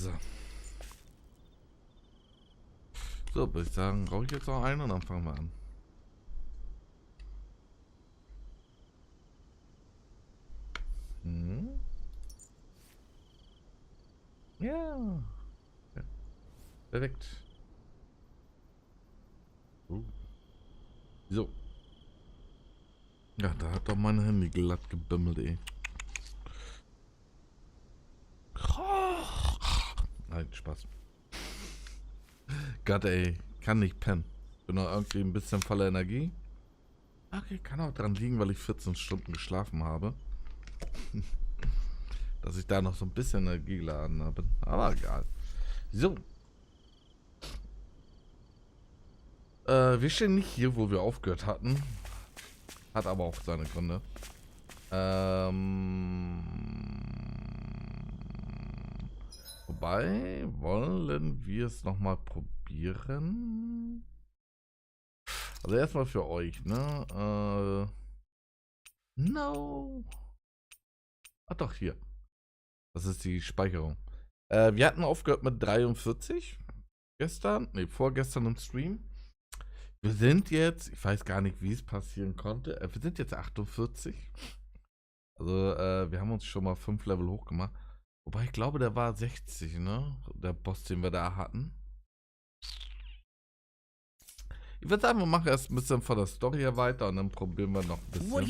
So. So, würde ich sagen, rauche ich jetzt noch einen und dann fangen wir an. Hm. Ja. Ja. Perfekt. So. Ja, da hat doch mein Handy glatt gebimmelt, ey. Nein, Spaß. Gott, ey. Kann nicht pennen. Bin noch irgendwie ein bisschen voller Energie. Okay, kann auch dran liegen, weil ich 14 Stunden geschlafen habe. Dass ich da noch so ein bisschen Energie geladen habe. Aber egal. So. Wir stehen nicht hier, wo wir aufgehört hatten. Hat aber auch seine Gründe. Wobei, wollen wir es nochmal probieren? Also erstmal für euch, ne? No. Ah doch, hier. Das ist die Speicherung. Wir hatten aufgehört mit 43 gestern, ne, vorgestern im Stream. Wir sind jetzt, ich weiß gar nicht, wie es passieren konnte. Wir sind jetzt 48. Also, wir haben uns schon mal 5 Level hochgemacht. Wobei, ich glaube, der war 60, ne? Der Boss, den wir da hatten. Ich würde sagen, wir machen erst ein bisschen von der Story her weiter und dann probieren wir noch ein bisschen. Weil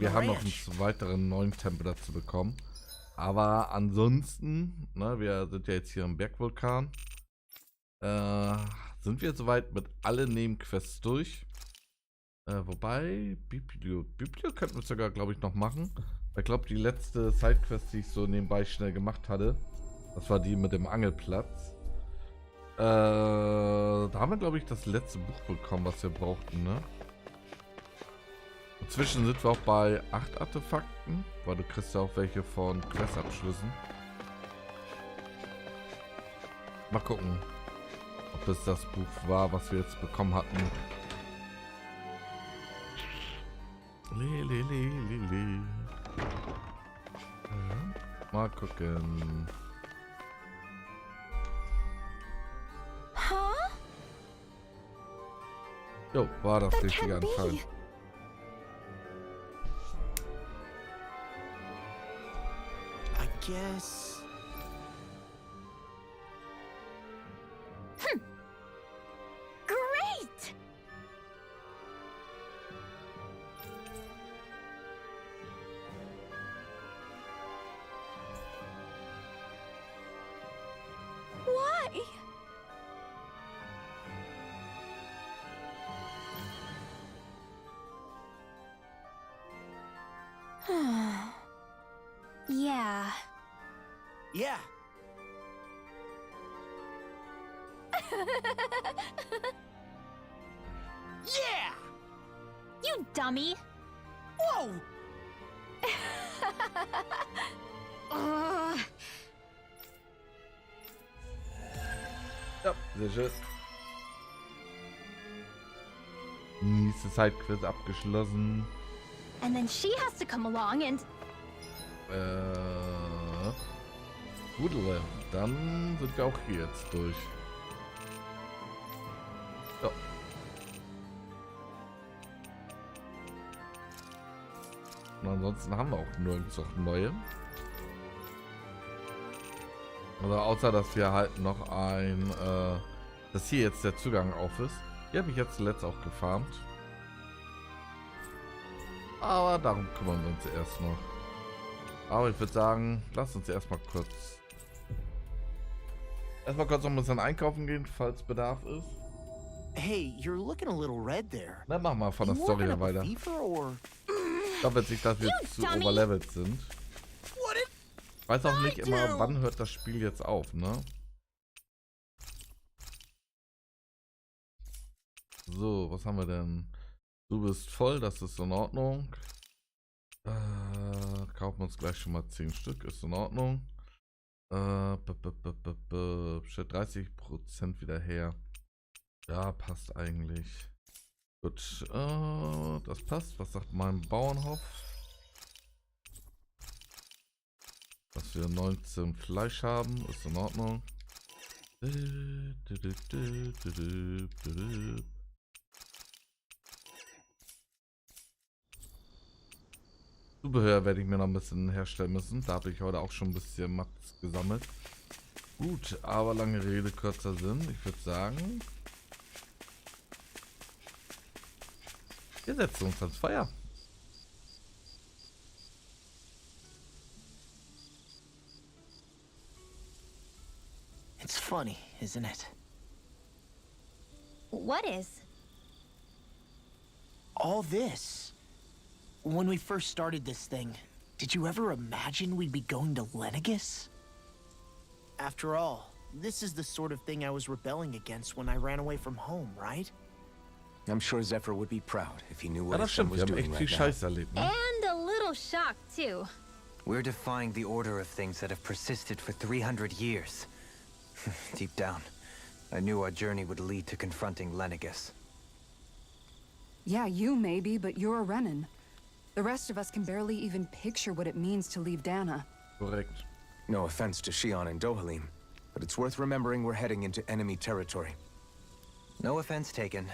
wir haben noch einen weiteren neuen Tempel dazu bekommen. Aber ansonsten, ne, wir sind ja jetzt hier im Bergvulkan. Sind wir soweit mit allen Nebenquests durch. Wobei, Biblio könnten wir sogar, glaube ich, noch machen. Ich glaube, die letzte Sidequest, die ich so nebenbei schnell gemacht hatte, das war die mit dem Angelplatz. Da haben wir, glaube ich, das letzte Buch bekommen, was wir brauchten, ne? Inzwischen sind wir auch bei 8 Artefakten, weil du kriegst ja auch welche von Questabschlüssen. Mal gucken, ob es das Buch war, was wir jetzt bekommen hatten. Mal gucken. Jo, war das richtige anscheinend. I guess. Great! Why? Yeah. Yeah. Yeah! You dummy! Whoa! Ja, sehr schön. Nächste Sidequest abgeschlossen. And then she has to come along and... Gut, dann sind wir auch hier jetzt durch. Ja. Und ansonsten haben wir auch nirgends noch neue. Also außer, dass wir halt noch ein, dass hier jetzt der Zugang auf ist. Hier habe ich jetzt zuletzt auch gefarmt. Aber darum kümmern wir uns erst noch. Aber ich würde sagen, lasst uns erstmal kurz noch ein bisschen einkaufen gehen, falls Bedarf ist. Hey, you're looking a little red there. Dann machen wir von der Story her weiter. Ich glaube jetzt nicht, dass wir zu overlevelt sind. Ich weiß auch nicht immer, wann hört das Spiel jetzt auf, ne? So, was haben wir denn? Du bist voll, das ist in Ordnung. Kaufen wir uns gleich schon mal 10 Stück, ist in Ordnung. Stellt 30% wieder her. Ja, passt eigentlich. Gut, das passt. Was sagt mein Bauernhof? Dass wir 19 Fleisch haben, ist in Ordnung. Zubehör werde ich mir noch ein bisschen herstellen müssen. Da habe ich heute auch schon ein bisschen Mats gesammelt. Gut, aber lange Rede, kurzer Sinn. Ich würde sagen, wir setzen uns ans Feuer. It's funny, isn't it? What is? All this. When we first started this thing, did you ever imagine we'd be going to Lenegis? After all, this is the sort of thing I was rebelling against when I ran away from home, right? I'm sure Zephyr would be proud if he knew Ja, what das his son stimmt. was Wir haben doing echt viel right now. Scheiß erlebt, ne? And a little shocked, too. We're defying the order of things that have persisted for 300 years. Deep down, I knew our journey would lead to confronting Lenegis. Yeah, you maybe, but you're a Renan. The rest of us can barely even picture what it means to leave Dana. Korrekt. No offense to Shion and Dohalim, but it's worth remembering we're heading into enemy territory. No offense taken,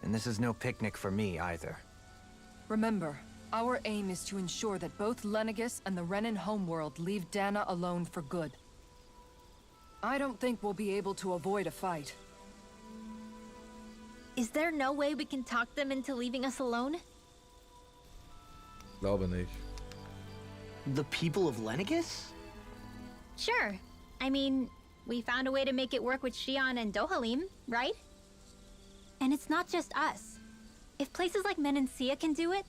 and this is no picnic for me either. Remember, our aim is to ensure that both Lenegis and the Renan homeworld leave Dana alone for good. I don't think we'll be able to avoid a fight. Is there no way we can talk them into leaving us alone? Glaube nicht. The people of Lenegis? Sure. I mean, we found a way to make it work with Shion and Dohalim, right? And it's not just us. If places like Menancia can do it,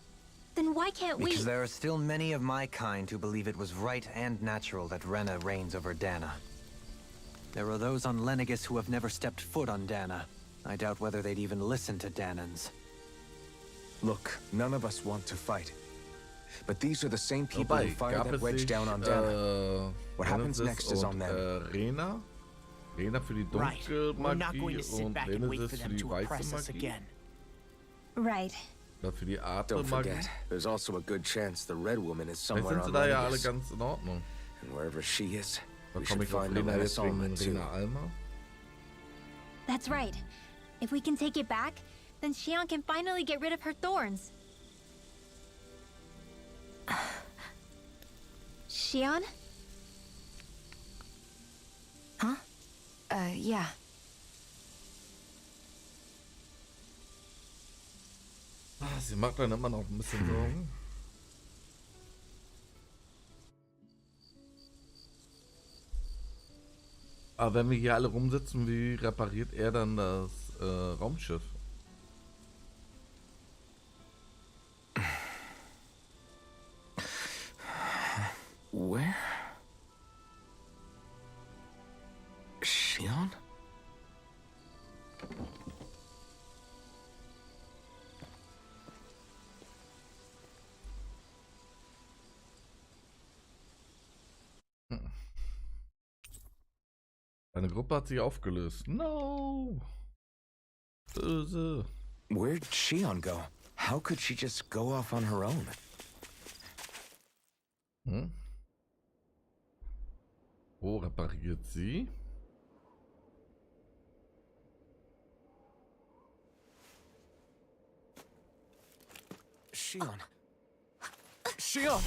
then why can't we? Because there are still many of my kind who believe it was right and natural that Rena reigns over Dana. There are those on Lenegis who have never stepped foot on Dana. I doubt whether they'd even listen to Danans. Look, none of us want to fight. But these are the same people who Wobei, fired gab that es wedge sich, down on Dana. What happens Genesis next is on und, them. Rena? Rena für die Right. dunkle We're not Magie going to sit und back and wait for Genesis für them die to weiße oppress us Magie? again. Right. Oder für die Art Don't Magie? forget, there's also a good chance the Red Woman is Vielleicht somewhere sind sie on da ja alle Lenegis. ganz in Ordnung. And wherever she is, Da we komme should ich auf find the Rena jetzt wegen Renaissance too. Rena Alma. That's right. If we can take it back, then Shion can finally get rid of her thorns. Shion? Huh? Yeah. Ah, sie macht dann immer noch ein bisschen Sorgen. Aber wenn wir hier alle rumsitzen, wie repariert er dann das Raumschiff? Where? Shion? Eine Gruppe hat sich aufgelöst. No! Böse. Where'd Shion go? How could she just go off on her own? Hm? Wo repariert sie? Shion. Shion!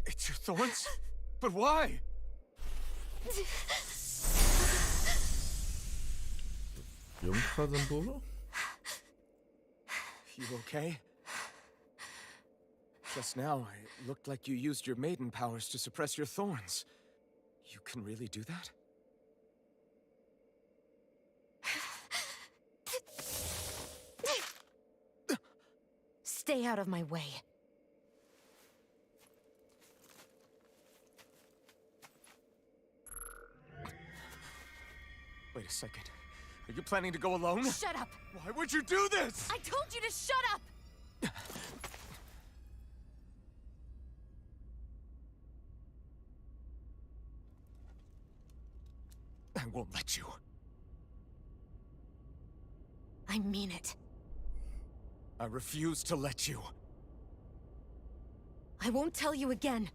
It's your thorns? But why? Jungfer-Symbole? You okay? Just now, it looked like you used your maiden powers to suppress your thorns. You can really do that? Stay out of my way. Wait a second. Are you planning to go alone? Shut up! Why would you do this? I told you to shut up! I won't let you. I mean it. I refuse to let you. I won't tell you again.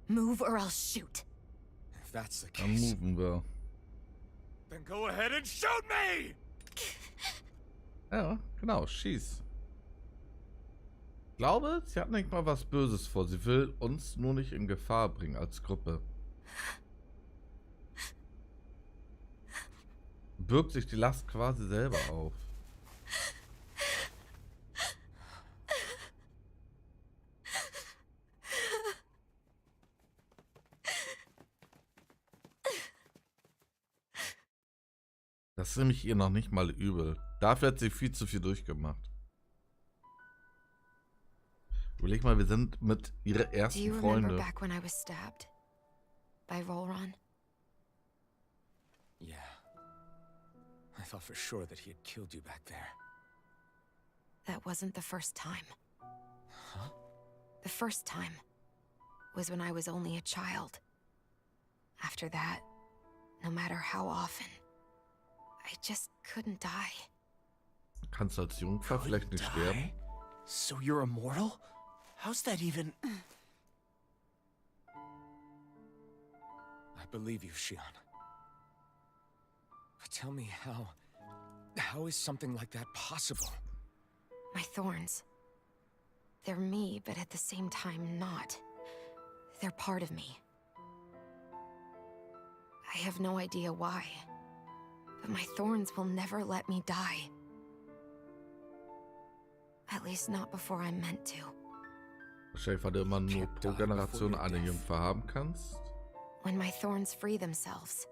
Move or I'll shoot. If that's the Dann case, moven wir. then go ahead and shoot me! Ja, genau, schieß. Ich glaube, sie hat nicht mal was Böses vor. Sie will uns nur nicht in Gefahr bringen als Gruppe. Bürgt sich die Last quasi selber auf. Das ist nämlich ihr noch nicht mal übel. Dafür hat sie viel zu viel durchgemacht. Überleg mal, wir sind mit ihrer Do ersten you remember Freunde. back when I was stabbed? By Rolron? Yeah. I thought for sure that he had killed you back there. That wasn't the first time. Huh? The first time was when I was only a child. After that, no matter how often, I just couldn't die. Kannst als Jungfer vielleicht nicht sterben? So you're immortal? How's that even... I believe you, Shion. But tell me how is something like that possible? My thorns. They're me, but at the same time not. They're part of me. I have no idea why, but my thorns will never let me die. At least not before I'm meant to. Wahrscheinlich, weil du immer nur pro Generation eine Jungfer haben kannst. When my thorns free themselves,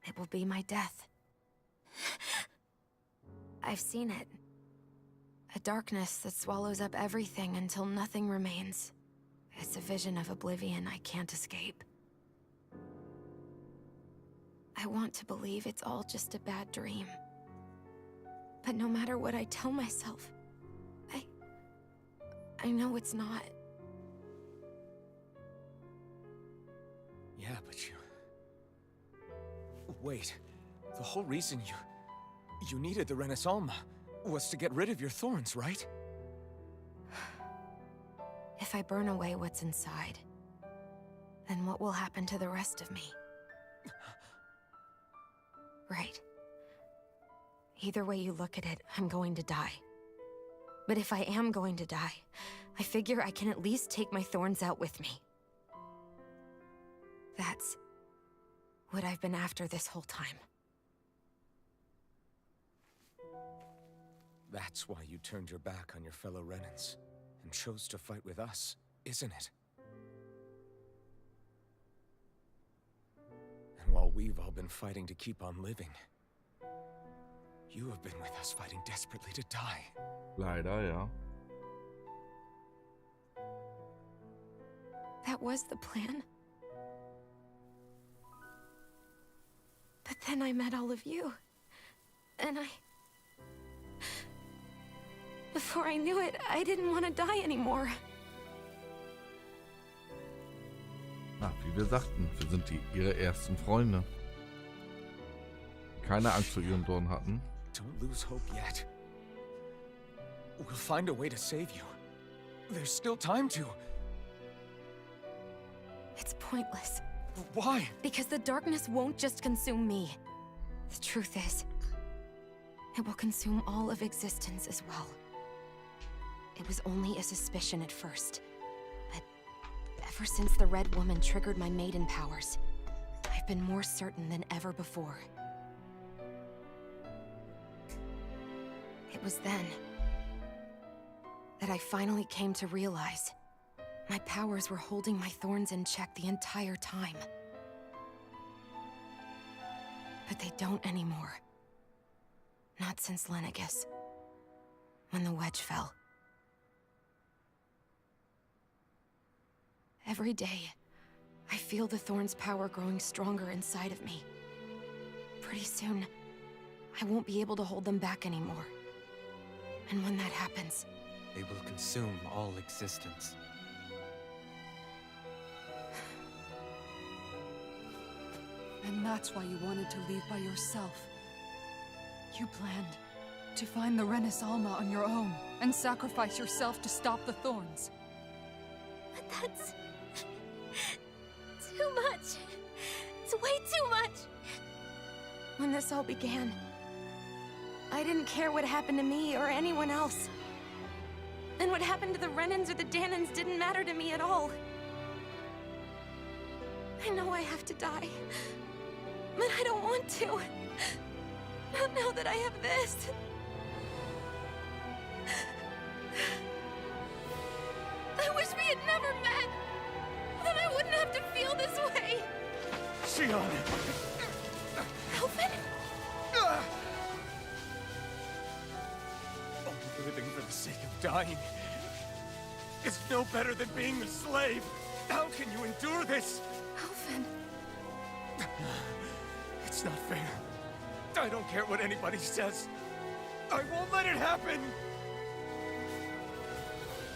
it will be my death. I've seen it. A darkness that swallows up everything until nothing remains. It's a vision of oblivion I can't escape. I want to believe it's all just a bad dream. But no matter what I tell myself, I know it's not. Yeah, but you... Wait. The whole reason you needed the Renaissance was to get rid of your thorns, right? If I burn away what's inside, then what will happen to the rest of me? Right. Either way you look at it, I'm going to die. But if I am going to die, I figure I can at least take my thorns out with me. That's what I've been after this whole time. That's why you turned your back on your fellow Renans and chose to fight with us, isn't it? And while we've all been fighting to keep on living, you have been with us fighting desperately to die. Leider, ja. That was the plan. But then I met all of you. And before I knew it, I didn't want to die anymore. Na, wie wir sagten, wir sind ihre ersten Freunde. Keine Angst vor ihren Dorn hatten. Don't lose hope yet. We'll find a way to save you. There's still time to. It's pointless. Why? Because the darkness won't just consume me. The truth is, it will consume all of existence as well. It was only a suspicion at first, but ever since the Red Woman triggered my maiden powers, I've been more certain than ever before. It was then that I finally came to realize my powers were holding my thorns in check the entire time. But they don't anymore. Not since Lenegis, when the wedge fell. Every day, I feel the thorn's power growing stronger inside of me. Pretty soon, I won't be able to hold them back anymore. And when that happens, They will consume all existence. And that's why you wanted to leave by yourself. You planned to find the Renis Alma on your own and sacrifice yourself to stop the thorns. But that's... too much. It's way too much. When this all began, I didn't care what happened to me or anyone else. And what happened to the Renans or the Danans didn't matter to me at all. I know I have to die, but I don't want to. Not now that I have this. I wish we had never met. Then I wouldn't have to feel this way. Shion! Alvin? Only living for the sake of dying is no better than being a slave. How can you endure this? Alvin. It's not fair. I don't care what anybody says. I won't let it happen!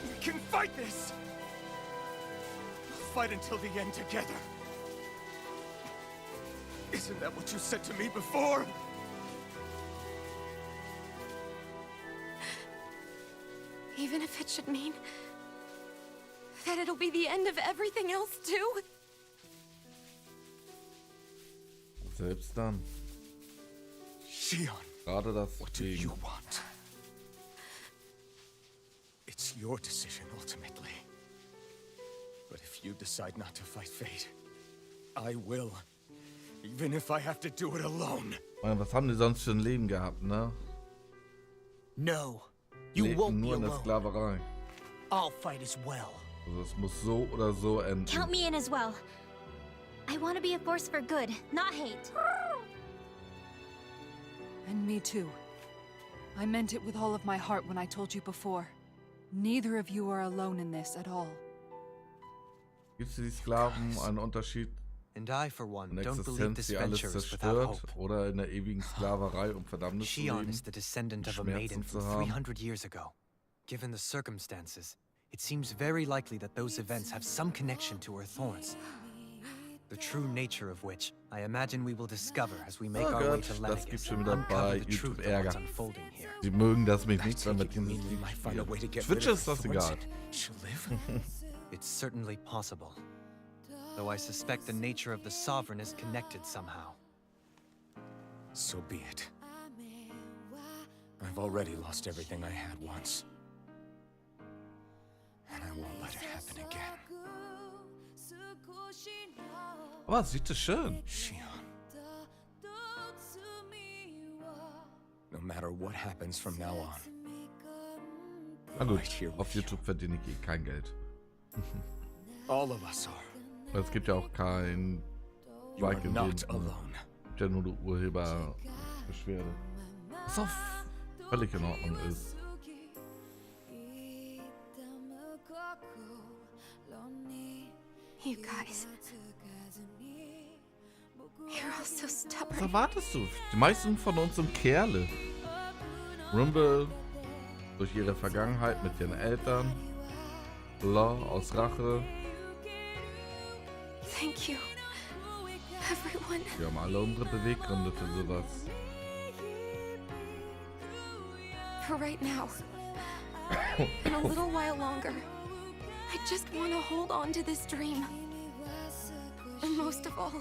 We can fight this! We'll fight until the end together. Isn't that what you said to me before? Even if it should mean that it'll be the end of everything else too? Selbst dann. Shion, Gerade das what do you Ding. want? It's your decision ultimately. But if you decide not to fight fate, I will. Even if I have to do it alone. Mann, was haben die sonst für ein Leben gehabt, ne? No, you Lebten won't be nur in der alone. Sklaverei. I'll fight as well. Also es muss so oder so enden. Count me in as well. I want to be a force for good, not hate. And me too. I meant it with all of my heart when I told you before. Neither of you are alone in this at all. Gibt es für die Sklaven einen Unterschied And I, for one, in don't believe Existenz, this die alles venture is without zerstört hope. oder in der ewigen Sklaverei um Verdammnis zu Shion leben? is the descendant of a Schmerzen maiden zu from haben. 300 years ago. Given the circumstances, it seems very likely that those events have some connection to her thorns. The true nature of which, I imagine we will discover as we make Oh our way Gott, to das gibt's Lenegis schon and wieder uncover bei the truth YouTube of what's Ärger. unfolding here. Sie mögen das mich I nicht, wenn take mit it you dieses mean we Lied might find a way to get Twitch rid of ist das the thorns? egal. She'll live? It's certainly possible. Though I suspect the nature of the Sovereign is connected somehow. So be it. I've already lost everything I had once. And I won't let it happen again. Aber sieht es schön. Shion. No matter what happens from now on, Na gut, right here with auf you. YouTube verdiene ich eh kein Geld. All of us are. Es gibt ja auch kein You are Strike in dem not Sinne. alone. Es gibt ja nur die Urheberbeschwerde. Was auch völlig in Ordnung ist. You guys. You're all so Was stubborn. erwartest du? Die meisten von uns sind Kerle. Rumble durch ihre Vergangenheit mit ihren Eltern. Law aus Rache. Thank you, everyone. Wir haben alle unsere Beweggründe für sowas. For right now. In a little while longer. I just want to hold on to this dream. And most of all,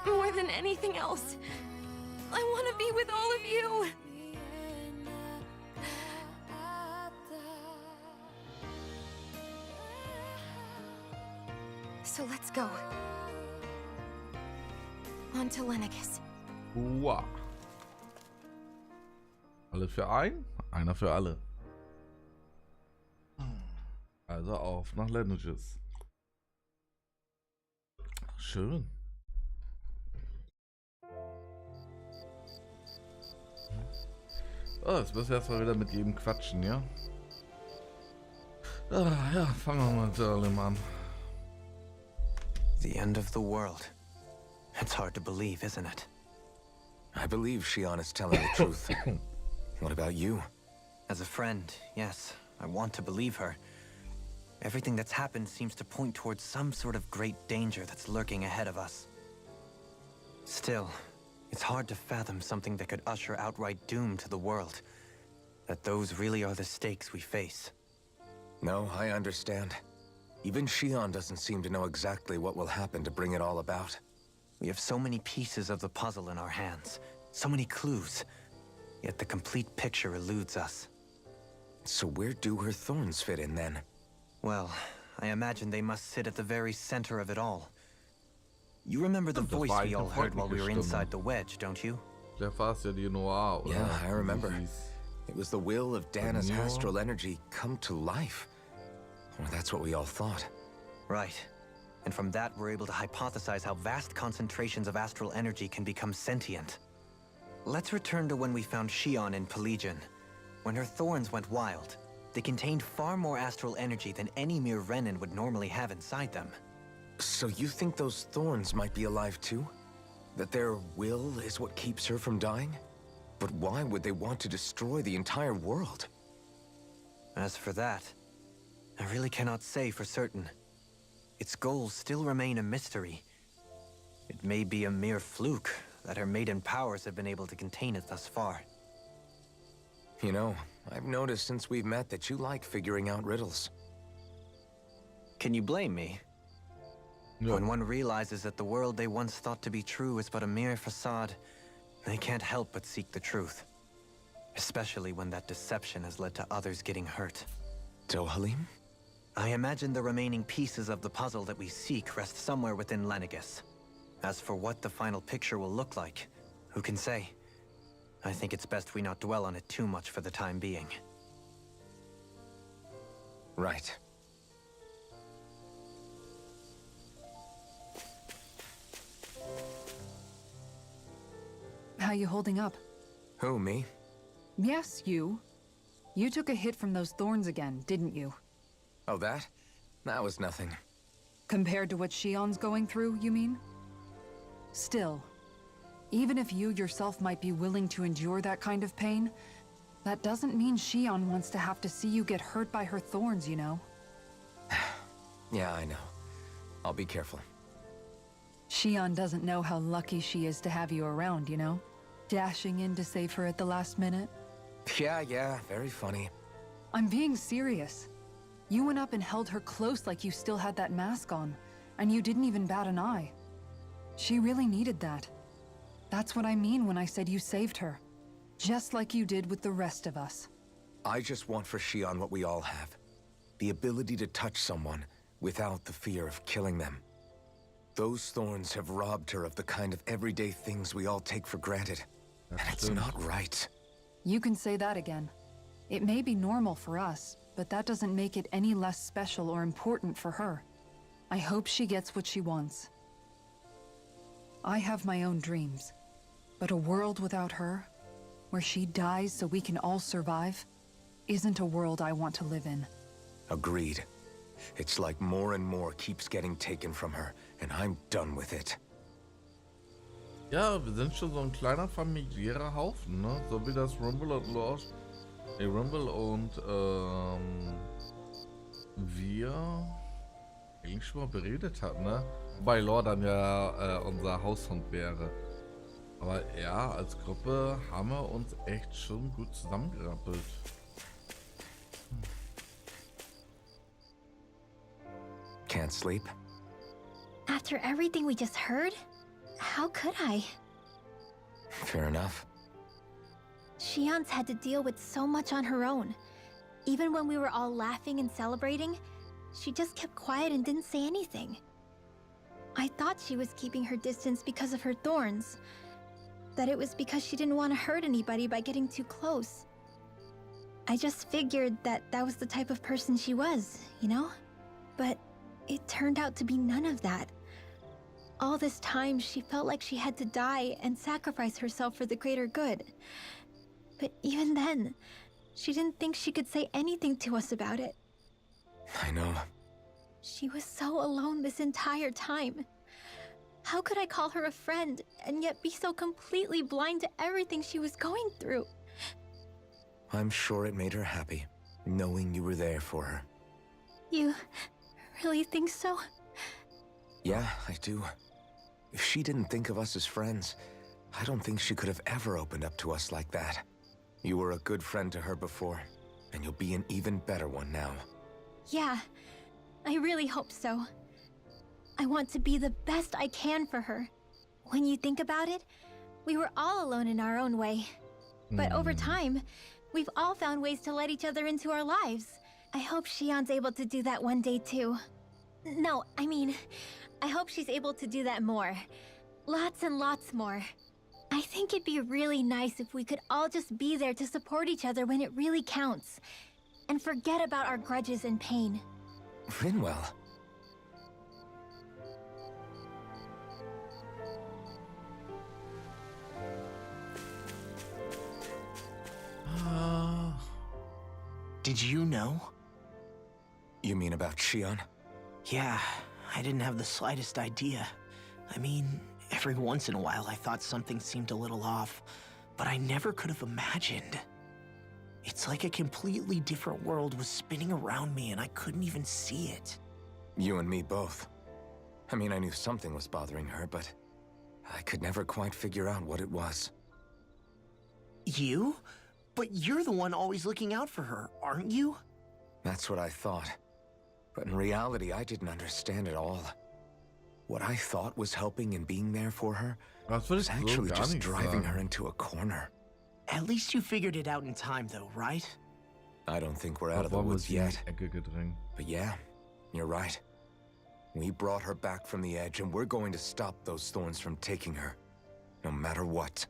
more than anything else, I want to be with all of you. So let's go. On to Lenegis. Wow. Alle für einen, einer für alle. Also auf nach Lenegis. Schön. Oh, jetzt müssen wir erstmal wieder mit jedem quatschen, ja? Ah, ja, fangen wir mal mit allem an. The end of the world. It's hard to believe, isn't it? I believe Shion is telling the truth. What about you? As a friend, yes, I want to believe her. Everything that's happened seems to point towards some sort of great danger that's lurking ahead of us. Still, it's hard to fathom something that could usher outright doom to the world. That those really are the stakes we face. No, I understand. Even Shion doesn't seem to know exactly what will happen to bring it all about. We have so many pieces of the puzzle in our hands, so many clues, yet the complete picture eludes us. So where do her thorns fit in then? Well, I imagine they must sit at the very center of it all. You remember the Das war voice we eine all heard while we were freundliche inside Stimme. the wedge, don't you? Der war es ja die Noir, oder? Yeah, I remember. Wie hieß? It was the will of Dana's Noir? astral energy come to life. Well, that's what we all thought. Right. And from that, we're able to hypothesize how vast concentrations of astral energy can become sentient. Let's return to when we found Shion in Pelagian. When her thorns went wild, they contained far more astral energy than any mere Renin would normally have inside them. So you think those thorns might be alive too? That their will is what keeps her from dying? But why would they want to destroy the entire world? As for that, I really cannot say for certain. Its goals still remain a mystery. It may be a mere fluke that her maiden powers have been able to contain it thus far. You know, I've noticed since we've met that you like figuring out riddles. Can you blame me? Ja. When one realizes that the world they once thought to be true is but a mere facade, they can't help but seek the truth. Especially when that deception has led to others getting hurt. Dohalim? I imagine the remaining pieces of the puzzle that we seek rest somewhere within Lenegis. As for what the final picture will look like, who can say? I think it's best we not dwell on it too much for the time being. Right. How you holding up? Who, me? Yes, you. You took a hit from those thorns again, didn't you? Oh, that? That was nothing. Compared to what Shion's going through, you mean? Still, even if you yourself might be willing to endure that kind of pain, that doesn't mean Shion wants to have to see you get hurt by her thorns, you know? Yeah, I know. I'll be careful. Shion doesn't know how lucky she is to have you around, you know? Dashing in to save her at the last minute. Yeah, very funny. I'm being serious. You went up and held her close like you still had that mask on, and you didn't even bat an eye. She really needed that. That's what I mean when I said you saved her. Just like you did with the rest of us. I just want for Shion what we all have. The ability to touch someone without the fear of killing them. Those thorns have robbed her of the kind of everyday things we all take for granted. And it's not right. You can say that again. It may be normal for us, but that doesn't make it any less special or important for her. I hope she gets what she wants. I have my own dreams, but a world without her, where she dies so we can all survive, isn't a world I want to live in. Agreed. It's like more and more keeps getting taken from her, and I'm done with it. Ja, wir sind schon so ein kleiner familiärer Haufen, ne? So wie das Rumble und Lost. Rumble und wir eigentlich schon mal beredet hatten, ne? Wobei Lore dann ja unser Haushund wäre. Aber ja, als Gruppe haben wir uns echt schon gut zusammengerappelt. Can't sleep? After everything we just heard, how could I? Fair enough. Shion's had to deal with so much on her own. Even when we were all laughing and celebrating, she just kept quiet and didn't say anything. I thought she was keeping her distance because of her thorns. That it was because she didn't want to hurt anybody by getting too close. I just figured that that was the type of person she was, you know? But it turned out to be none of that. All this time, she felt like she had to die and sacrifice herself for the greater good. But even then, she didn't think she could say anything to us about it. I know. She was so alone this entire time. How could I call her a friend and yet be so completely blind to everything she was going through? I'm sure it made her happy, knowing you were there for her. You really think so? Yeah, I do. If she didn't think of us as friends, I don't think she could have ever opened up to us like that. You were a good friend to her before, and you'll be an even better one now. Yeah, I really hope so. I want to be the best I can for her. When you think about it, we were all alone in our own way. But over time, we've all found ways to let each other into our lives. I hope Shion's able to do that one day too. No, I mean, I hope she's able to do that more. Lots and lots more. I think it'd be really nice if we could all just be there to support each other when it really counts. And forget about our grudges and pain. Rinwell. Did you know? You mean about Shion? Yeah, I didn't have the slightest idea. I mean, every once in a while I thought something seemed a little off, but I never could have imagined. It's like a completely different world was spinning around me and I couldn't even see it. You and me both. I mean, I knew something was bothering her, but I could never quite figure out what it was. You? But you're the one always looking out for her, aren't you? That's what I thought. But in reality, I didn't understand it all. What I thought was helping and being there for her Was will was ich so actually gar just nicht driving her sagen. into a corner. At least you figured it out in time though, right? I don't think we're out Da of the waren wir woods sie in yet, die Ecke gedrängt. but yeah, you're right. We brought her back from the edge, and we're going to stop those thorns from taking her, no matter what.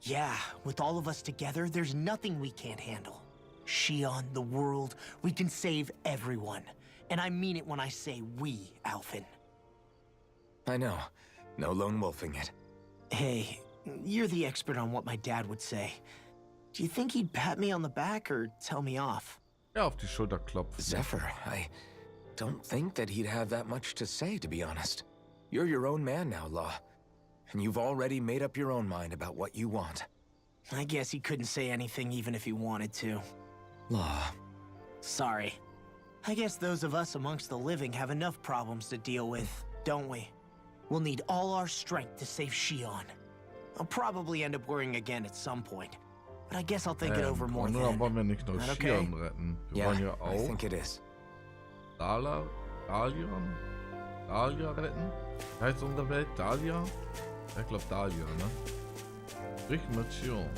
Yeah, with all of us together, there's nothing we can't handle. Shion, the world, we can save everyone. And I mean it when I say we, Alphen. I know, no lone wolfing it. Hey, you're the expert on what my dad would say. Do you think he'd pat me on the back or tell me off? Ja, auf die Schulter klopfen. Zephyr, I don't think that he'd have that much to say, to be honest. You're your own man now, Law. And you've already made up your own mind about what you want. I guess he couldn't say anything even if he wanted to. Law. Sorry. I guess those of us amongst the living have enough problems to deal with, don't we? We'll need all our strength to save Shion. I'll probably end up worrying again at some point. But I guess I'll think it over more Und dann then. wollen wir nicht nur That okay? Shion retten. Wir Yeah, wollen ja I auch think it is. Dalia retten. Wie heißt unsere Welt? Dalia? Ich glaube Dalia, ne? Sprich mit Shion.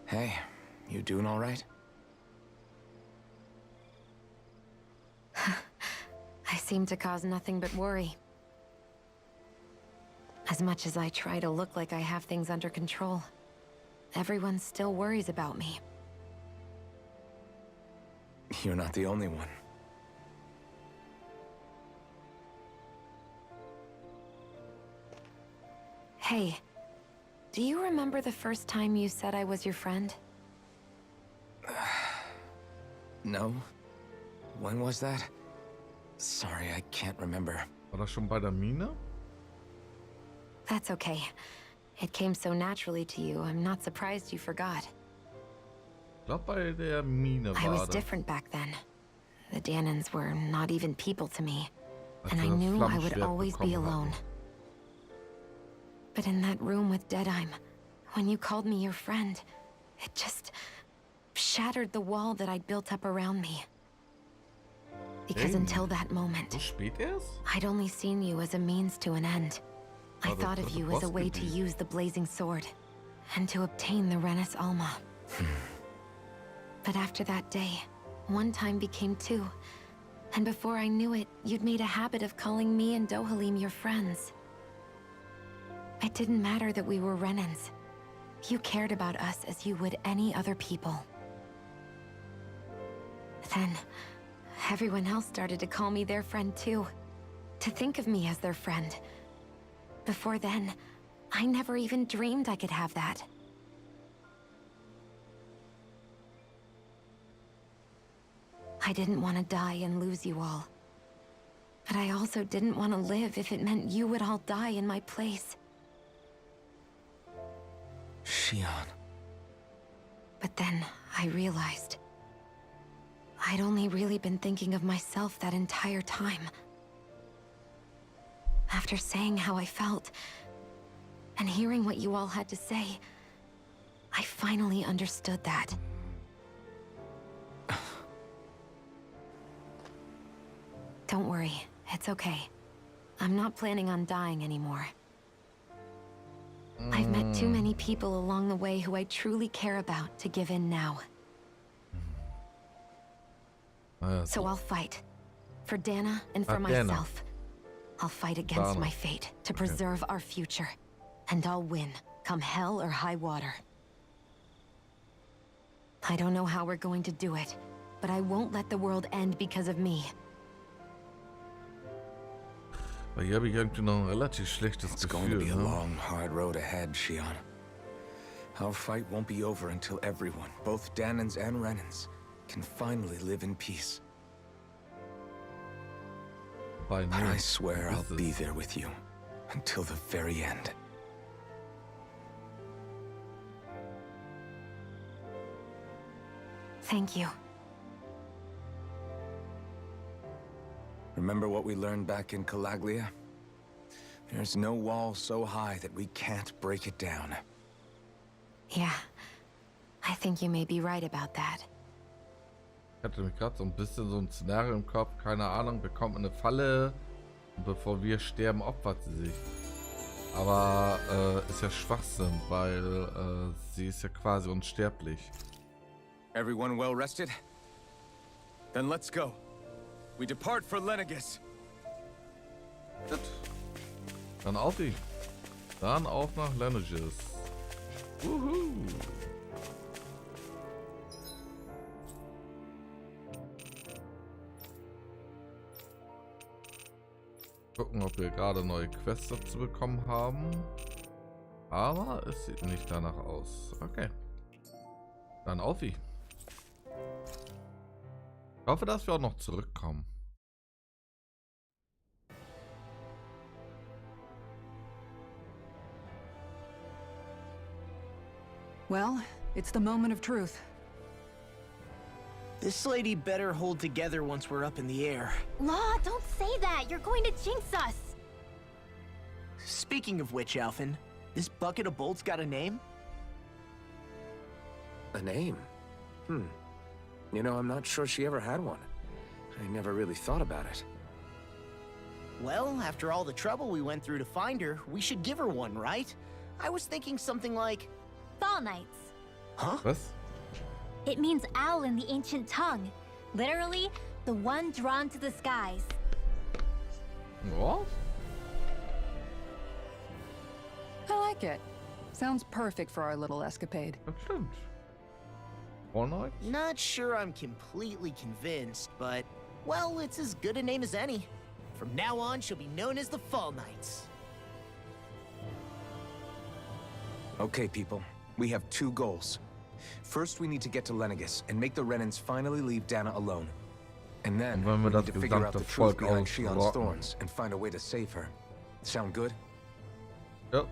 Hey, you doing all right? I seem to cause nothing but worry. As much as I try to look like I have things under control, everyone still worries about me. You're not the only one. Hey, do you remember the first time you said I was your friend? No? When was that? Sorry, I can't remember. War das schon bei der Mine? That's okay. It came so naturally to you, I'm not surprised you forgot. Ich glaube bei der Mine I war was das. different back then. The Danans were not even people to me, Als and wir I das knew I would Flammenschwert always be bekommen alone. hatten. But in that room with Deadheim, when you called me your friend, it just shattered the wall that I'd built up around me. Because Hey. until that moment, So spät erst? I'd only seen you as a means to an end. I War das thought of dritte you as a way to Bossgebiet? use the blazing sword, and to obtain the Renis Alma. But after that day, one time became two. And before I knew it, you'd made a habit of calling me and Dohalim your friends. It didn't matter that we were Renans. You cared about us as you would any other people. Then, everyone else started to call me their friend too. To think of me as their friend. Before then, I never even dreamed I could have that. I didn't want to die and lose you all. But I also didn't want to live if it meant you would all die in my place. Shion. But then I realized I'd only really been thinking of myself that entire time. After saying how I felt, and hearing what you all had to say, I finally understood that. Don't worry, it's okay. I'm not planning on dying anymore. I've met too many people along the way who I truly care about to give in now. So I'll fight. For Dana and for myself. I'll fight against my fate to preserve our future. And I'll win, come hell or high water. I don't know how we're going to do it, but I won't let the world end because of me. Hier habe ich irgendwie noch ein relativ schlechtes It's going to Gefühl. be a Ne? long, hard road ahead, Shion. Our fight won't be over until everyone, both Danans and Renans, can finally live in peace. Bei But mir I swear I'll ist be es. there with you until the very end. Thank you. Remember what we learned back in Calaglia? There's no wall so high that we can't break it down. Yeah, I think you may be right about that. Ich hatte mir gerade so ein bisschen so ein Szenario im Kopf. Keine Ahnung, bekommt eine Falle und bevor wir sterben, opfert sie sich. Aber ist ja Schwachsinn, weil sie ist ja quasi unsterblich. Everyone well rested? Then let's go. We depart for Lenegis. Gut. Dann auf die. Dann auf nach Lenegis. Wuhu. Gucken, ob wir gerade neue Quests dazu bekommen haben. Aber es sieht nicht danach aus. Okay. Dann auf die. Ich hoffe, dass wir auch noch zurückkommen. Well, it's the moment of truth. This lady better hold together once we're up in the air. Law, don't say that. You're going to jinx us. Speaking of which, Alphen, this bucket of bolts got a name? A name? You know, I'm not sure she ever had one. I never really thought about it. Well, after all the trouble we went through to find her, we should give her one, right? I was thinking something like... Fall Knights. Huh? Was? It means owl in the ancient tongue. Literally, the one drawn to the skies. What? I like it. Sounds perfect for our little escapade. Das stimmt. Fortnite? Not sure I'm completely convinced, but... Well, it's as good a name as any. From now on, she'll be known as the Fall Knights. Okay, people. We have two goals. First, we need to get to Lenegis and make the Renans finally leave Dana alone. And then, Und wenn wir we das need to figure out gesamte the truth Volk behind Shion's ausrotten. thorns and find a way to save her. Sound good? Ja.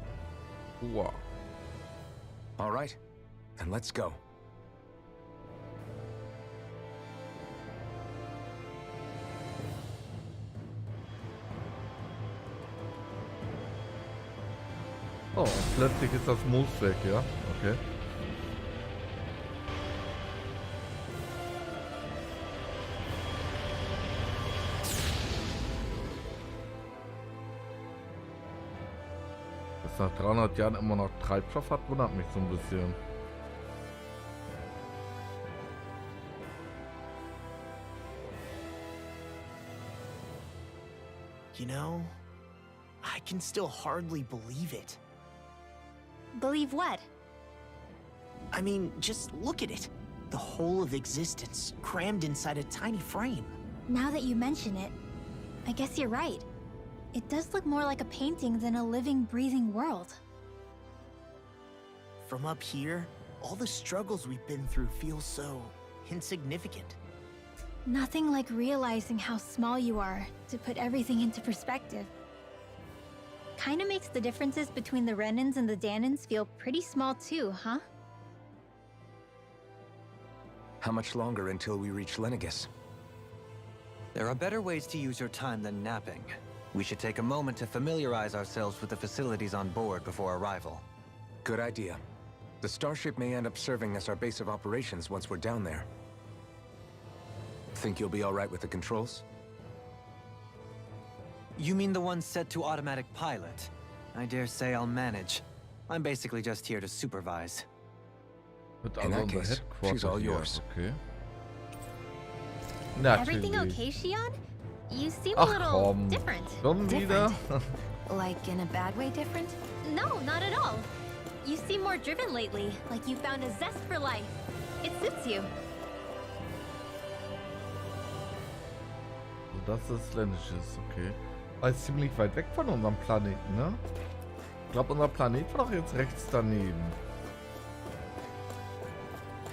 Wow. All right. Then let's go. Oh, und plötzlich ist das Moos weg, ja? Okay. Dass nach 300 Jahren immer noch Treibstoff hat, wundert mich so ein bisschen. You know, I can still hardly believe it. Believe what? I mean, just look at it. The whole of existence, crammed inside a tiny frame. Now that you mention it, I guess you're right. It does look more like a painting than a living, breathing world. From up here, all the struggles we've been through feel so insignificant. Nothing like realizing how small you are to put everything into perspective. Kinda makes the differences between the Renans and the Danans feel pretty small too, huh? How much longer until we reach Lenegis? There are better ways to use your time than napping. We should take a moment to familiarize ourselves with the facilities on board before arrival. Good idea. The starship may end up serving as our base of operations once we're down there. Think you'll be all right with the controls? You mean the one set to automatic pilot? I dare say I'll manage. I'm basically just here to supervise. Wird In also that unser case, Headquarter she's all hier. yours. Okay. Everything Natürlich. okay, Shion? You seem a Ach little komm. different. Schon wieder? Like in a bad way different? No, not at all. You seem more driven lately, like you found a zest for life. It suits you. So, das ist Ländisches, okay. War jetzt ziemlich weit weg von unserem Planeten, ne? Ich glaube, unser Planet war doch jetzt rechts daneben.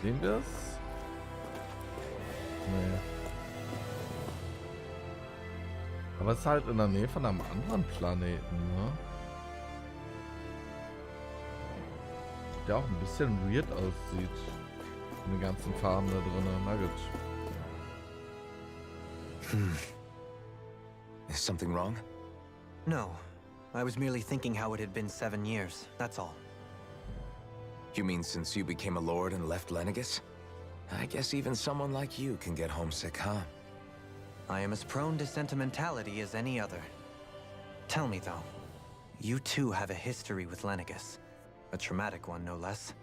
Sehen wir es? Nee. Aber es ist halt in der Nähe von einem anderen Planeten, ne? Der auch ein bisschen weird aussieht. Mit den ganzen Farben da drin. Na gut. Is something wrong? No. I was merely thinking how it had been 7 years, that's all. You mean since you became a lord and left Lenegis? I guess even someone like you can get homesick, huh? I am as prone to sentimentality as any other. Tell me though, you too have a history with Lenegis. A traumatic one, no less.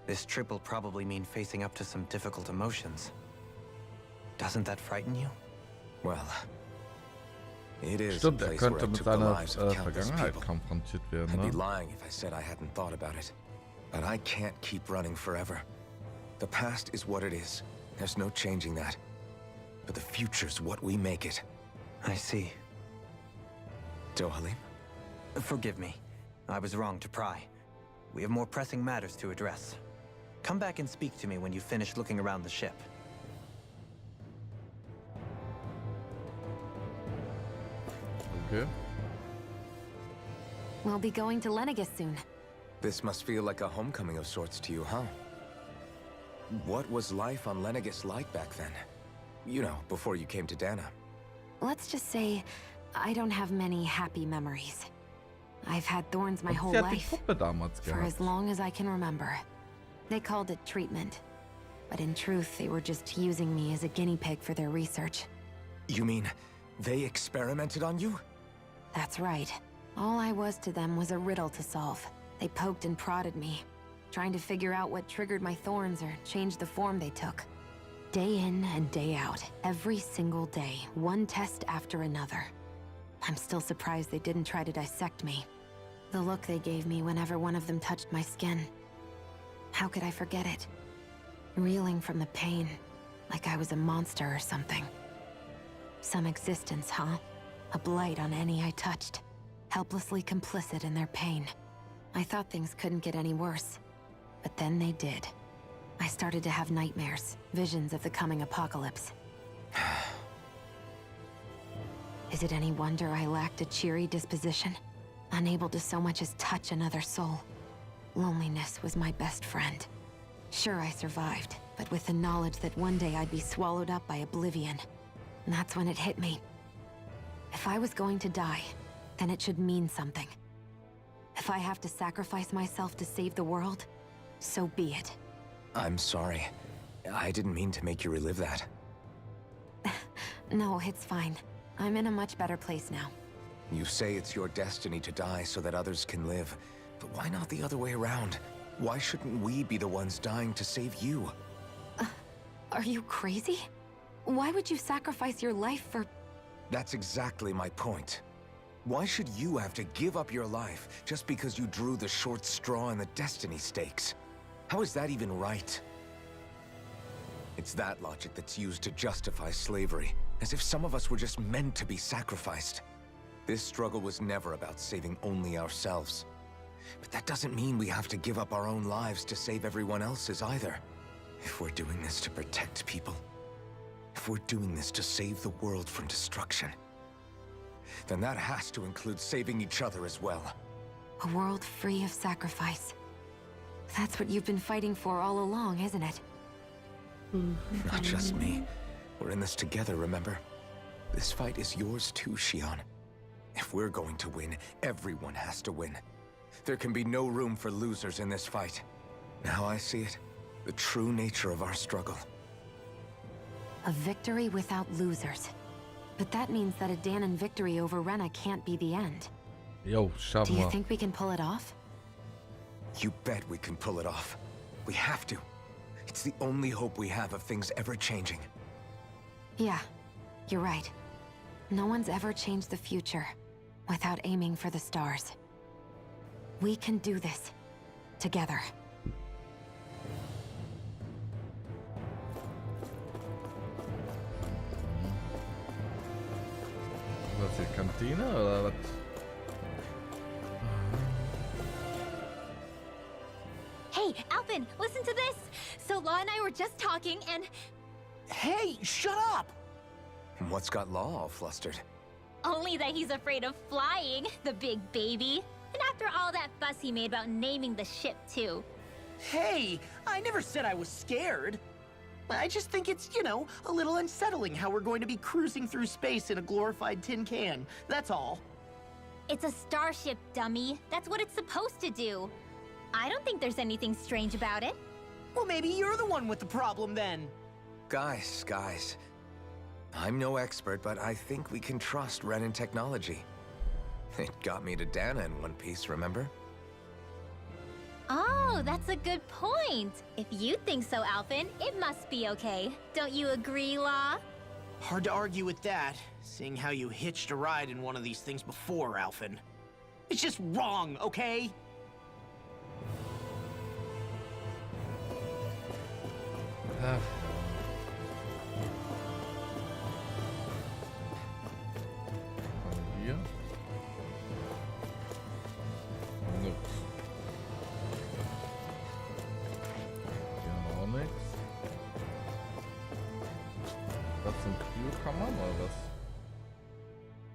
This trip will probably mean facing up to some difficult emotions. Doesn't that frighten you? Well, it is Stimmt, a place where könnte I mit took the seiner lives of countless Vergangenheit people. konfrontiert werden, I'd be ne? lying if I said I hadn't thought about it. But I can't keep running forever. The past is what it is. There's no changing that. But the future's what we make it. I see. Dohalim? Forgive me. I was wrong to pry. We have more pressing matters to address. Come back and speak to me when you finish looking around the ship. Okay. We'll be going to Lenegis soon. This must feel like a homecoming of sorts to you, huh? What was life on Lenegis like back then? You know, before you came to Dana. Let's just say, I don't have many happy memories. I've had thorns my Und whole sie hat die life, Puppe damals for as gehabt. long as I can remember. They called it treatment. But in truth, they were just using me as a guinea pig for their research. You mean, they experimented on you? That's right. All I was to them was a riddle to solve. They poked and prodded me, trying to figure out what triggered my thorns or changed the form they took. Day in and day out, every single day, one test after another. I'm still surprised they didn't try to dissect me. The look they gave me whenever one of them touched my skin. How could I forget it? Reeling from the pain, like I was a monster or something. Some existence, huh? A blight on any I touched. Helplessly complicit in their pain. I thought things couldn't get any worse. But then they did. I started to have nightmares, visions of the coming apocalypse. Is it any wonder I lacked a cheery disposition? Unable to so much as touch another soul. Loneliness was my best friend. Sure, I survived, but with the knowledge that one day I'd be swallowed up by oblivion. And that's when it hit me. If I was going to die, then it should mean something. If I have to sacrifice myself to save the world, so be it. I'm sorry. I didn't mean to make you relive that. No, it's fine. I'm in a much better place now. You say it's your destiny to die so that others can live. But why not the other way around? Why shouldn't we be the ones dying to save you? Are you crazy? Why would you sacrifice your life for... That's exactly my point. Why should you have to give up your life just because you drew the short straw in the destiny stakes? How is that even right? It's that logic that's used to justify slavery, as if some of us were just meant to be sacrificed. This struggle was never about saving only ourselves. But that doesn't mean we have to give up our own lives to save everyone else's either. If we're doing this to protect people, if we're doing this to save the world from destruction, then that has to include saving each other as well. A world free of sacrifice. That's what you've been fighting for all along, isn't it? Not just me. We're in this together, remember? This fight is yours too, Shion. If we're going to win, everyone has to win. There can be no room for losers in this fight. Now I see it. The true nature of our struggle. A victory without losers. But that means that a Danon victory over Rena can't be the end. Jo, Do schaffen you wir. think we can pull it off? You bet we can pull it off. We have to. It's the only hope we have of things ever changing. Yeah, you're right. No one's ever changed the future without aiming for the stars. We can do this. Together. Was hier Kantine oder was? Hey, Alvin, listen to this! So Law and I were just talking and... Hey, shut up! What's got Law all flustered? Only that he's afraid of flying, the big baby. And after all that fuss he made about naming the ship, too. Hey, I never said I was scared. I just think it's, you know, a little unsettling how we're going to be cruising through space in a glorified tin can. That's all. It's a starship, dummy. That's what it's supposed to do. I don't think there's anything strange about it. Well, maybe you're the one with the problem then. Guys. I'm no expert, but I think we can trust Renan technology. It got me to Dana in one piece, remember? Oh, that's a good point. If you think so, Alvin, it must be okay. Don't you agree, Law? Hard to argue with that, seeing how you hitched a ride in one of these things before, Alvin. It's just wrong, okay? Ah. Hier. Nix. Hier haben wir auch nix. Das sind Kühlkammern oder was?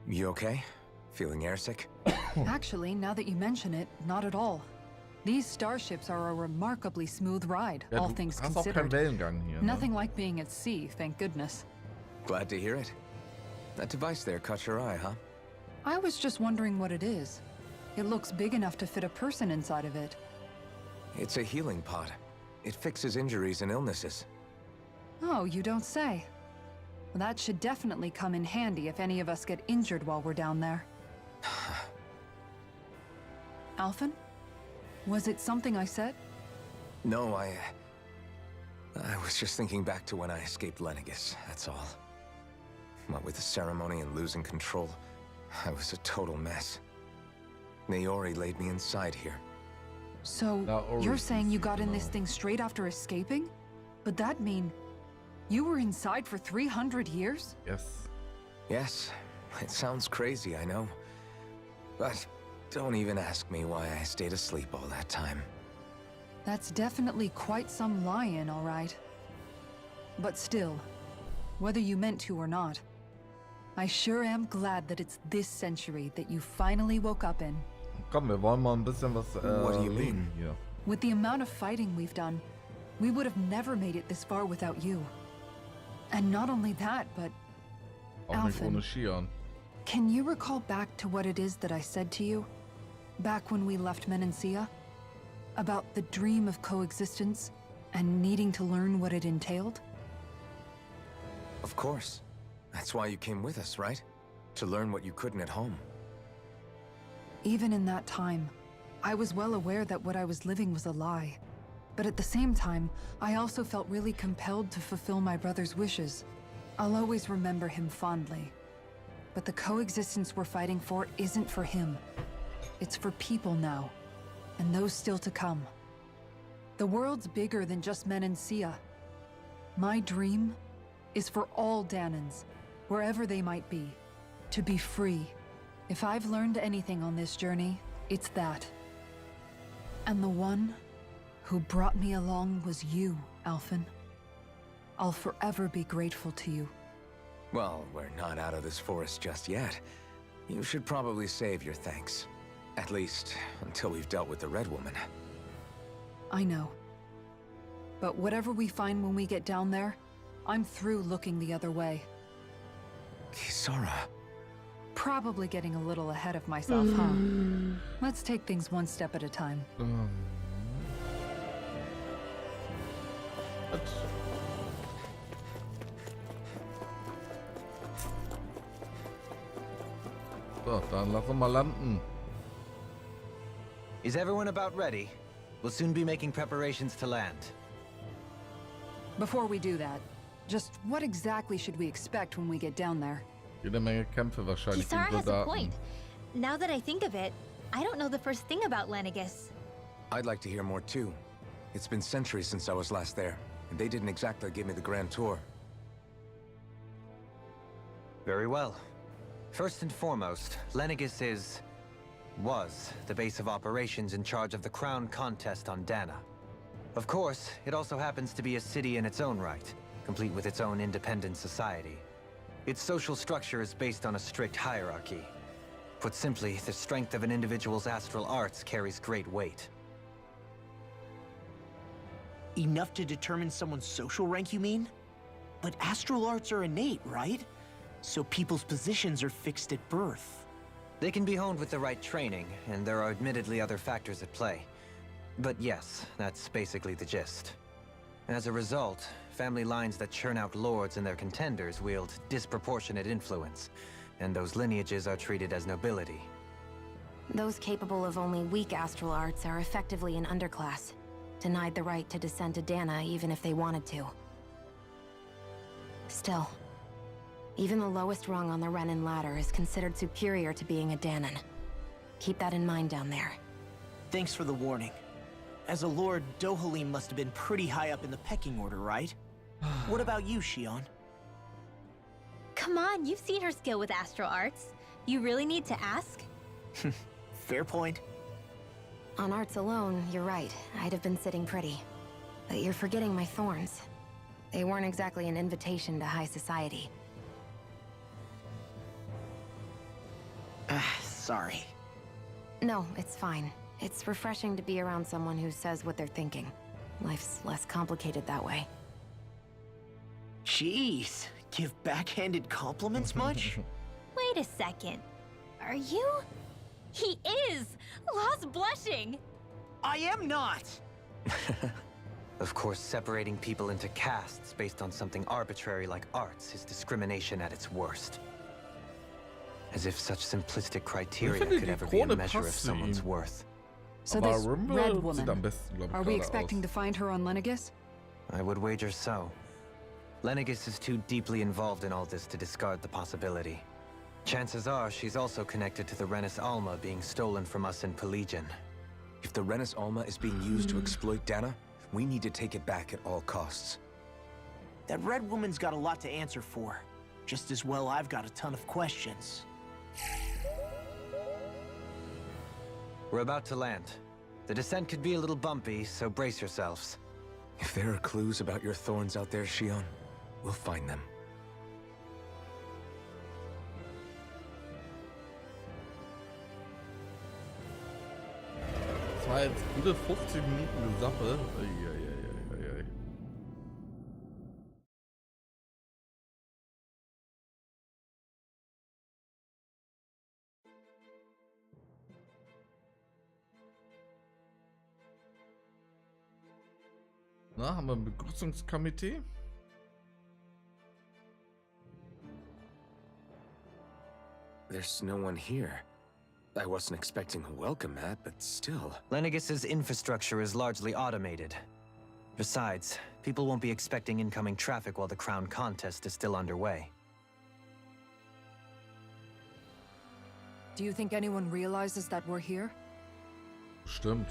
You okay? Feeling airsick? Actually, now that you mention it, not at all. These starships are a remarkably smooth ride, Ja, all du things hast auch keinen considered. Wellengang hier. Ne? Nothing like being at sea, thank goodness. Glad to hear it. That device there caught your eye, huh? I was just wondering what it is. It looks big enough to fit a person inside of it. It's a healing pod. It fixes injuries and illnesses. Oh, you don't say. Well, that should definitely come in handy if any of us get injured while we're down there. Alphen? Was it something I said? No, I was just thinking back to when I escaped Lenegis, that's all. What with the ceremony and losing control, I was a total mess. Naori laid me inside here. So, Naori you're saying you got in this no. thing straight after escaping? But that mean you were inside for 300 years? Yes. Yes, it sounds crazy, I know. But don't even ask me why I stayed asleep all that time. That's definitely quite some lie-in, all right. But still, whether you meant to or not, I sure am glad that it's this century that you finally woke up in. Komm, wir wollen mal ein bisschen was What do you reden mean? hier. With the amount of fighting we've done, we would have never made it this far without you. And not only that, but Auch nicht Alphen. ohne Shion. can you recall back to what it is that I said to you? Back when we left Menancia? About the dream of coexistence and needing to learn what it entailed? Of course. That's why you came with us, right? To learn what you couldn't at home. Even in that time, I was well aware that what I was living was a lie. But at the same time, I also felt really compelled to fulfill my brother's wishes. I'll always remember him fondly. But the coexistence we're fighting for isn't for him. It's for people now, and those still to come. The world's bigger than just Menancia. My dream is for all Danons, wherever they might be, to be free. If I've learned anything on this journey, it's that. And the one who brought me along was you, Alphen. I'll forever be grateful to you. Well, we're not out of this forest just yet. You should probably save your thanks. At least, until we've dealt with the Red Woman. I know. But whatever we find when we get down there, I'm through looking the other way. Kisara. Probably getting a little ahead of myself, huh? Let's take things one step at a time. So, dann lass uns mal landen. Is everyone about ready? We'll soon be making preparations to land. Before we do that, just what exactly should we expect when we get down there? Jede Menge Kämpfe wahrscheinlich gegen Kisara has a Soldaten. point. Now that I think of it, I don't know the first thing about Lenegis. I'd like to hear more too. It's been centuries since I was last there, and they didn't exactly give me the grand tour. Very well. First and foremost, Lenegis was the base of operations in charge of the crown contest on Dana. Of course, it also happens to be a city in its own right, complete with its own independent society. Its social structure is based on a strict hierarchy. Put simply, the strength of an individual's astral arts carries great weight. Enough to determine someone's social rank, you mean? But astral arts are innate, right? So people's positions are fixed at birth. They can be honed with the right training, and there are admittedly other factors at play. But yes, that's basically the gist. As a result, family lines that churn out lords and their contenders wield disproportionate influence, and those lineages are treated as nobility. Those capable of only weak astral arts are effectively an underclass, denied the right to descend to Dana even if they wanted to. Still, even the lowest rung on the Renan ladder is considered superior to being a Danan. Keep that in mind down there. Thanks for the warning. As a lord, Dohalim must have been pretty high up in the pecking order, right? What about you, Shion? Come on, you've seen her skill with astral arts. You really need to ask? Fair point. On arts alone, you're right. I'd have been sitting pretty. But you're forgetting my thorns. They weren't exactly an invitation to high society. Sorry. No, it's fine. It's refreshing to be around someone who says what they're thinking. Life's less complicated that way. Jeez, give backhanded compliments much? Wait a second. Are you? He is! Lost blushing! I am not! Of course, separating people into castes based on something arbitrary like arts is discrimination at its worst. As if such simplistic criteria could ever be a measure of someone's worth. So Aber this Rimble red sieht woman, am besten, glaub ich, are we gerade expecting aus. to find her on Lenegis? I would wager so. Lenegis is too deeply involved in all this to discard the possibility. Chances are she's also connected to the Renis Alma being stolen from us in Pelegion. If the Renis Alma is being used to exploit Dana, we need to take it back at all costs. That red woman's got a lot to answer for. Just as well I've got a ton of questions. We're about to land. The descent could be a little bumpy, so brace yourselves. If there are clues about your thorns out there, Shion, we'll find them. Das war jetzt gute 50 Minuten Sache. Eieieiei. Na, haben wir ein Begrüßungskomitee? There's no one here. I wasn't expecting a welcome mat, but still. Lenegis's infrastructure is largely automated. Besides, people won't be expecting incoming traffic while the crown contest is still underway. Do you think anyone realizes that we're here? Stimmt.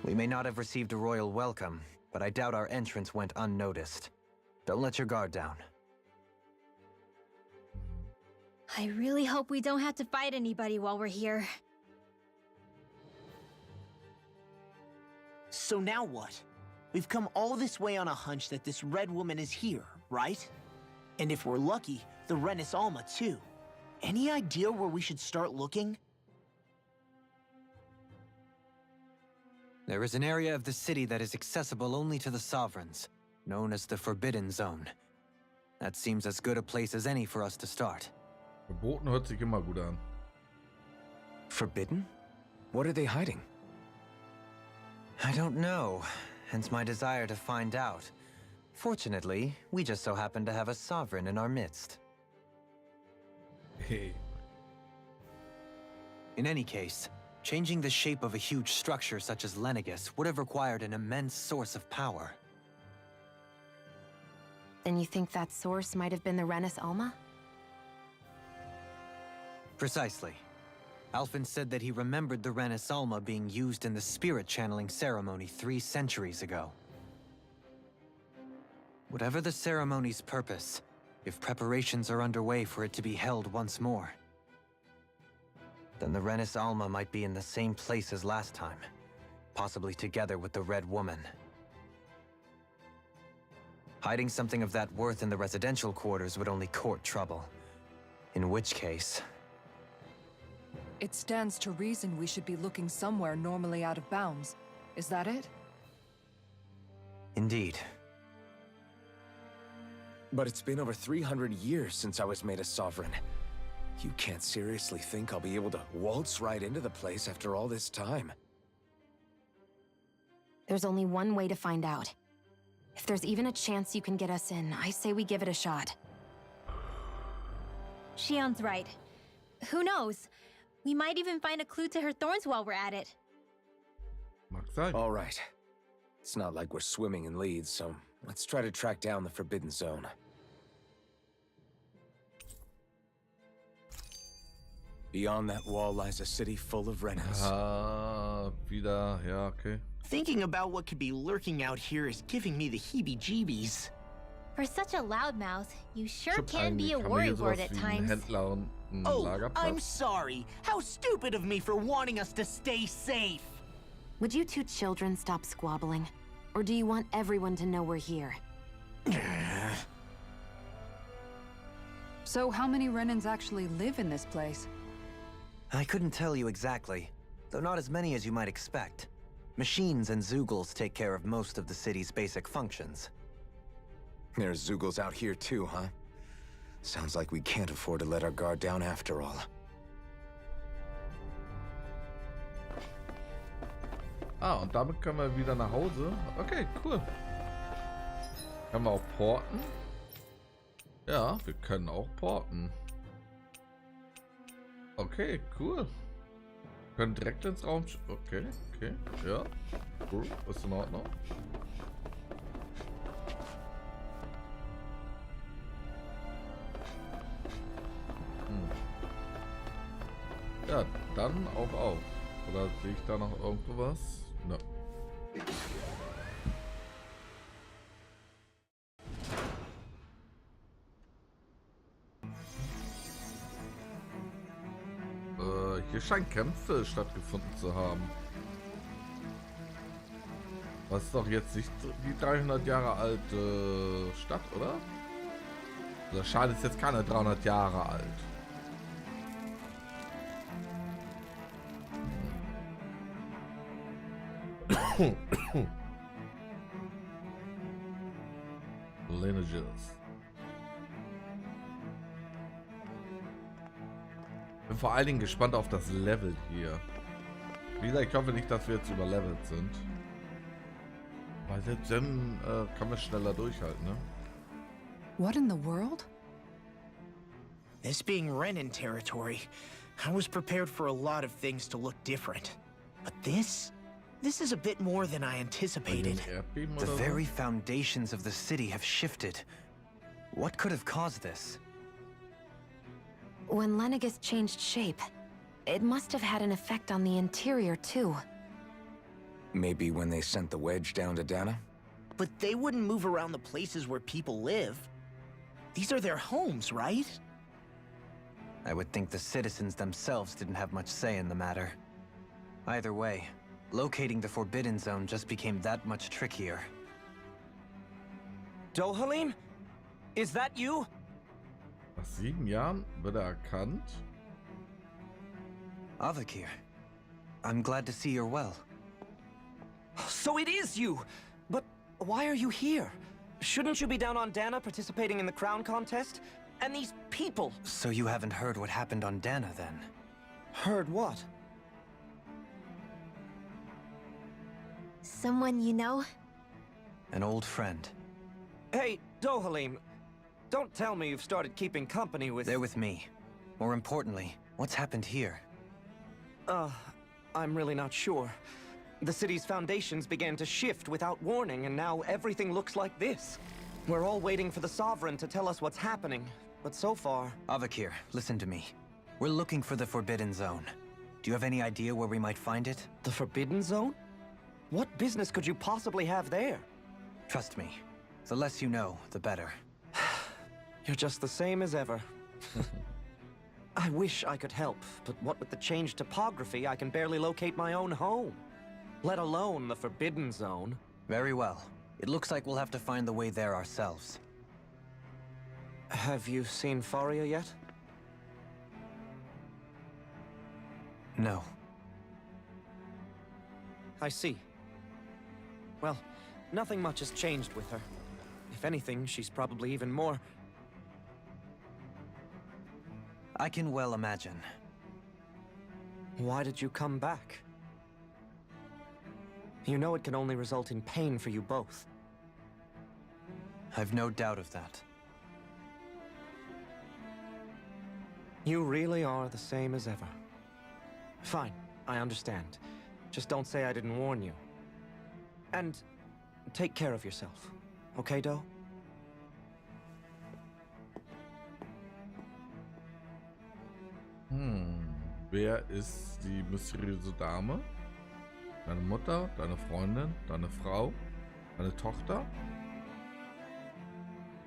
We may not have received a royal welcome, but I doubt our entrance went unnoticed. Don't let your guard down. I really hope we don't have to fight anybody while we're here. So now what? We've come all this way on a hunch that this red woman is here, right? And if we're lucky, the Renis Alma too. Any idea where we should start looking? There is an area of the city that is accessible only to the Sovereigns, known as the Forbidden Zone. That seems as good a place as any for us to start. Verboten hört sich immer gut an. Forbidden? What are they hiding? I don't know, hence my desire to find out. Fortunately, we just so happen to have a Sovereign in our midst. Hey. In any case, changing the shape of a huge structure such as Lenegis would have required an immense source of power. Then you think that source might have been the Renis Alma? Precisely. Alphen said that he remembered the Renis Alma being used in the spirit channeling ceremony 3 centuries ago. Whatever the ceremony's purpose, if preparations are underway for it to be held once more, then the Renis Alma might be in the same place as last time, possibly together with the Red Woman. Hiding something of that worth in the residential quarters would only court trouble. In which case... It stands to reason we should be looking somewhere normally out of bounds. Is that it? Indeed. But it's been over 300 years since I was made a sovereign. You can't seriously think I'll be able to waltz right into the place after all this time. There's only one way to find out. If there's even a chance you can get us in, I say we give it a shot. Shion's right. Who knows? We might even find a clue to her thorns while we're at it. Mag sein. All right. It's not like we're swimming in leads, so let's try to track down the Forbidden Zone. Beyond that wall lies a city full of Renis. Ah, wieder. Ja, okay. Thinking about what could be lurking out here is giving me the heebie-jeebies. For such a loudmouth, you sure Stimmt can be a eigentlich. Haben wir hier worrywart sowas at wie einen times. Händler und einen Oh, Lagerplatz? I'm sorry. How stupid of me for wanting us to stay safe. Would you two children stop squabbling? Or do you want everyone to know we're here? So how many Renans actually live in this place? I couldn't tell you exactly, though not as many as you might expect. Machines and Zeugles take care of most of the city's basic functions. There's Zeugles out here too, huh? Sounds like we can't afford to let our guard down after all. Ah, und damit können wir wieder nach Hause. Okay, cool. Können wir auch porten? Ja, wir können auch porten. Okay, cool. Wir können direkt ins Raum... Okay, okay, ja. Cool, ist in Ordnung. Ja, dann auf. Oder sehe ich da noch irgendwo was? Ne. Hier scheinen Kämpfe stattgefunden zu haben. Was ist doch jetzt nicht die 300 Jahre alte Stadt, oder? Der Schal ist jetzt keine 300 Jahre alt. Lineages. Bin vor allen Dingen gespannt auf das Level hier. Wie gesagt, ich hoffe nicht, dass wir jetzt überlevelt sind. Weil dann kann man schneller durchhalten, ne? What in the world? This being Renin territory, I was prepared for a lot of things to look different. But this is a bit more than I anticipated. Erdbeben The oder so? very foundations of the city have shifted. What could have caused this? When Lenegis changed shape, it must have had an effect on the interior too. Maybe when they sent the wedge down to Dana? But they wouldn't move around the places where people live. These are their homes, right? I would think the citizens themselves didn't have much say in the matter. Either way, locating the Forbidden Zone just became that much trickier. Dohalim? Is that you? Nach 7 Jahren wird er erkannt. Avakir, I'm glad to see you're well. So it is you! But why are you here? Shouldn't you be down on Dana participating in the crown contest? And these people! So you haven't heard what happened on Dana, then? Heard what? Someone you know? An old friend. Hey, Dohalim, don't tell me you've started keeping company with... They're with me. More importantly, what's happened here? I'm really not sure. The city's foundations began to shift without warning, and now everything looks like this. We're all waiting for the Sovereign to tell us what's happening, but so far... Avakir, listen to me. We're looking for the Forbidden Zone. Do you have any idea where we might find it? The Forbidden Zone? What business could you possibly have there? Trust me. The less you know, the better. You're just the same as ever. I wish I could help, but what with the changed topography, I can barely locate my own home. Let alone the Forbidden Zone. Very well. It looks like we'll have to find the way there ourselves. Have you seen Faria yet? No. I see. Well, nothing much has changed with her. If anything, she's probably even more... I can well imagine. Why did you come back? You know it can only result in pain for you both. I've no doubt of that. You really are the same as ever. Fine, I understand. Just don't say I didn't warn you. And take care of yourself, okay, Do? Wer ist die mysteriöse Dame? Deine Mutter, deine Freundin, deine Frau, deine Tochter?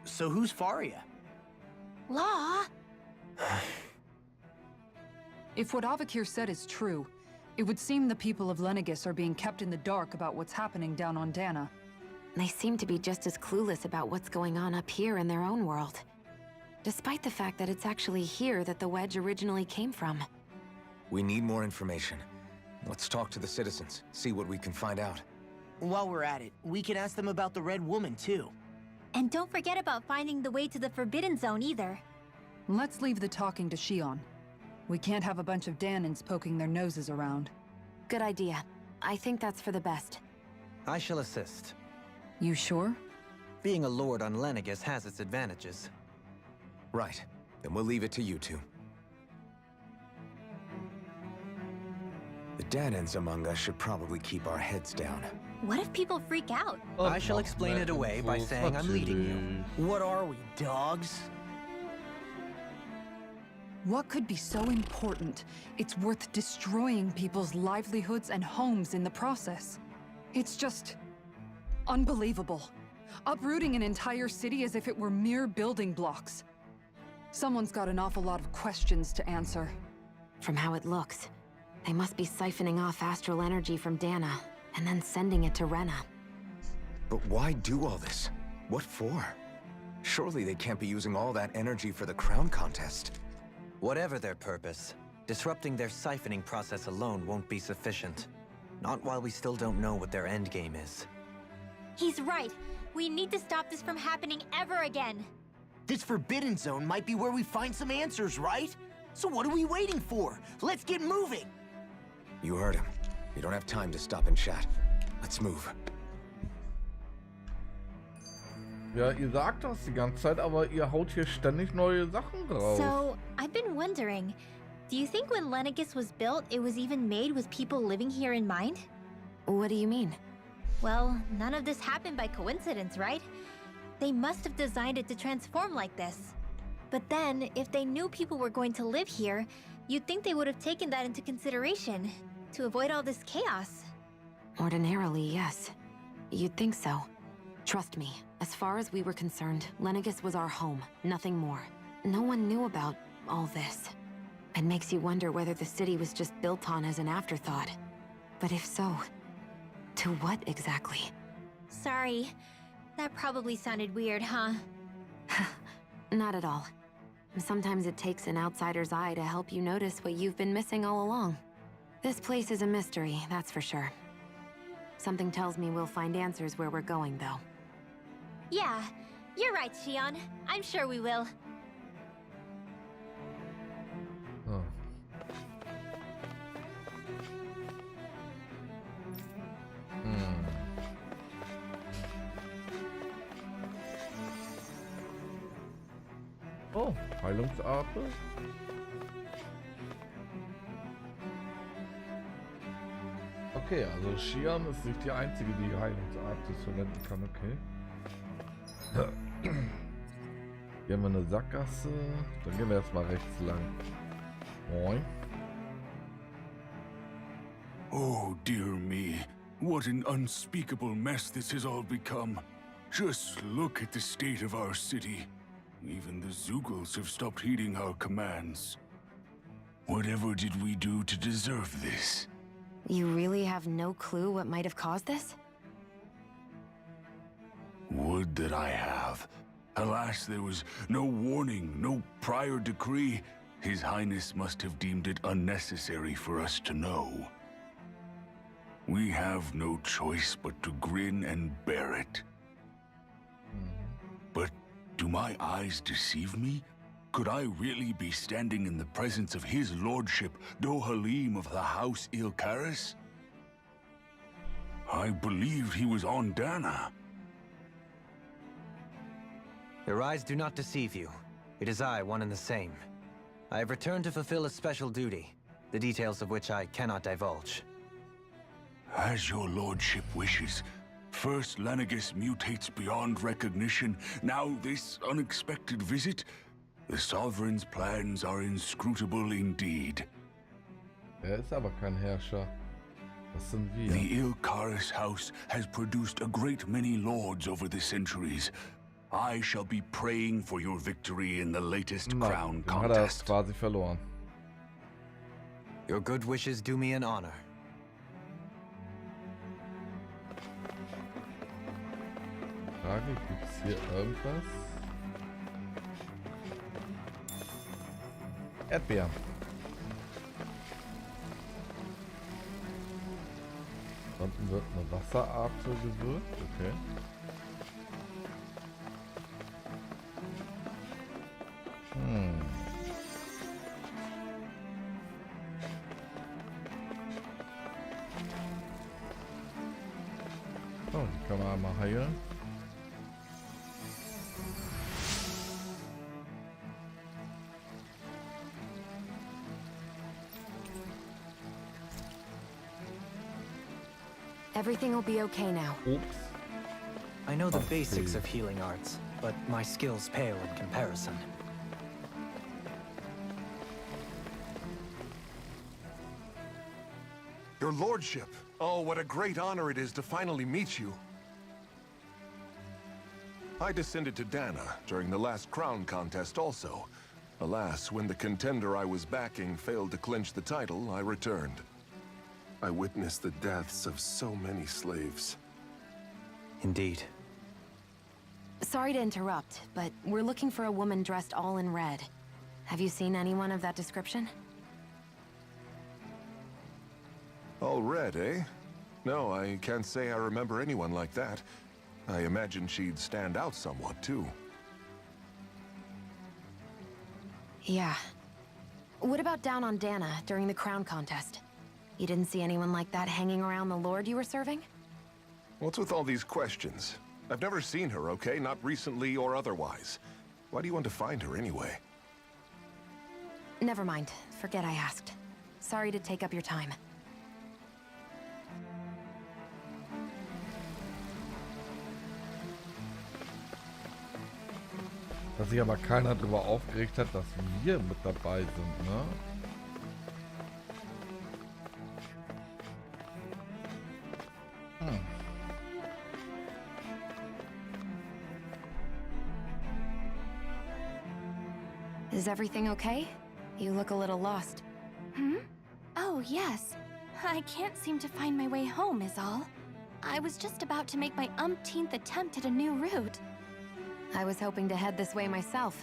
So who's Faria? Law? If what Avakir said is true, it would seem the people of Lenegis are being kept in the dark about what's happening down on Dana. They seem to be just as clueless about what's going on up here in their own world. Despite the fact that it's actually here that the wedge originally came from. We need more information. Let's talk to the citizens, see what we can find out. While we're at it, we can ask them about the Red Woman, too. And don't forget about finding the way to the Forbidden Zone either. Let's leave the talking to Shion. We can't have a bunch of Danins poking their noses around. Good idea. I think that's for the best. I shall assist. You sure? Being a lord on Lenegis has its advantages. Right. Then we'll leave it to you two. The Danins among us should probably keep our heads down. What if people freak out? I shall explain it away by saying I'm leading you. What are we, dogs? What could be so important? It's worth destroying people's livelihoods and homes in the process. It's just... unbelievable. Uprooting an entire city as if it were mere building blocks. Someone's got an awful lot of questions to answer. From how it looks, they must be siphoning off astral energy from Dana, and then sending it to Rena. But why do all this? What for? Surely they can't be using all that energy for the crown contest. Whatever their purpose, disrupting their siphoning process alone won't be sufficient. Not while we still don't know what their endgame is. He's right. We need to stop this from happening ever again. This Forbidden Zone might be where we find some answers, right? So what are we waiting for? Let's get moving! You heard him. We don't have time to stop and chat. Let's move. Ja, ihr sagt das die ganze Zeit, aber ihr haut hier ständig neue Sachen drauf. So, I've been wondering, do you think when Lenegis was built, it was even made with people living here in mind? What do you mean? Well, none of this happened by coincidence, right? They must have designed it to transform like this. But then, if they knew people were going to live here, you'd think they would have taken that into consideration to avoid all this chaos. Ordinarily, yes. You'd think so. Trust me, as far as we were concerned, Lenegis was our home, nothing more. No one knew about all this. It makes you wonder whether the city was just built on as an afterthought. But if so, to what exactly? Sorry, that probably sounded weird, huh? Not at all. Sometimes it takes an outsider's eye to help you notice what you've been missing all along. This place is a mystery, that's for sure. Something tells me we'll find answers where we're going, though. Yeah, you're right, Shion. I'm sure we will. Oh. Oh, Heilungsarbe. Okay, also Shion ist nicht die einzige, die Heilungsarbe verwenden kann, okay. Hier haben wir eine Sackgasse. Dann gehen wir erstmal rechts lang. Moin. Oh, dear me. What an unspeakable mess this has all become. Just look at the state of our city. Even the Zeugles have stopped heeding our commands. Whatever did we do to deserve this? You really have no clue what might have caused this? Would that I have. Alas, there was no warning, no prior decree. His Highness must have deemed it unnecessary for us to know. We have no choice but to grin and bear it. But do my eyes deceive me? Could I really be standing in the presence of his lordship, Dohalim of the House Ilkaris? I believed he was on Dana. Your eyes do not deceive you. It is I, one and the same. I have returned to fulfill a special duty, the details of which I cannot divulge. As your lordship wishes. First Lenegis mutates beyond recognition, now this unexpected visit. The Sovereign's plans are inscrutable indeed. Ist aber kein Herrscher. Das sind wir. The Ilkaris House has produced a great many lords over the centuries. I shall be praying for your victory in the latest crown Den hat er contest. quasi verloren. Your good wishes do me an honor. Frage, gibt es hier irgendwas? Erdbeeren. Unten wird eine Wasserarte gewürzt, okay. Oh, die kann man einmal heilen. Everything will be okay now. Ups. I know the basics of healing arts, but my skills pale in comparison. Your lordship! Oh, what a great honor it is to finally meet you. I descended to Dana during the last crown contest also. Alas, when the contender I was backing failed to clinch the title, I returned. I witnessed the deaths of so many slaves. Indeed. Sorry to interrupt, but we're looking for a woman dressed all in red. Have you seen anyone of that description? All red, eh? No, I can't say I remember anyone like that. I imagine she'd stand out somewhat, too. Yeah. What about down on Dana during the crown contest? You didn't see anyone like that hanging around the lord you were serving? What's with all these questions? I've never seen her, okay? Not recently or otherwise. Why do you want to find her anyway? Never mind. Forget I asked. Sorry to take up your time. Dass sich aber keiner darüber aufgeregt hat, dass wir mit dabei sind, ne? Is everything okay? You look a little lost. Oh, yes. I can't seem to find my way home, is all. I was just about to make my umpteenth attempt at a new route. I was hoping to head this way myself.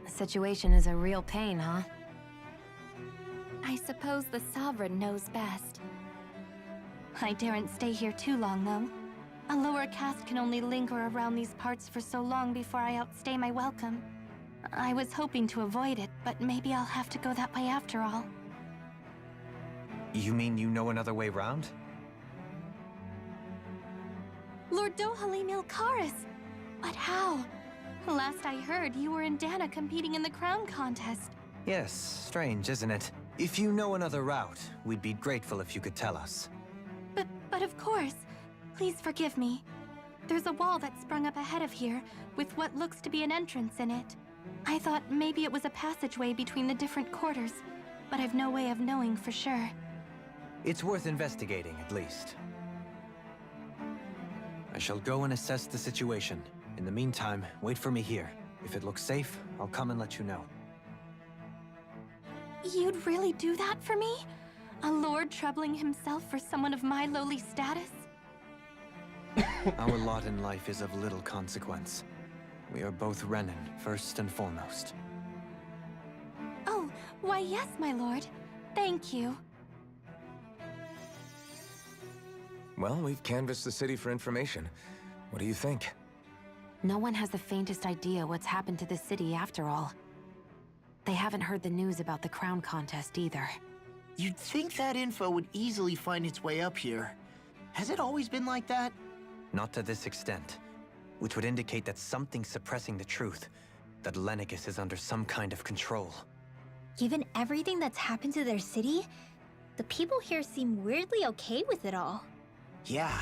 The situation is a real pain, huh? I suppose the Sovereign knows best. I daren't stay here too long, though. A lower caste can only linger around these parts for so long before I outstay my welcome. I was hoping to avoid it, but maybe I'll have to go that way after all. You mean you know another way round? Lord Dohalim Ilkaris! But how? Last I heard, you were in Dana competing in the crown contest. Yes, strange, isn't it? If you know another route, we'd be grateful if you could tell us. But of course. Please forgive me. There's a wall that sprung up ahead of here, with what looks to be an entrance in it. I thought maybe it was a passageway between the different quarters, but I've no way of knowing for sure. It's worth investigating, at least. I shall go and assess the situation. In the meantime, wait for me here. If it looks safe, I'll come and let you know. You'd really do that for me? A lord troubling himself for someone of my lowly status? Our lot in life is of little consequence. We are both Renan, first and foremost. Oh, why yes, my lord. Thank you. Well, we've canvassed the city for information. What do you think? No one has the faintest idea what's happened to the city after all. They haven't heard the news about the crown contest either. You'd think that info would easily find its way up here. Has it always been like that? Not to this extent, which would indicate that something's suppressing the truth, that Lenegis is under some kind of control. Given everything that's happened to their city, the people here seem weirdly okay with it all. Yeah,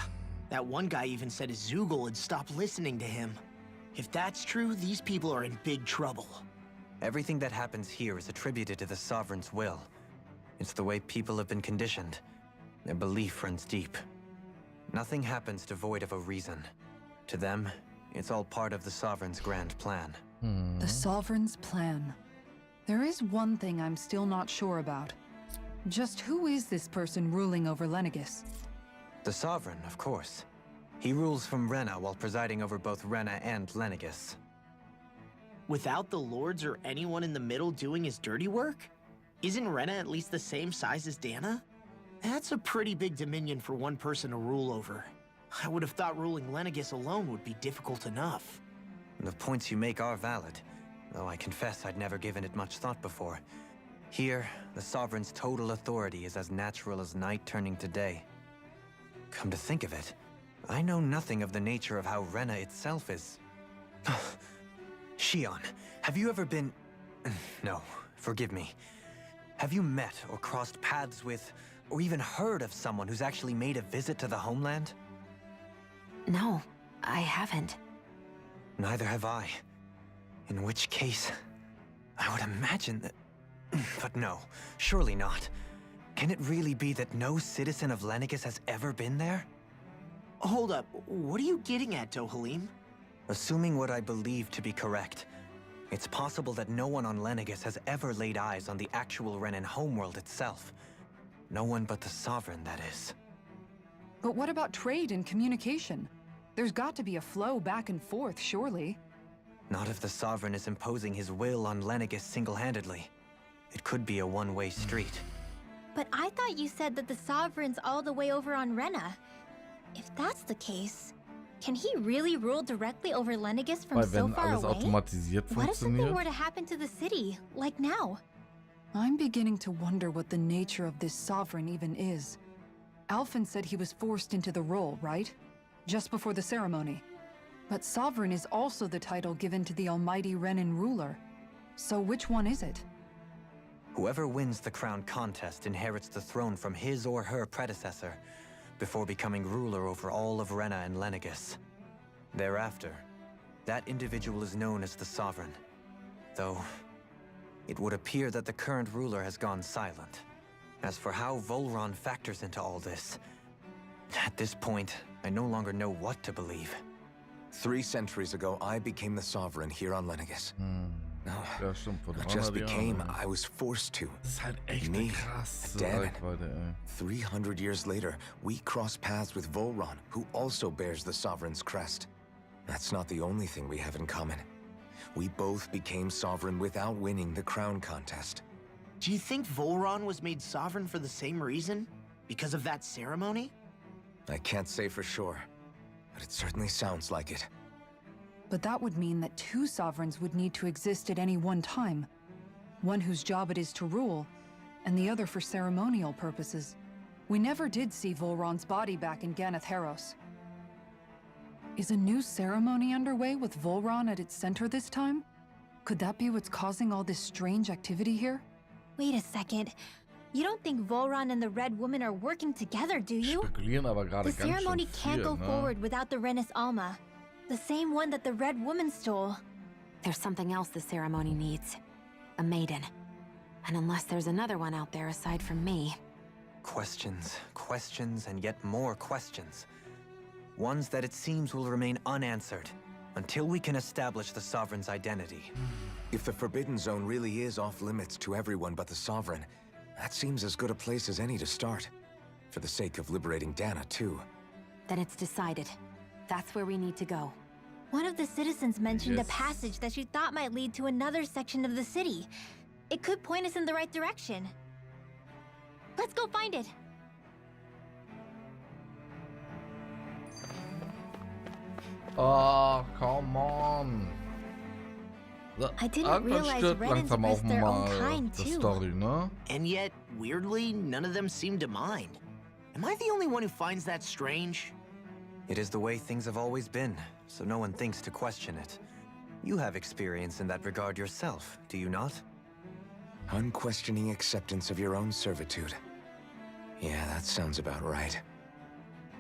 that one guy even said his Zoogle had stopped listening to him. If that's true, these people are in big trouble. Everything that happens here is attributed to the Sovereign's will. It's the way people have been conditioned. Their belief runs deep. Nothing happens devoid of a reason. To them, it's all part of the Sovereign's grand plan. The Sovereign's plan. There is one thing I'm still not sure about. Just who is this person ruling over Lenegis? The Sovereign, of course. He rules from Rena while presiding over both Rena and Lenegis. Without the lords or anyone in the middle doing his dirty work? Isn't Rena at least the same size as Dana? That's a pretty big dominion for one person to rule over. I would have thought ruling Lenegis alone would be difficult enough. The points you make are valid, though I confess I'd never given it much thought before. Here, the Sovereign's total authority is as natural as night turning to day. Come to think of it, I know nothing of the nature of how Rena itself is. Shion, have you ever been... No, forgive me. Have you met or crossed paths with, or even heard of someone who's actually made a visit to the homeland? No, I haven't. Neither have I. In which case, I would imagine that... But no, surely not. Can it really be that no citizen of Lenegis has ever been there? Hold up, what are you getting at, Dohalim? Assuming what I believe to be correct, it's possible that no one on Lenegis has ever laid eyes on the actual Renan homeworld itself. No one but the Sovereign, that is. But what about trade and communication? There's got to be a flow back and forth, surely. Not if the Sovereign is imposing his will on Lenegis single-handedly. It could be a one-way street. But I thought you said that the Sovereign's all the way over on Rena. If that's the case, can he really rule directly over Lenegis from Weil so wenn far alles away? automatisiert What if something funktioniert? were to happen to the city, like now? I'm beginning to wonder what the nature of this Sovereign even is. Alphen said he was forced into the role, right? Just before the ceremony. But Sovereign is also the title given to the almighty Renan ruler. So which one is it? Whoever wins the crown contest inherits the throne from his or her predecessor, before becoming ruler over all of Rena and Lenegis. Thereafter, that individual is known as the Sovereign. Though, it would appear that the current ruler has gone silent. As for how Volron factors into all this, at this point, I no longer know what to believe. 3 centuries ago, I became the Sovereign here on Lenegis. No, Ja, stimmt, vor not just 300 became, Jahren. I was forced to. Das ist halt echt Me, eine krasse Dad. Reichweite, ey. 300 years later, we crossed paths with Volron, who also bears the Sovereign's crest. That's not the only thing we have in common. We both became Sovereign without winning the crown contest. Do you think Volron was made sovereign for the same reason? Because of that ceremony? I can't say for sure, but it certainly sounds like it. But that would mean that two sovereigns would need to exist at any one time. One whose job it is to rule, and the other for ceremonial purposes. We never did see Volron's body back in Ganeth Heros. Is a new ceremony underway with Volron at its center this time? Could that be what's causing all this strange activity here? Wait a second. You don't think Volron and the Red Woman are working together, do you? Spekulieren aber gerade The ganz schön ceremony can't viel, go forward without the Renis Alma. The same one that the Red Woman stole. There's something else the ceremony needs. A maiden. And unless there's another one out there aside from me... Questions, questions, and yet more questions. Ones that it seems will remain unanswered until we can establish the Sovereign's identity. If the Forbidden Zone really is off-limits to everyone but the Sovereign, that seems as good a place as any to start. For the sake of liberating Dana, too. Then it's decided. That's where we need to go. One of the citizens mentioned Yes. a passage that she thought might lead to another section of the city. It could point us in the right direction. Let's go find it. Oh, come on. So, I didn't irgendwann realize stirbt Renans langsam auch missed their own mal kind, die too. Story, ne? And yet, weirdly, none of them seem to mind. Am I the only one who finds that strange? It is the way things have always been, so no one thinks to question it. You have experience in that regard yourself, do you not? Unquestioning acceptance of your own servitude. Yeah, that sounds about right.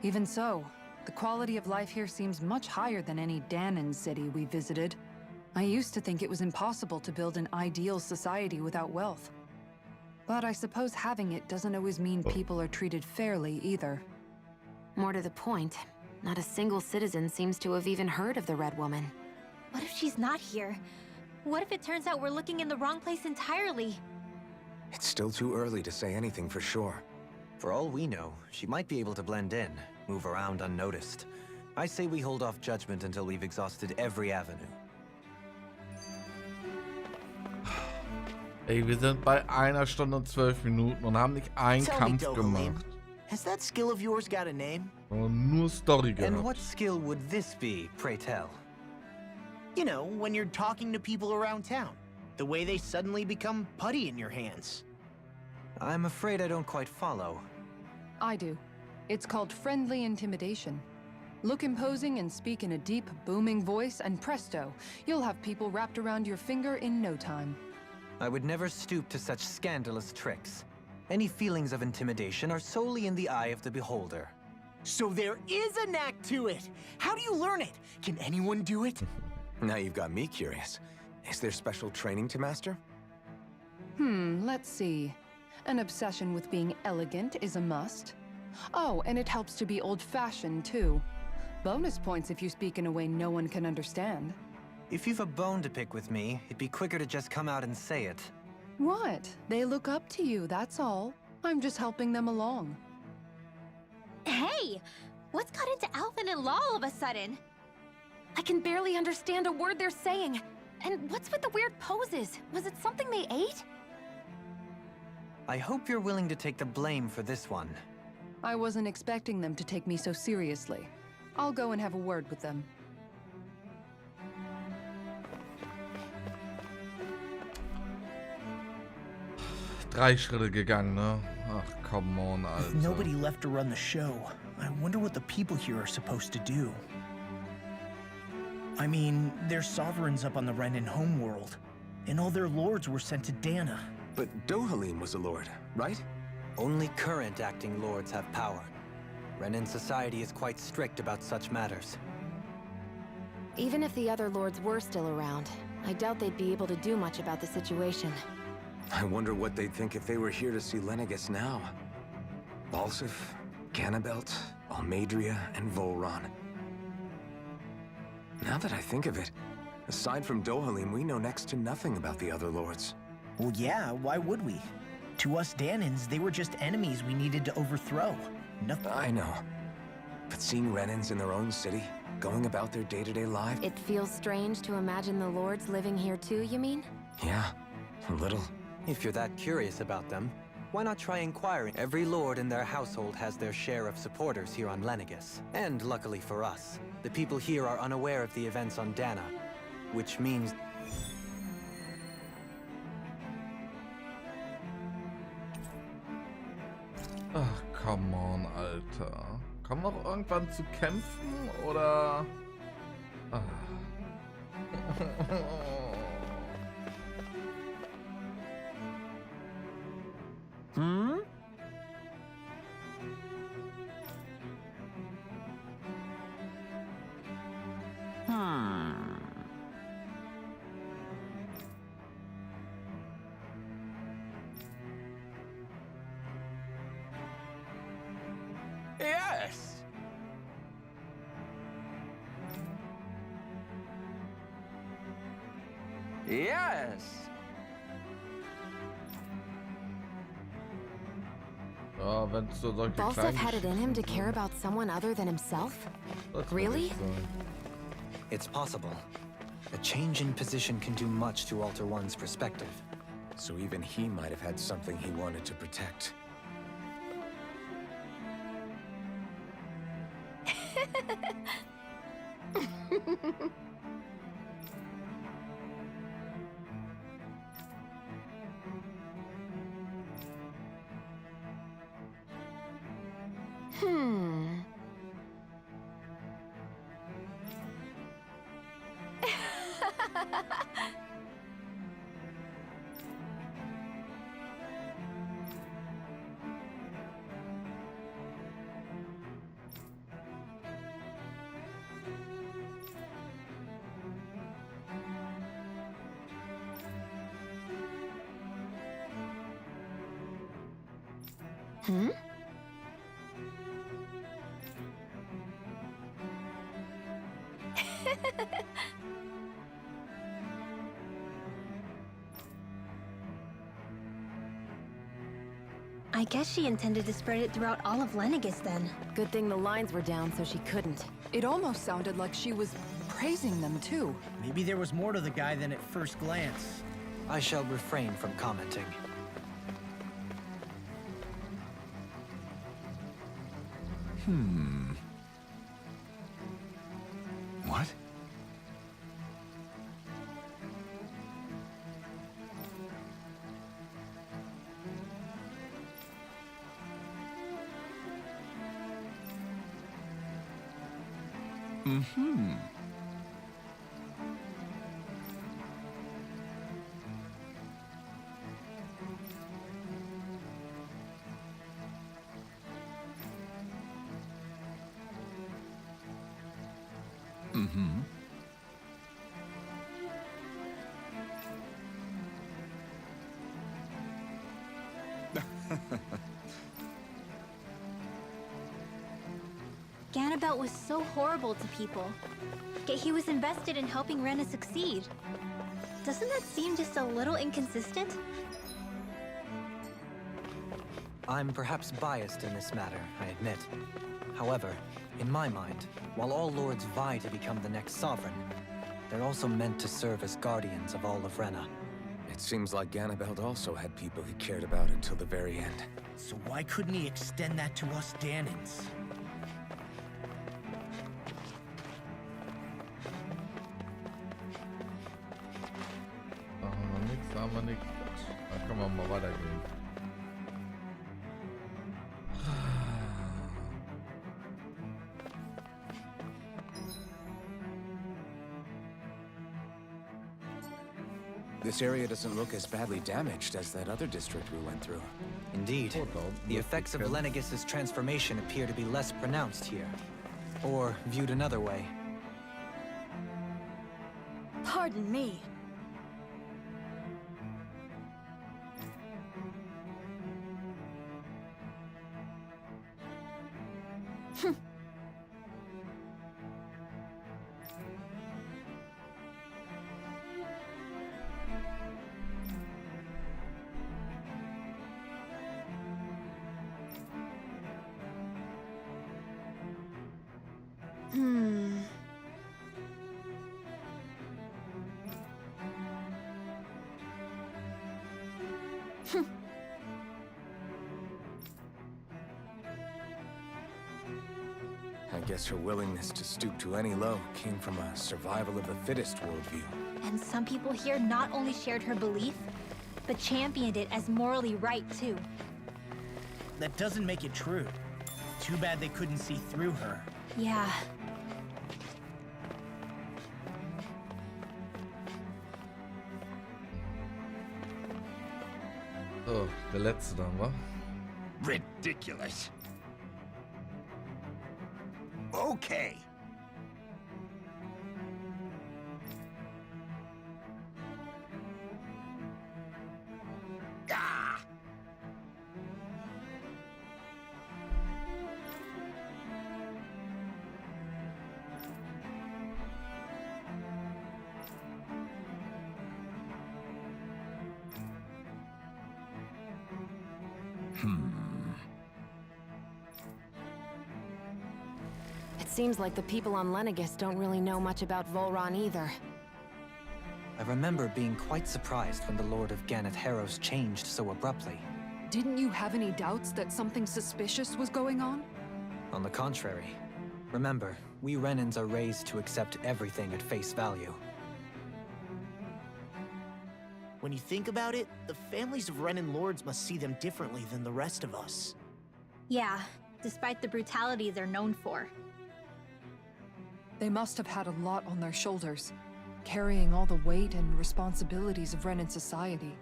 Even so, the quality of life here seems much higher than any Danon city we visited. I used to think it was impossible to build an ideal society without wealth. But I suppose having it doesn't always mean people are treated fairly either. More to the point, not a single citizen seems to have even heard of the Red Woman. What if she's not here? What if it turns out we're looking in the wrong place entirely? It's still too early to say anything for sure. For all we know, she might be able to blend in, move around unnoticed. I say we hold off judgment until we've exhausted every avenue. Ey, wir sind bei 1 Stunde und 12 Minuten und haben nicht einen Tell me, Kampf Dohalim, gemacht. has that skill of yours got a name? Sondern nur Story And gehabt. what skill would this be, pray tell? You know, when you're talking to people around town. The way they suddenly become putty in your hands. I'm afraid I don't quite follow. I do. It's called friendly intimidation. Look imposing and speak in a deep, booming voice, and presto, you'll have people wrapped around your finger in no time. I would never stoop to such scandalous tricks. Any feelings of intimidation are solely in the eye of the beholder. So there is a knack to it! How do you learn it? Can anyone do it? Now you've got me curious. Is there special training to master? Let's see. An obsession with being elegant is a must. Oh, and it helps to be old-fashioned, too. Bonus points if you speak in a way no one can understand. If you've a bone to pick with me, it'd be quicker to just come out and say it. What? They look up to you, that's all. I'm just helping them along. Hey! What's got into Alvin and Law all of a sudden? I can barely understand a word they're saying. And what's with the weird poses? Was it something they ate? I hope you're willing to take the blame for this one. I wasn't expecting them to take me so seriously. I'll go and have a word with them. 3 Schritte gegangen, ne? Ach, come on, With Alter. nobody left to run the show, I wonder what the people here are supposed to do. I mean, there's sovereigns up on the Renan homeworld, and all their lords were sent to Dana. But Dohalim was a lord, right? Only current acting lords have power. Renan society is quite strict about such matters. Even if the other lords were still around, I doubt they'd be able to do much about the situation. I wonder what they'd think if they were here to see Lenegis now. Balsif, Cannabelt, Almadria, and Volron. Now that I think of it, aside from Dohalim, we know next to nothing about the other lords. Well, yeah, why would we? To us Danans, they were just enemies we needed to overthrow. Nothing. I know. But seeing Renans in their own city, going about their day-to-day life... It feels strange to imagine the lords living here too, you mean? Yeah, a little. If you're that curious about them, Why not try inquiring? Every lord in their household has their share of supporters here on Lenegis. And luckily for us, the people here are unaware of the events on Dana, which means... Ach, come on, Alter. Kommen wir noch irgendwann zu kämpfen, oder? Ah. Hmm? Yes! Yes! Ja, wenn es so solche Balsef kleinen had it in him to care about someone other than himself? Das Really? würde ich sagen. It's possible. A change in position can do much to alter one's perspective. So even he might have had something he wanted to protect. Hmm. Hmm? I guess she intended to spread it throughout all of Lenegis then. Good thing the lines were down so she couldn't. It almost sounded like she was praising them too. Maybe there was more to the guy than at first glance. I shall refrain from commenting. What? Mm-hmm. Mm-hmm. Ganabelt was so horrible to people. Yet he was invested in helping Rena succeed. Doesn't that seem just a little inconsistent? I'm perhaps biased in this matter, I admit. However, in my mind, while all lords vie to become the next sovereign, they're also meant to serve as guardians of all of Rena. It seems like Ganabelt also had people he cared about until the very end. So why couldn't he extend that to us Danans? Sagen wir nichts. Dann können wir mal weitergehen. This area doesn't look as badly damaged as that other district we went through. Indeed, the effects of Lenegis's transformation appear to be less pronounced here. Or, viewed another way, Pardon me. Hmm. I guess her willingness to stoop to any low came from a survival of the fittest worldview. And some people here not only shared her belief, but championed it as morally right, too. That doesn't make it true. Too bad they couldn't see through her. Yeah. So, der letzte dann, wa? Ridiculous. Okay. Ah! It seems like the people on Lenegis don't really know much about Volron either. I remember being quite surprised when the Lord of Ganeth Harrows changed so abruptly. Didn't you have any doubts that something suspicious was going on? On the contrary. Remember, we Renans are raised to accept everything at face value. When you think about it, the families of Renan lords must see them differently than the rest of us. Yeah, despite the brutality they're known for. They must have had a lot on their shoulders, carrying all the weight and responsibilities of Renan society.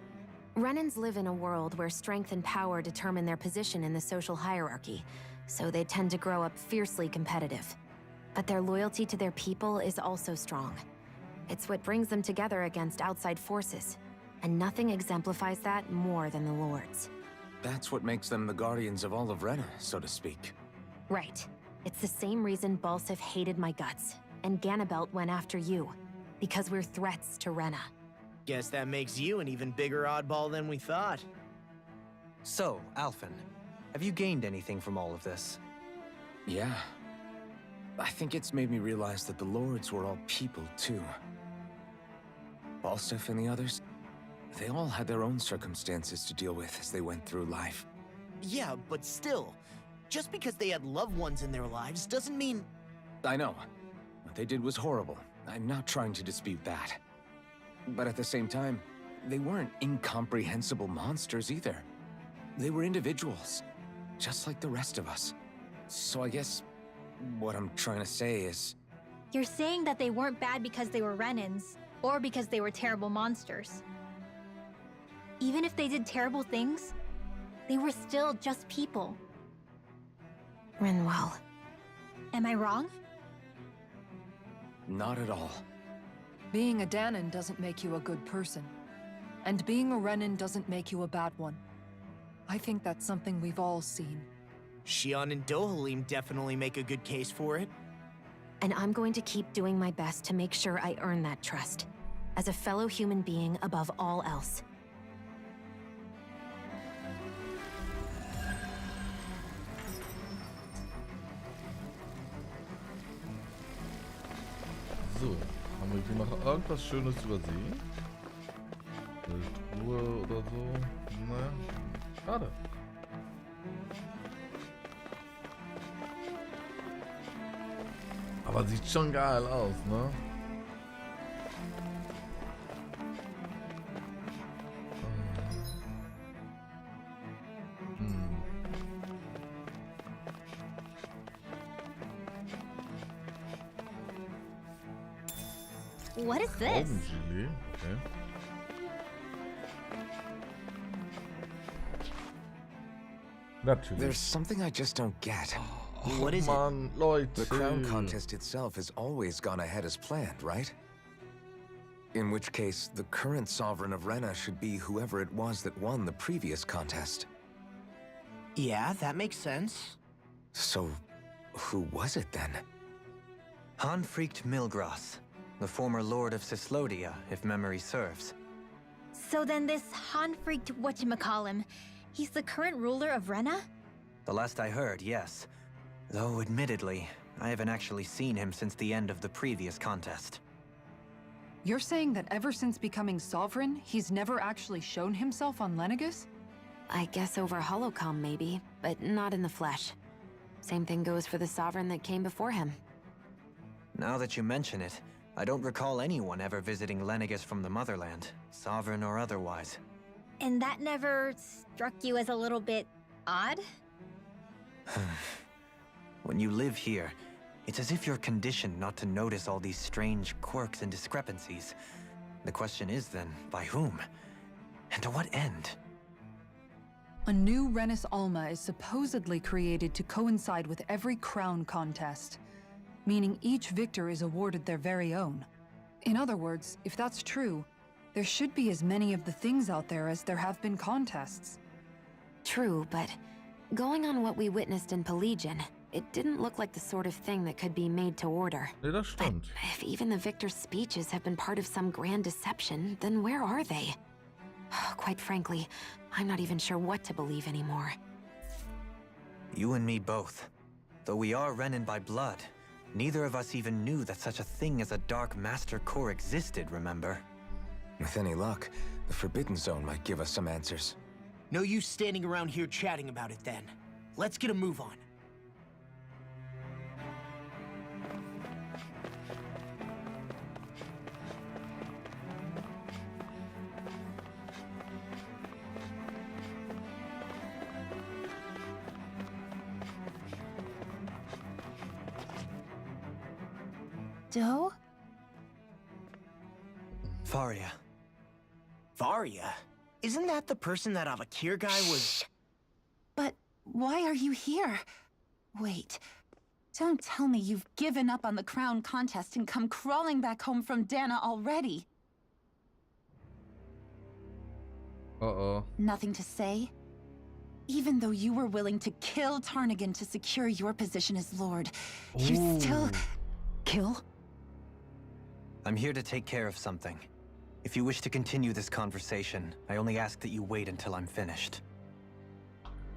Renans live in a world where strength and power determine their position in the social hierarchy, so they tend to grow up fiercely competitive. But their loyalty to their people is also strong. It's what brings them together against outside forces, and nothing exemplifies that more than the Lords. That's what makes them the guardians of all of Rena, so to speak. Right. It's the same reason Balsif hated my guts, and Ganabelt went after you. Because we're threats to Rena. Guess that makes you an even bigger oddball than we thought. So, Alphen, have you gained anything from all of this? Yeah. I think it's made me realize that the Lords were all people, too. Balsif and the others, they all had their own circumstances to deal with as they went through life. Yeah, but still, just because they had loved ones in their lives doesn't mean... I know. What they did was horrible. I'm not trying to dispute that. But at the same time, they weren't incomprehensible monsters either. They were individuals, just like the rest of us. So I guess what I'm trying to say is... You're saying that they weren't bad because they were Renans, or because they were terrible monsters. Even if they did terrible things, they were still just people. Rinwell. Am I wrong? Not at all. Being a Danon doesn't make you a good person. And being a Renan doesn't make you a bad one. I think that's something we've all seen. Shion and Dohalim definitely make a good case for it. And I'm going to keep doing my best to make sure I earn that trust. As a fellow human being above all else. So, haben wir hier noch irgendwas Schönes übersehen? Eine Truhe oder so? Naja, schade. Aber sieht schon geil aus, ne? What is this? Augengelee, okay. Natürlich. There's something I just don't get. What is Mann, Leute. The crown contest itself has always gone ahead as planned, right? In which case, the current sovereign of Rena should be whoever it was that won the previous contest. Yeah, that makes sense. So, who was it then? Hanfried Milgras, the former Lord of Cislodia, if memory serves. So then this Hanfried whatchamacallem, he's the current ruler of Rena? The last I heard, yes. Though, admittedly, I haven't actually seen him since the end of the previous contest. You're saying that ever since becoming sovereign, he's never actually shown himself on Lenegis? I guess over holocom maybe, but not in the flesh. Same thing goes for the sovereign that came before him. Now that you mention it, I don't recall anyone ever visiting Lenegis from the motherland, sovereign or otherwise. And that never struck you as a little bit odd? When you live here, it's as if you're conditioned not to notice all these strange quirks and discrepancies. The question is then, by whom? And to what end? A new Renis Alma is supposedly created to coincide with every crown contest, meaning each victor is awarded their very own. In other words, if that's true, there should be as many of the things out there as there have been contests. True, but going on what we witnessed in Pelagian, it didn't look like the sort of thing that could be made to order. Nee, das But stimmt. if even the victor's speeches have been part of some grand deception, then where are they? Quite frankly, I'm not even sure what to believe anymore. You and me both. Though we are Renin by blood, neither of us even knew that such a thing as a Dark Master Core existed, remember? With any luck, the Forbidden Zone might give us some answers. No use standing around here chatting about it then. Let's get a move on. Doe? Faria. Varia? Isn't that the person that Avakir guy was... But why are you here? Wait. Don't tell me you've given up on the crown contest and come crawling back home from Dana already. Uh-oh. Nothing to say? Even though you were willing to kill Tarnigan to secure your position as Lord, you still... Kill? I'm here to take care of something. If you wish to continue this conversation, I only ask that you wait until I'm finished.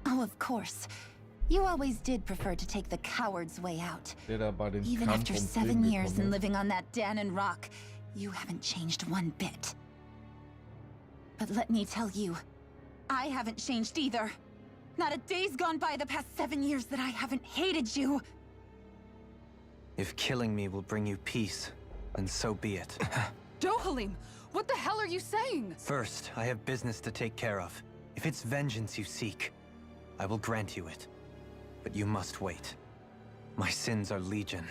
Oh, of course. You always did prefer to take the coward's way out. Der da bei dem Even Kampf after ums 7 Leben years gekommen and ist. living on that Danon rock, you haven't changed one bit. But let me tell you, I haven't changed either. Not a day's gone by the past 7 years that I haven't hated you. If killing me will bring you peace, then so be it. Dohalim, what the hell are you saying? First, I have business to take care of. If it's vengeance you seek, I will grant you it. But you must wait. My sins are legion.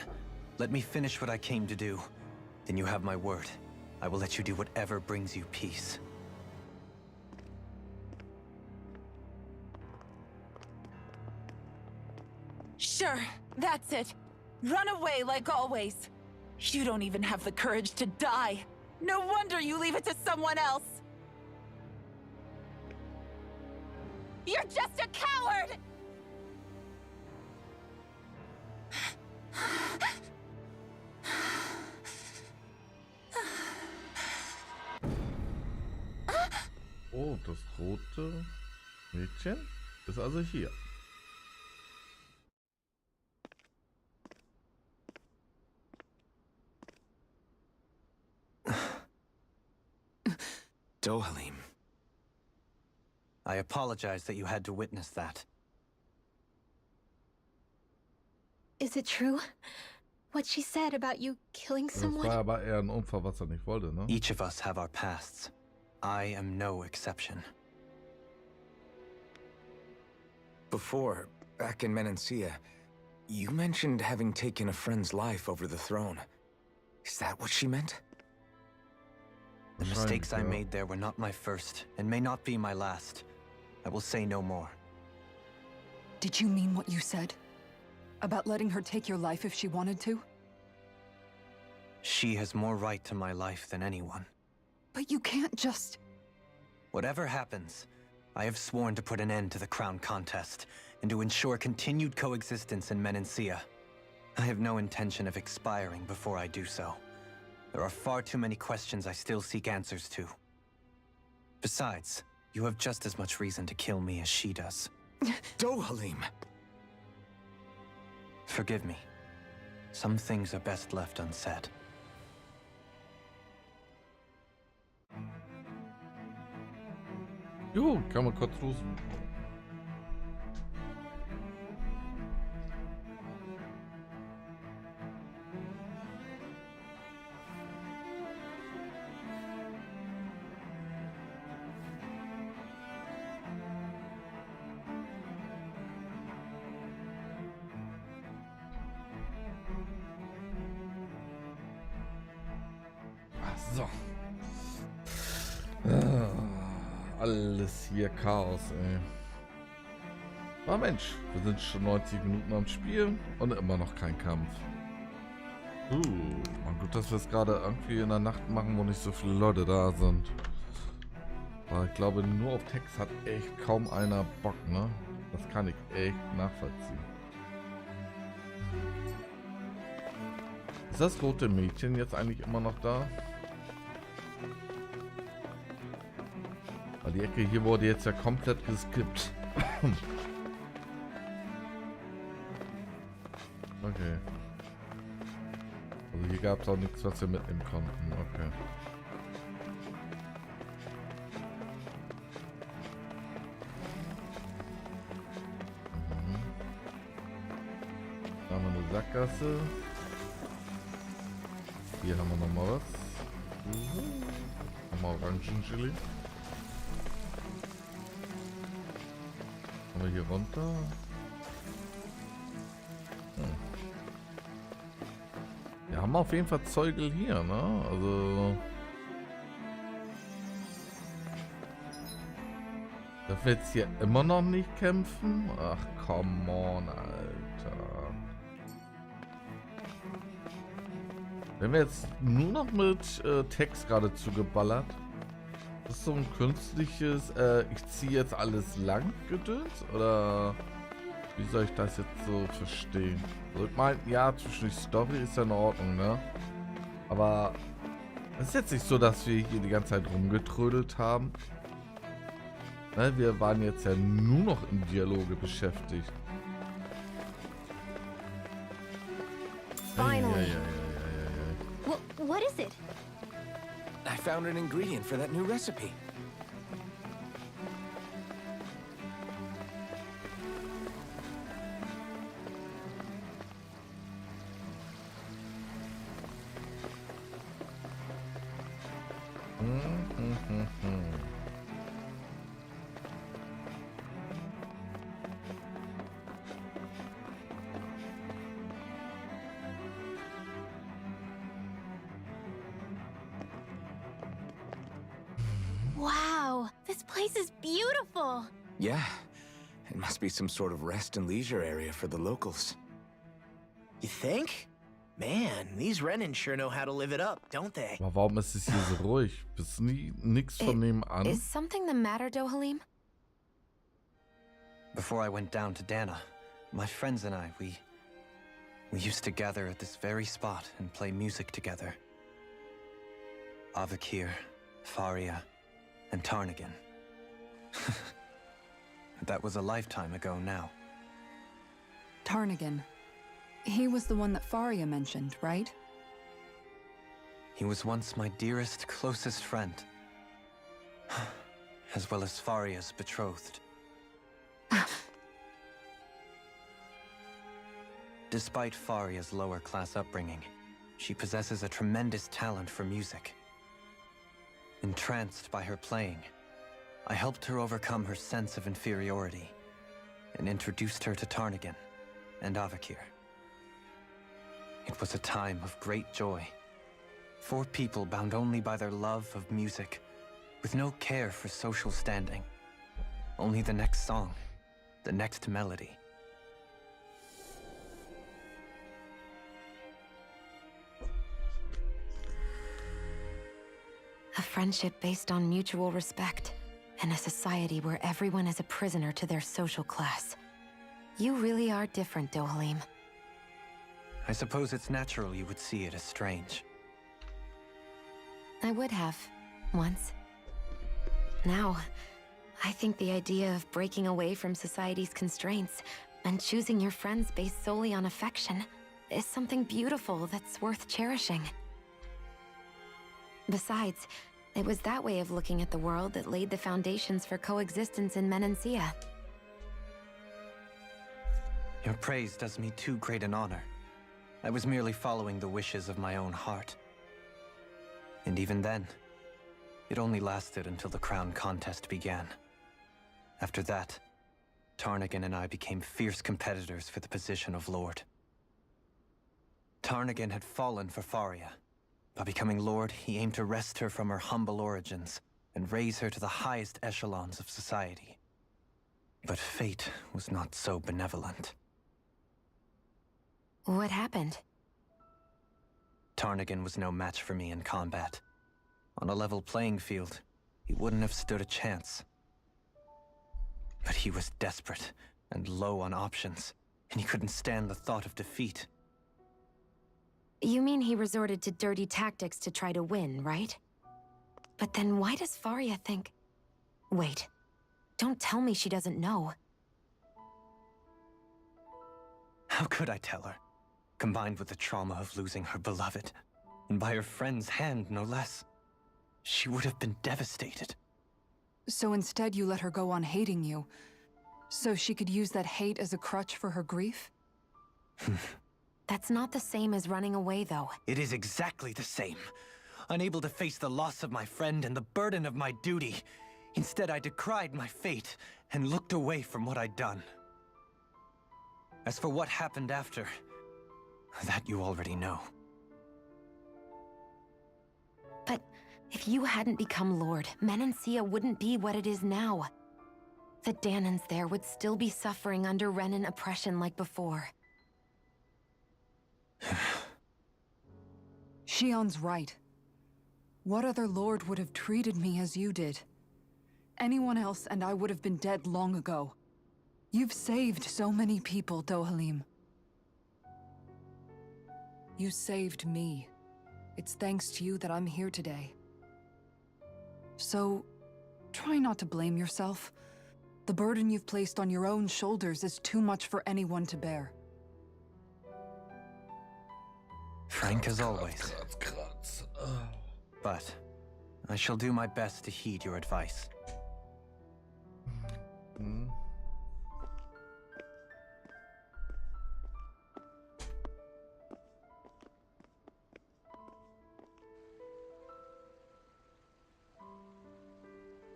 Let me finish what I came to do. Then you have my word. I will let you do whatever brings you peace. Sure, that's it. Run away like always. You don't even have the courage to die. No wonder you leave it to someone else. You're just a coward! Oh, das rote Mädchen ist also hier. Dohalim. I apologize that you had to witness that. Is it true? What she said about you killing Das someone? war aber eher ein Unfall, was er nicht wollte, ne? Each of us have our pasts. I am no exception. Before, back in Menancia, you mentioned having taken a friend's life over the throne. Is that what she meant? The mistakes I made there were not my first, and may not be my last. I will say no more. Did you mean what you said? About letting her take your life if she wanted to? She has more right to my life than anyone. But you can't just... Whatever happens, I have sworn to put an end to the crown contest, and to ensure continued coexistence in Menancia. I have no intention of expiring before I do so. There are far too many questions I still seek answers to. Besides, you have just as much reason to kill me as she does. Dohalim! Forgive me. Some things are best left unsaid. Jo, kann man kurz los. So. Alles hier Chaos, ey. Aber Mensch, wir sind schon 90 Minuten am Spiel und immer noch kein Kampf. Mal gut, dass wir es gerade irgendwie in der Nacht machen, wo nicht so viele Leute da sind. Aber ich glaube, nur auf Text hat echt kaum einer Bock, ne? Das kann ich echt nachvollziehen. Ist das rote Mädchen jetzt eigentlich immer noch da? Weil die Ecke hier wurde jetzt ja komplett geskippt. Okay. Also hier gab es auch nichts, was wir mitnehmen konnten. Okay. Da haben wir eine Sackgasse. Hier haben wir nochmal was. Nochmal Orangenchili. Kommen wir hier runter. Wir haben auf jeden Fall Zeugel hier, ne? Also... Darf wir jetzt hier immer noch nicht kämpfen? Ach, come on, Alter. Wenn wir jetzt nur noch mit Text gerade zugeballert. Das ist so ein künstliches, ich ziehe jetzt alles lang Gedöns? Oder wie soll ich das jetzt so verstehen? Also ich meine, ja, zwischen die Story ist ja in Ordnung, ne? Aber es ist jetzt nicht so, dass wir hier die ganze Zeit rumgetrödelt haben. Ne, wir waren jetzt ja nur noch im Dialoge beschäftigt. Finally. What is it? I found an ingredient for that new recipe. Wow, this place is beautiful. Yeah, it must be some sort of rest and leisure area for the locals. You think? Man, these Rennen sure know how to live it up, don't they? Aber warum ist es hier so ruhig? Bist nie nix von nebenan? Is something the matter, Dohalim? Before I went down to Dana, my friends and I, we used to gather at this very spot and play music together. Avakir, Faria, and Tarnagan. That was a lifetime ago now. Tarnagan. He was the one that Faria mentioned, right? He was once my dearest, closest friend. As well as Faria's betrothed. Despite Faria's lower class upbringing, she possesses a tremendous talent for music. Entranced by her playing, I helped her overcome her sense of inferiority and introduced her to Tarnagan and Avakir. It was a time of great joy. 4 people bound only by their love of music, with no care for social standing. Only the next song, the next melody. A friendship based on mutual respect, and a society where everyone is a prisoner to their social class. You really are different, Dohalim. I suppose it's natural you would see it as strange. I would have, once. Now, I think the idea of breaking away from society's constraints and choosing your friends based solely on affection is something beautiful that's worth cherishing. Besides, it was that way of looking at the world that laid the foundations for coexistence in Menancia. Your praise does me too great an honor. I was merely following the wishes of my own heart. And even then, it only lasted until the crown contest began. After that, Tarnagan and I became fierce competitors for the position of Lord. Tarnagan had fallen for Faria, By becoming Lord, he aimed to wrest her from her humble origins and raise her to the highest echelons of society. But fate was not so benevolent. What happened? Tarnigan was no match for me in combat. On a level playing field, he wouldn't have stood a chance. But he was desperate and low on options, and he couldn't stand the thought of defeat. You mean he resorted to dirty tactics to try to win, right? But then why does Faria think... Wait. Don't tell me she doesn't know. How could I tell her? Combined with the trauma of losing her beloved, and by her friend's hand, no less. She would have been devastated. So instead you let her go on hating you, so she could use that hate as a crutch for her grief? That's not the same as running away, though. It is exactly the same. Unable to face the loss of my friend and the burden of my duty. Instead, I decried my fate and looked away from what I'd done. As for what happened after, that you already know. But if you hadn't become Lord, Menancia wouldn't be what it is now. The Danans there would still be suffering under Renan oppression like before. Shion's right. What other lord would have treated me as you did? Anyone else and I would have been dead long ago. You've saved so many people, Dohalim. You saved me. It's thanks to you that I'm here today. So, try not to blame yourself. The burden you've placed on your own shoulders is too much for anyone to bear. Frank as always. But I shall do my best to heed your advice.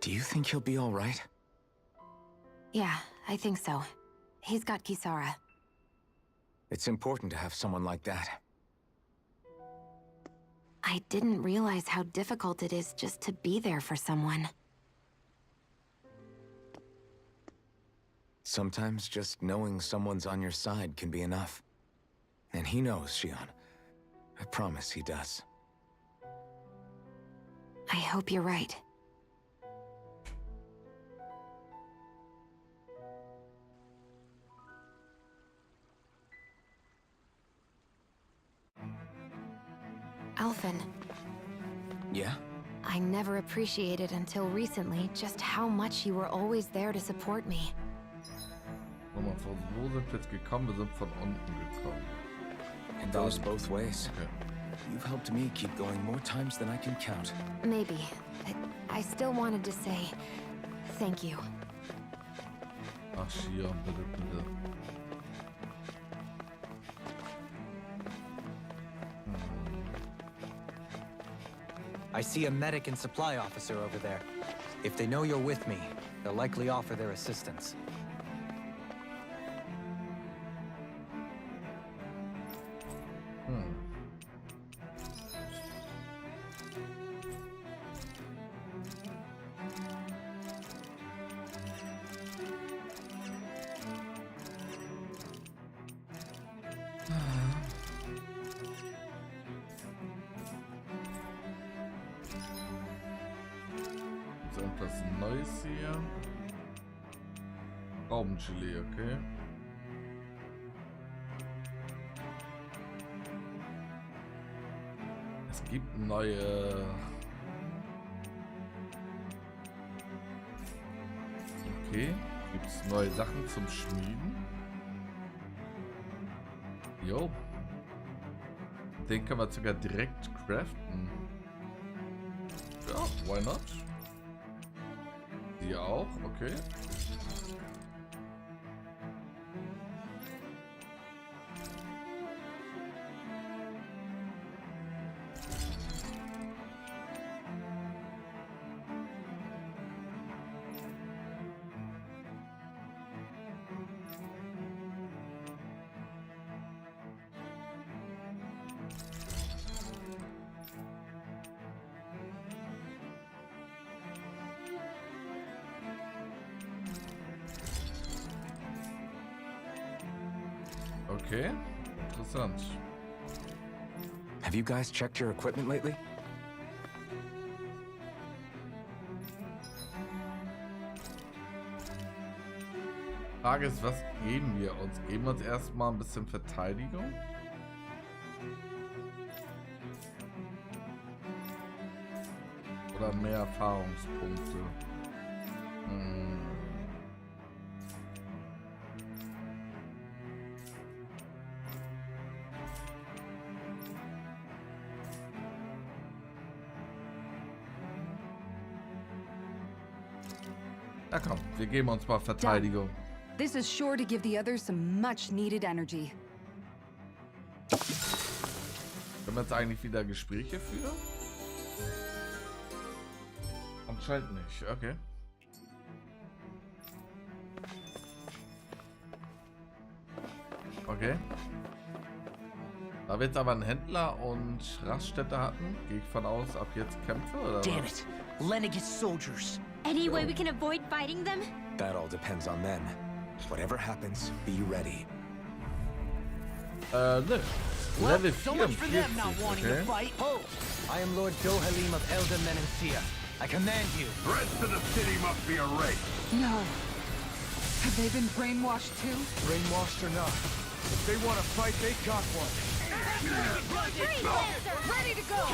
Do you think he'll be all right? Yeah, I think so. He's got Kisara. It's important to have someone like that. I didn't realize how difficult it is just to be there for someone. Sometimes just knowing someone's on your side can be enough. And he knows, Shion. I promise he does. I hope you're right. Alphen, Yeah? I never appreciated until recently just how much you were always there to support me. Wo sind wir jetzt gekommen? Wir sind von unten gekommen. It goes both ways. Okay. You've helped me keep going more times than I can count. Maybe, but I still wanted to say thank you. Ach, Shion, bitte, bitte. I see a medic and supply officer over there. If they know you're with me, they'll likely offer their assistance. Ist irgendwas Neues hier? Raubengelee, okay. Es gibt neue... Okay, gibt es neue Sachen zum Schmieden? Jo. Den können wir sogar direkt craften. Ja, why not? Die auch, okay. Okay, interessant. Have you guys checked your equipment lately? Frage ist, was geben wir uns? Geben wir uns erstmal ein bisschen Verteidigung? Oder mehr Erfahrungspunkte? Na komm, wir geben uns mal Verteidigung. This is sure to give the others some much-needed energy. Können wir jetzt eigentlich wieder Gespräche führen? Anscheinend nicht, okay. Okay. Da wir jetzt aber einen Händler und Raststätte hatten, gehe ich von aus, ab jetzt Kämpfe oder Damn was? it. Lenegis soldiers. Any way we can avoid fighting them? That all depends on them. Whatever happens, be ready. Nö. Level So much for them not 44, wanting okay. to fight. Ho! I am Lord Dohalim of Elda Menencia. I command you. The rest of the city must be erased. No. Have they been brainwashed too? Brainwashed or not, if they want to fight, they got one. Ready to go!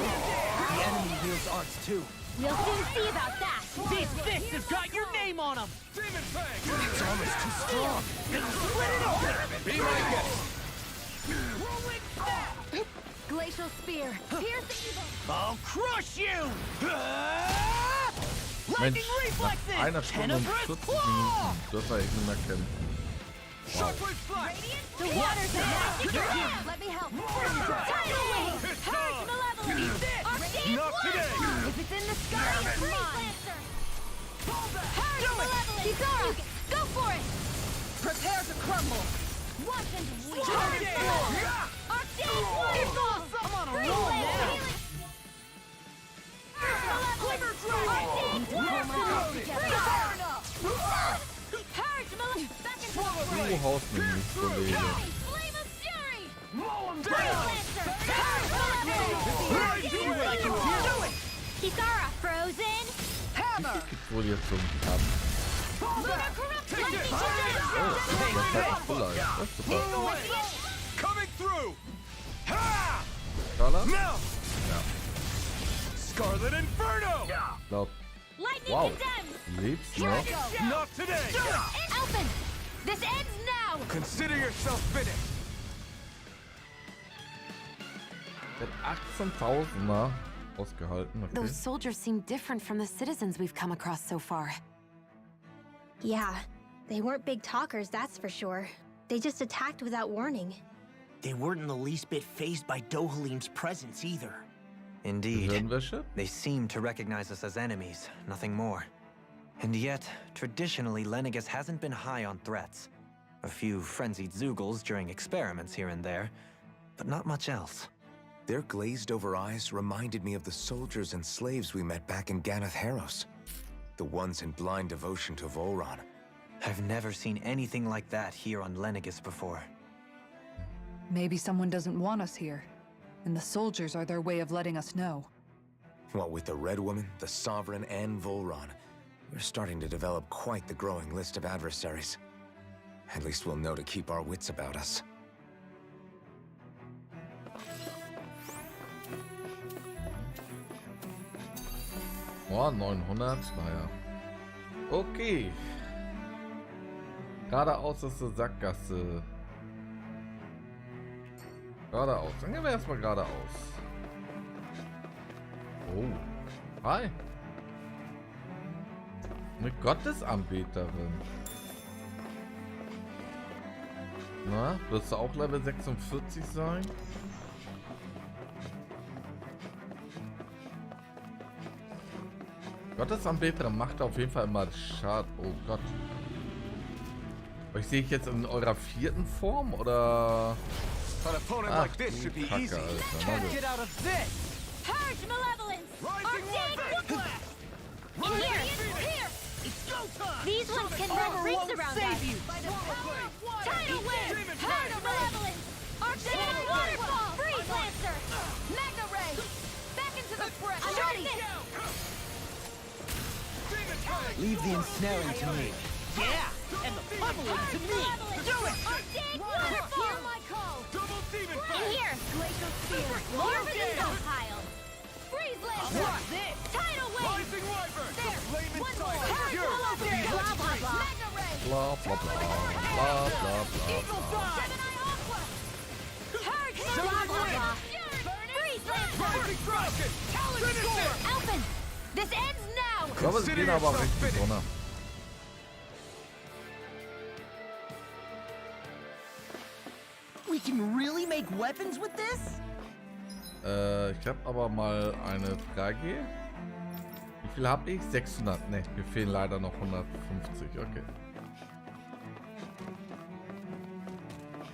The enemy wields arts too. We'll soon see about that. These fists have got your name on them. It's almost too strong. Be my guest. Glacial spear. Pierce the evil. I'll crush you! Mensch, Lightning nach reflexes! einer Stunde und Tenebrous 40 claw! Minuten dürfen wir echt nicht mehr kämpfen. Wow. Sharpwood flash! The water's enough. Let me help. Tidal wave. Purge malevolence. Arcane Not today! If it's in the sky, it's mine. Purge malevolence. Kisara, go for it. Prepare to crumble. Watch and bleed. Arcane waterfall. I'm on a roll now! Quiver through. Arcane waterfall. Purge malevolence. Back into the Du haust mich nicht, Kollege. Flame of fury. Lancer. Purge malevolence. Kisara, frozen. Hammer. Ich wohl jetzt zum Kampf. Lunar corruption. Oh, das hat mich voll ein. Das ist super. Coming through! Ha! Skala? Now! Scarlet Inferno! Ich glaub, Lightning wow. condemns. Lebst noch? Not today! Elfin, this ends now. Consider yourself finished! Mit 18.000er ausgehalten, okay. Those soldiers seem different from the citizens we've come across so far. Yeah, they weren't big talkers, that's for sure. They just attacked without warning. They weren't in the least bit fazed by Dohalim's presence either. Indeed. Hirnwäsche? They seem to recognize us as enemies, nothing more. And yet, traditionally, Lenegis hasn't been high on threats. A few frenzied Zoogles during experiments here and there, but not much else. Their glazed-over eyes reminded me of the soldiers and slaves we met back in Ganath Harros. The ones in blind devotion to Volron. I've never seen anything like that here on Lenegis before. Maybe someone doesn't want us here, and the soldiers are their way of letting us know. What with the Red Woman, the Sovereign, and Volron, we're starting to develop quite the growing list of adversaries. At least we'll know to keep our wits about us. Oh, 900, naja. Okay. Geradeaus ist eine Sackgasse. Geradeaus. Dann gehen wir erstmal geradeaus. Oh. Hi. Eine Gottesanbeterin. Na, wirst du auch Level 46 sein? Gottesanbeterin macht auf jeden Fall immer Schaden. Oh Gott. Euch sehe ich jetzt in eurer 4. Form oder? An opponent Ach like this should be du Kacke, easy. Alter. Na Can't gut. get out of this! Purge malevolence. Rising Arcane Warfare! In here. It's go time! These ones can run Armor rings won't around save us. you! Tidal wave. Purge malevolence. Leave the ensnaring to me. Yeah, and the pummeling to me. Do it! Hear my call. Double demon In here. Glacial Spear. More of the ego pile. Freeze Lancer. What's this? Tidal Wave. Rising Wyvern! There. Flame One inside! more. You're Blah, blah, blah. Mega Ray. Blah, blah, blah. Blah, blah, blah, Eagle blah. Fly! Gemini Aqua. Hurry. Silver Blah, blah, Wind. blah. Freeze Lancer. Rising Kraken! Talon Storm! Alphen. This ends now. Ich glaube, sie gehen aber richtig runter. We can really make weapons with this? Ich habe aber mal eine Frage. Wie viel habe ich? 600. Ne, mir fehlen leider noch 150. Okay.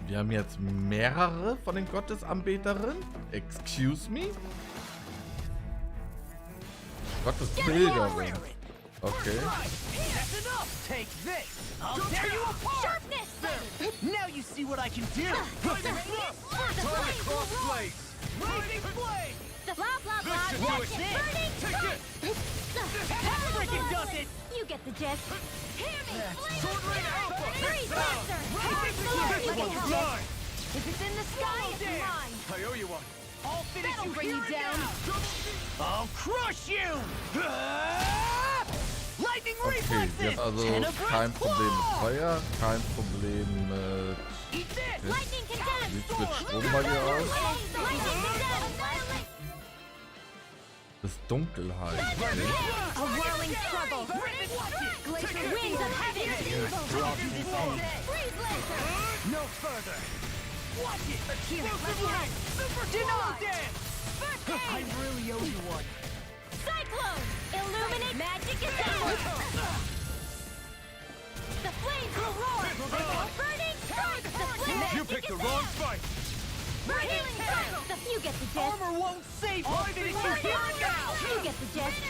Wir haben jetzt mehrere von den Gottesanbeterinnen. Excuse me? Gottesbilderin. Okay. That's enough! Take this! I'll tear you apart! Sharpness. Now you see what I can do! Lightning Cross blades! Lightning Blade! Blah, blah, blah. This should do Watch it. it. Burning. Take it! That freaking does it! You get the gist. Hear me. Sword Rain Alpha! Freeze Lancer. This Let me one's help. mine! If it's in the sky, it's mine. I owe you one. I'll finish That'll you bring you here and down. now. I'll crush you! Lightning Okay, reflexes! sie hat also Tenebrae kein Problem mit claw! Feuer, kein Problem mit... Eat this! Lightning condemned. Sieht mit Strom bei dir aus? Lightning condemned. Das ist Dunkelheit. Okay. A whirling trouble. Glacial winds of heaven. Freeze Lancer. No further! Watch it! Here, let me help. Super Deno Dance! First I aid. really owe you one. Cyclone. Illuminate. Magic is out. The flames will roar. Will they go burning? Strike. The flames. You picked the wrong fight! Healing strike. You get the gist. Armor won't save you! I'll finish you here and now! You get the gist.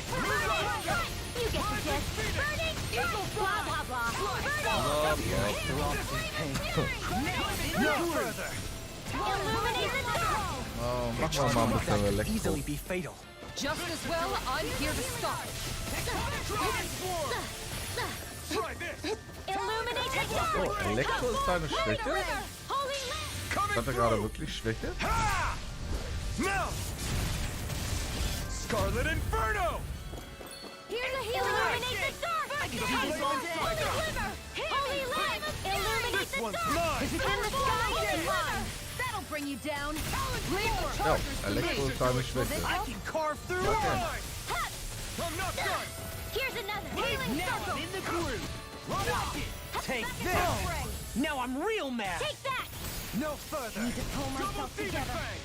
You get the gist. Burning. Blah blah blah. Burning. No further! Illuminate the dark. Oh, machen wir mal ein bisschen Elektro. Easily be fatal. Just as well, I'm here to stop. Try this! Illuminate the dark. Oh, Elektro ist deine Schwäche? Holy lamp. Coming Hat er gerade wirklich Schwäche? Ha! Now! Scarlet Inferno! Here's a healer. Illuminate the dark. I can do this all day! Holy lamp. Illuminate This the one's dark. mine! And the sky is mine. That'll bring you down. Ja, Elektro ist deine Schwäche. I can carve through Mine! it! I'm not done! Here's another healing Now circle. I'm in the groove! Watch it! Take this! Now I'm real mad! Take that. No further! Need to pull Double myself demon together. fang!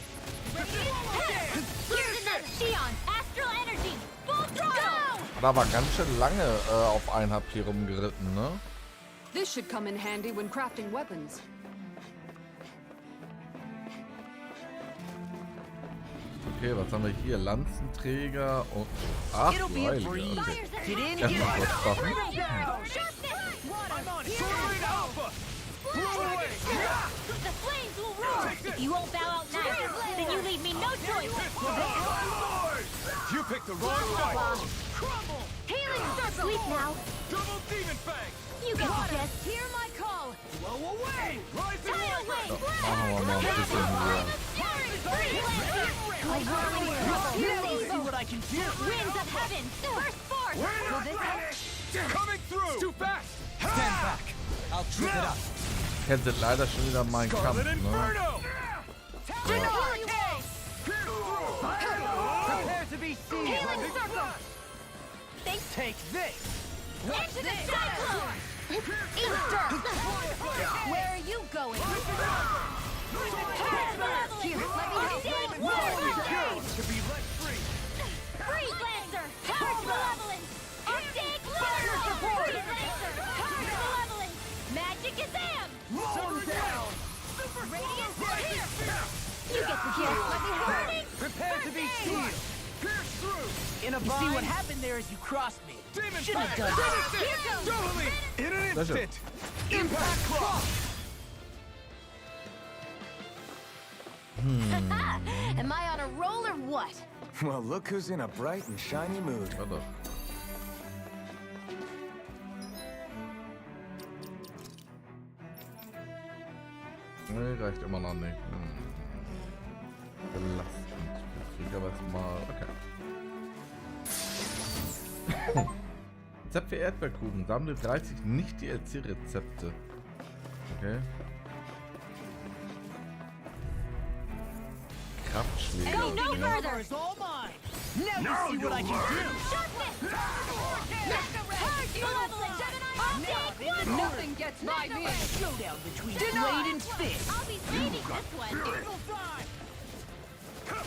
Here's another Sion. Astral energy. Full throttle. Hat aber ganz schön lange auf einen Hab hier rumgeritten, ne? This should come in handy when crafting weapons. Okay, was haben wir hier? Lanzenträger und... Ach, It'll be a Heilige, breeze. okay. Get in, Erstmal get out! kurz waffen. I'm on it! Sword Rain Alpha! Blow away! The flames will roar. If you won't bow out now, then you leave me no choice. You picked the wrong fight! Healing circle. Sleep now. Double demon fang! You get the gist. Hear my call. Blow away! Rising Tidal Wyvern! wave. Machen wir mal ein bisschen hier. A whirling trouble. Now you see what I can do! Winds of heaven. Burst forth. Will this help? Coming through! Too fast! Stand back. I'll trip it up. Kennt leider schon wieder meinen Kampf, Scarlet ne? Inferno! Prepare to be seen! Healing circle. Take this! Into the cyclone. Easter. Where are you going? Here, let me help. To be let free! Freeze Lancer. Power malevolence. Arctic Lure. Freeze Lancer. Power malevolence. Magic is am. Sun down! Super radiant here. You get the gist. Let me burning. Prepare to be sealed! Pierce through! In a bind. You see what happened there is you crossed me. Demon Shouldn't have fang! done that. Here goes. Totally! In an Pleasure. instant! Impact cross! Am I on a roll or what? Well, look who's in a bright and shiny mood. Ja, doch. Nee, reicht immer noch nicht. Belastend. Ich krieg aber erstmal. Okay. Rezept für Erdbeerkuchen. Sammle 30 Nicht-DLC-Rezepte. Okay. Kraftschläge. Go no okay. further. It's all mine. Now you see what I can do. Nothing gets by me! Showdown between blade and fist. I'll be saving this one.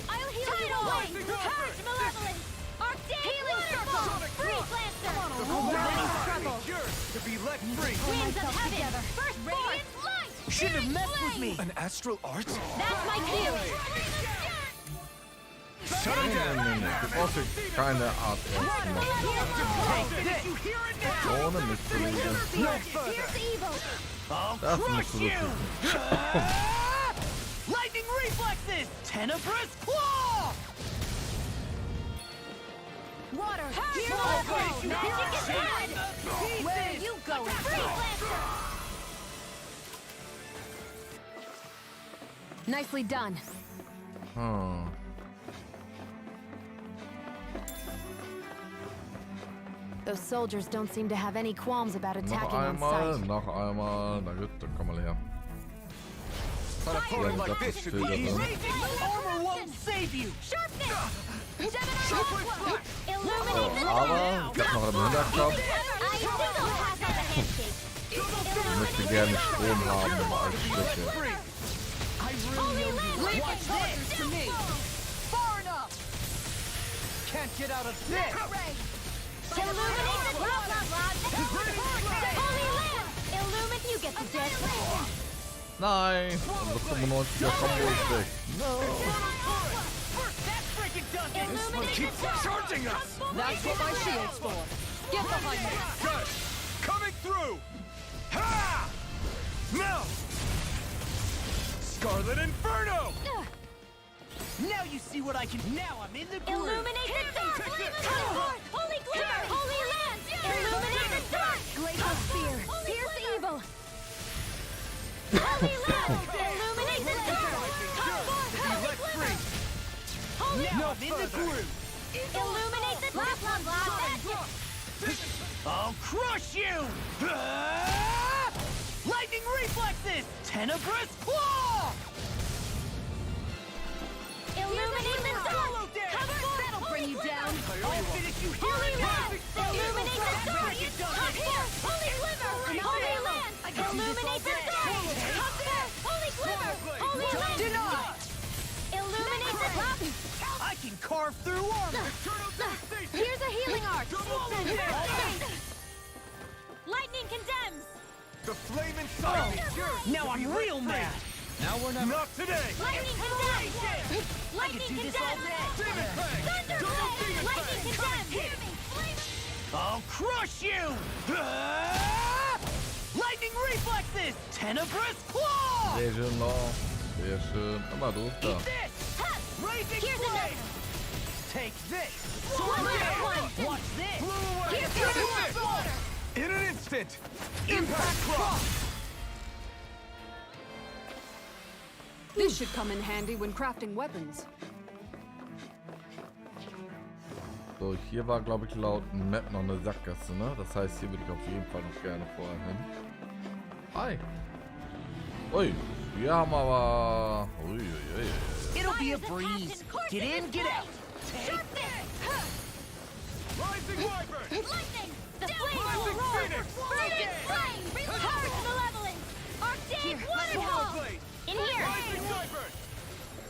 I'll heal you all. Purge malevolence. Arctic waterfall. Freeze lancer. Trouble. To be let free. Winds of heaven. First radiant light. Should have messed with me. An astral art? That's my cue. Nee. Du brauchst keine Art erst machen. Ohne mich zu legen. Here's evil. Das musst du wirklich. Lightning reflexes. Tenebrous claw. Water. Here's waterfall. Magic is dead. Where are you going? Freeze lancer. Nicely done. Hm. Those soldiers don't seem to have any qualms about Noch attacking on einmal, sight. noch einmal. Na gut, dann komm mal her. An opponent Ja, like das this ist should be Filter, easy. ne? Armor won't save you. Sharpness. Sharply flash. Illuminate the Aber ich hab noch im Hinterkopf, I still pass on the handshake. ich möchte gerne Strom haben als Stücke. I really owe you. Watch this. To me! Far enough! Can't get out of this. Illuminate the blah blah blah. Holy Land. Illumine, you get the gist. Nein! Unsere 95er Combo ist weg. This one keeps charging us. That's what my shield's for. Get behind me! Gush! Coming through! Ha! Now! Scarlet Inferno! Now you see what I can. Now I'm in the groove. Illuminate the dark. Come forth. Holy glimmer. Holy land. Illuminate the dark. Glacial spear. Pierce evil. Holy land. Illuminate the dark. Come forth. Holy glimmer. Holy Now I'm in the groove. Illuminate the blah blah blah. Magic. I'll crush you! Lightning reflexes! Tenebrous claw! Illuminate the dark. Come forth. That'll bring you down. Holy I'll finish you here. Holy land. Illuminate the dark. Come forth. Holy glimmer. Holy land. Illuminate the dark. Come forth. Holy glimmer. Holy land. Denied. Illuminate the dark. I can carve through armor. Here's a healing arc. Lightning condemns. The flame inside me! Now I'm real mad. Now we're not today! Lightning condemns. Lightning do this all condemns. Demon Fang! Thunderblade. Lightning condemns. Hear me. I'll crush you! Lightning reflexes! Tenebrous claw! Sehr schön, Law. Sehr schön. Aber du da. Eat this! Raising Here's flame! another. Take this! One. Watch this! Blew away! Here's water. In an instant! Impact Cross! This should come in handy when crafting weapons. So, hier war, glaube ich, laut Map noch eine Sackgasse, ne? Das heißt, hier würde ich auf jeden Fall noch gerne vorher hin. Hi. Ui, wir haben aber... Ui, ui, ui, ui. It'll be a breeze. Get in, get out. Take Rising Wyvern! Lightning. The flame will Rising roar. Phoenix! Burning flame. Purge malevolence. Arctic waterfall. Blade! In here. Rising Wyvern!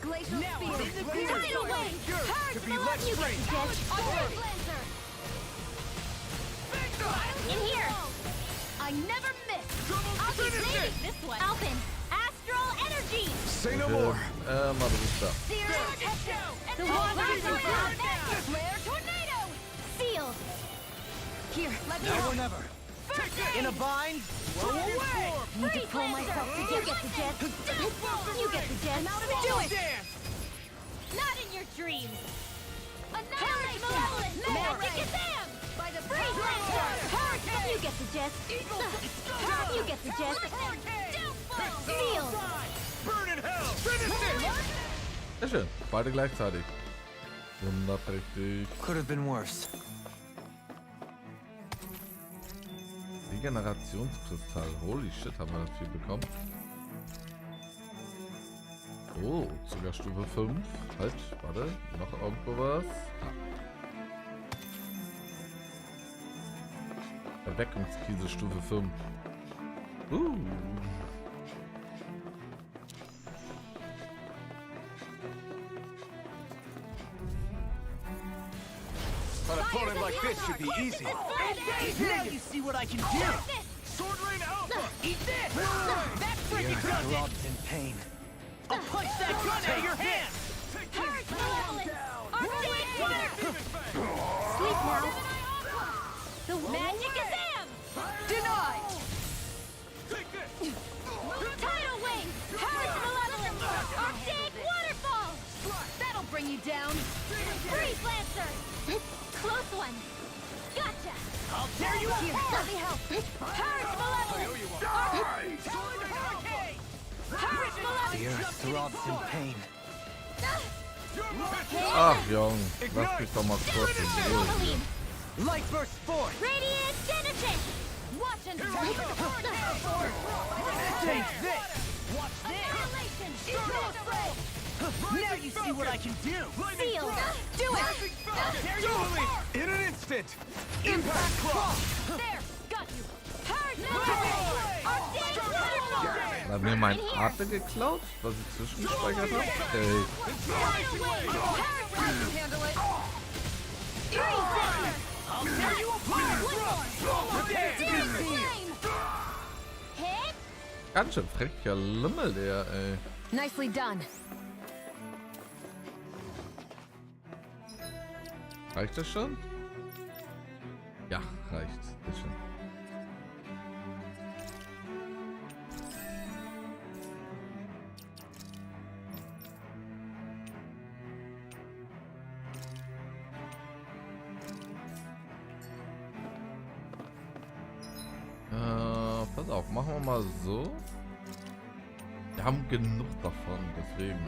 Glacial Now spear. I'm in the groove. Tidal wave. Yours Purge to be let malevolence. free! Freeze lancer. In here. I never miss. I'll be saving this one. Alpin. Astral energy. Say no more! Mal du bist da. Searing Techno. The water Flare tornado. Sealed. Here, let me Now help. or never! In a bind? Blow away! Need to pull myself to you get the jet. You get the jet. Do it. Dance! Not in your dreams. Annihilate malevolence. Magic Kazam. By the freeze lancer. Hurricane. You get the jet. You get the jet. Downfall. Sealed. Sehr schön. Beide gleichzeitig. Wunderprächtig. Could have been worse. Regenerationskristall. Holy shit, haben wir das viel bekommen. Oh, sogar Stufe 5. Halt, warte. Noch irgendwo was. Erweckungskrise Stufe 5. An opponent like this should be easy. Now you see what I can do! Sword Rain Alpha! Eat this! That friggin' does it! Throbs in pain. I'll punch that gun out of your hand! Purge malevolence! Arcane water! Sleep now. The magic Gazam! Denied! Tidal wave! Purge malevolence! Arcane waterfall! That'll bring you down. Freeze lancer! Close one! Gotcha! I'll tear you Here, apart! let me help. Purge malevolence! Solid hurricane! Purge The malevolence! earth throbs in pain. Ach, Jung. Lass mich doch mal kurz in Ruhe. Dohalim! Light bursts forth. Radiant Genesis! Watch and Take this! Watch this! Annihilation! Now you see what I can do! Seal! Do it! Tear you apart! In an instant! Impact cross! There! Got you! Purge malevolence! Arcane waterfall! Hat mir mein Adler geklaut, was ich zwischengespeichert habe? Ey. Tidal wave! Purge I can handle it. Freeze lancer! I'll tear you apart! Prepare to flame! Hit! Ganz schön frecher Lümmel, der, ey. Nicely done. Reicht das schon? Ja, reicht. Ist schon. Pass auf, machen wir mal so. Wir haben genug davon, deswegen,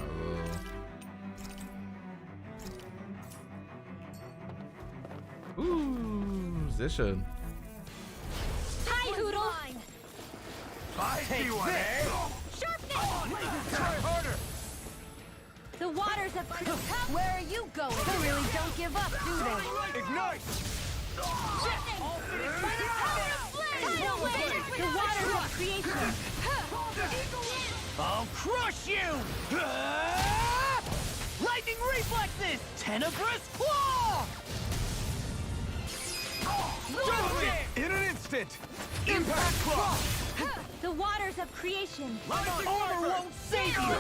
sehr schön. Hi, Hoodle! Take this! Sharpness! Try harder! The waters of Where are you going? They really don't give up, do they? Ignite! Tidal wave! The waters of creation! I'll crush you! Lightning reflexes! Tenebrous claw! In an instant! Impact cross! The waters of creation! Armor won't save you!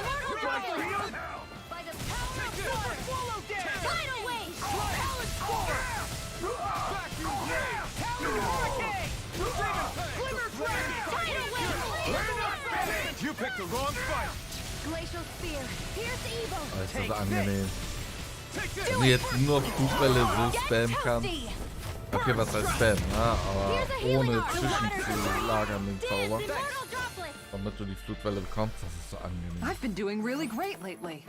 By the power of water! Swallow down! Tidal wave! Balance force! Tower hurricane! Glimmer dragon! Tidal wave! You picked the wrong fight! Glacial spear. Pierce evil! Oh, ist das angenehm. Wenn ich jetzt nur Flugwelle so spammen kann. Okay, was heißt Spam, ja, aber ohne zwischenzulagern den Zauber. Immortal droplet! Damit du die Flutwelle bekommst, das ist so angenehm. I've been doing really great lately.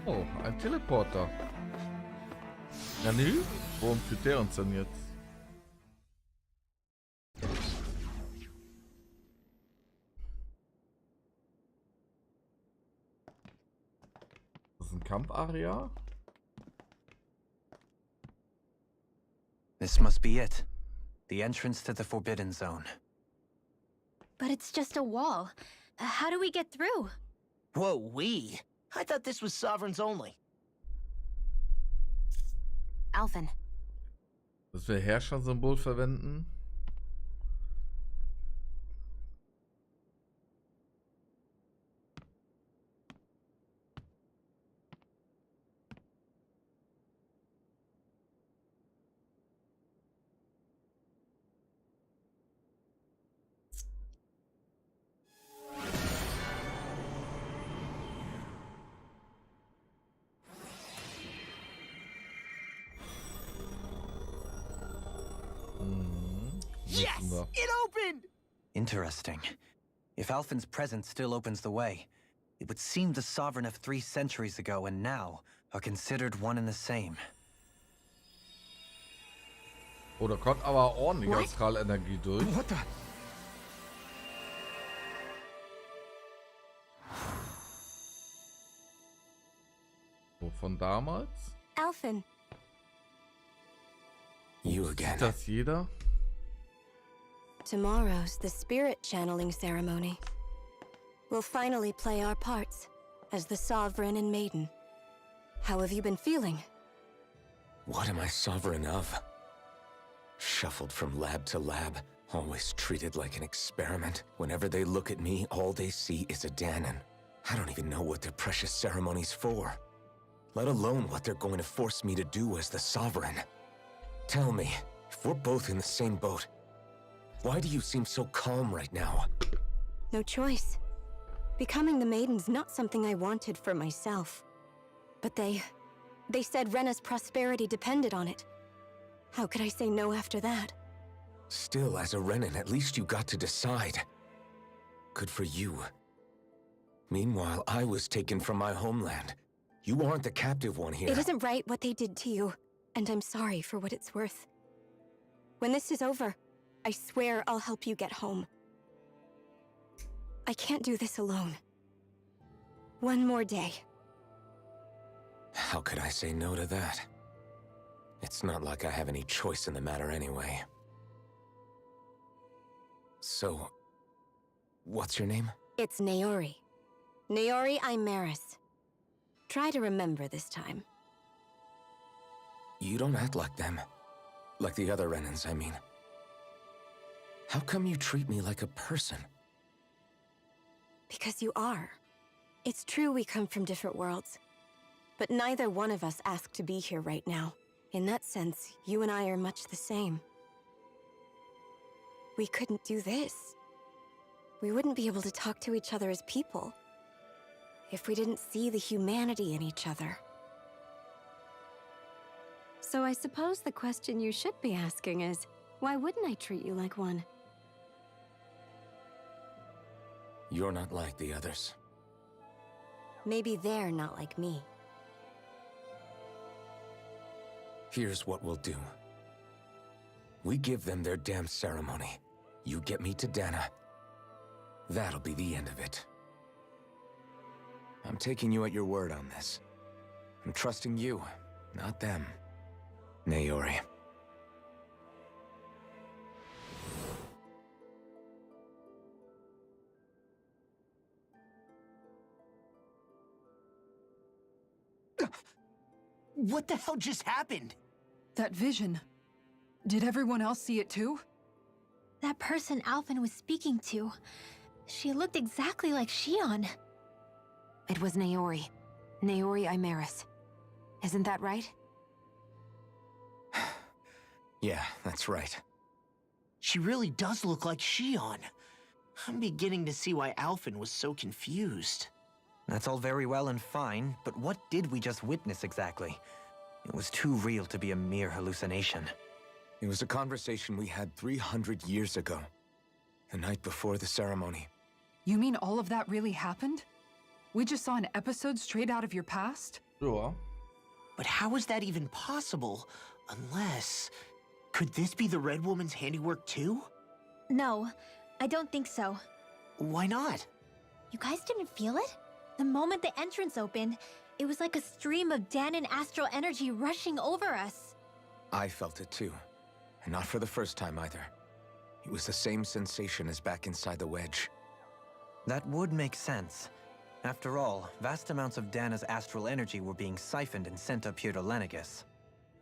Oh, ein Teleporter. Ja, nö. Worum führt der uns denn jetzt? Das ist ein Kampfarea. This must be it. The entrance to the Forbidden Zone. But it's just a wall. How do we get through? Whoa, we? I thought this was sovereigns only. Alphen. Dass wir Herrschersymbol verwenden. Yes! Müssen wir. It opened! Interesting. If Alphen's presence still opens the way, it would seem the Sovereign of 3 centuries ago and now are considered one and the same. Oh, da kommt aber ordentlich What? Astralenergie durch. What the? So, von damals. Alphen, You again. Sieht das jeder? tomorrow's the spirit channeling ceremony. We'll finally play our parts as the Sovereign and Maiden. How have you been feeling? What am I sovereign of? Shuffled from lab to lab, always treated like an experiment. Whenever they look at me, all they see is a Danon. I don't even know what their precious ceremony's for. Let alone what they're going to force me to do as the Sovereign. Tell me, if we're both in the same boat, why do you seem so calm right now? No choice. Becoming the Maiden's not something I wanted for myself. But they said Rena's prosperity depended on it. How could I say no after that? Still, as a Renan, at least you got to decide. Good for you. Meanwhile, I was taken from my homeland. You aren't the captive one here. It isn't right what they did to you, and I'm sorry for what it's worth. When this is over, I swear I'll help you get home. I can't do this alone. One more day. How could I say no to that? It's not like I have any choice in the matter anyway. So, what's your name? It's Naori. Naori Imaris. Try to remember this time. You don't act like them. Like the other Renans, I mean. How come you treat me like a person? Because you are. It's true we come from different worlds. But neither one of us asked to be here right now. In that sense, you and I are much the same. We couldn't do this. We wouldn't be able to talk to each other as people if we didn't see the humanity in each other. So I suppose the question you should be asking is, why wouldn't I treat you like one? You're not like the others. Maybe they're not like me. Here's what we'll do. We give them their damn ceremony. You get me to Dana. That'll be the end of it. I'm taking you at your word on this. I'm trusting you, not them. Naori. What the hell just happened? That vision. Did everyone else see it too? That person Alphen was speaking to, she looked exactly like Shion. It was Naori. Naori Imaris. Isn't that right? Yeah, that's right. She really does look like Shion. I'm beginning to see why Alphen was so confused. That's all very well and fine, but what did we just witness exactly? It was too real to be a mere hallucination. It was a conversation we had 300 years ago. The night before the ceremony. You mean all of that really happened? We just saw an episode straight out of your past? Ja. But how is that even possible? Unless... Could this be the Red Woman's handiwork too? No, I don't think so. Why not? You guys didn't feel it? The moment the entrance opened, it was like a stream of Danon astral energy rushing over us. I felt it too. And not for the first time either. It was the same sensation as back inside the wedge. That would make sense. After all, vast amounts of Dana's astral energy were being siphoned and sent up here to Lenegus.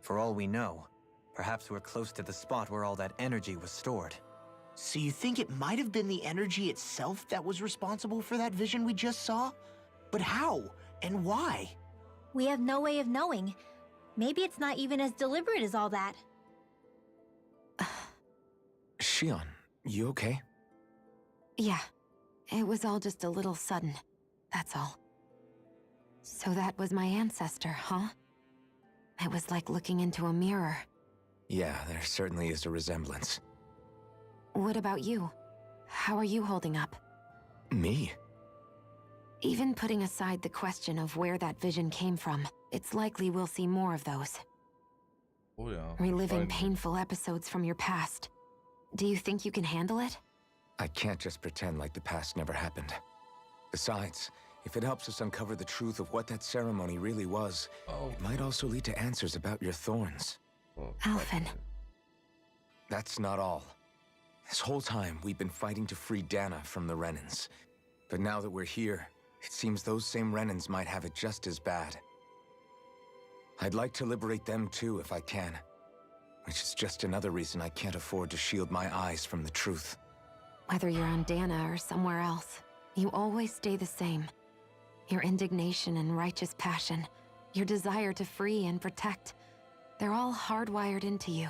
For all we know, perhaps we're close to the spot where all that energy was stored. So you think it might have been the energy itself that was responsible for that vision we just saw? But how? And why? We have no way of knowing. Maybe it's not even as deliberate as all that. Shion, you okay? Yeah. It was all just a little sudden. That's all. So that was my ancestor, huh? It was like looking into a mirror. Yeah, there certainly is a resemblance. What about you? How are you holding up? Me? Even putting aside the question of where that vision came from, it's likely we'll see more of those. Oh ja. Reliving wahrscheinlich. painful episodes from your past. Do you think you can handle it? I can't just pretend like the past never happened. Besides, if it helps us uncover the truth of what that ceremony really was, Oh, it might also lead to answers about your thorns. oh, Alphen. That's not all. This whole time, we've been fighting to free Dana from the Renans. But now that we're here, it seems those same Renans might have it just as bad. I'd like to liberate them too if I can. Which is just another reason I can't afford to shield my eyes from the truth. Whether you're on Dana or somewhere else, you always stay the same. Your indignation and righteous passion, your desire to free and protect, they're all hardwired into you.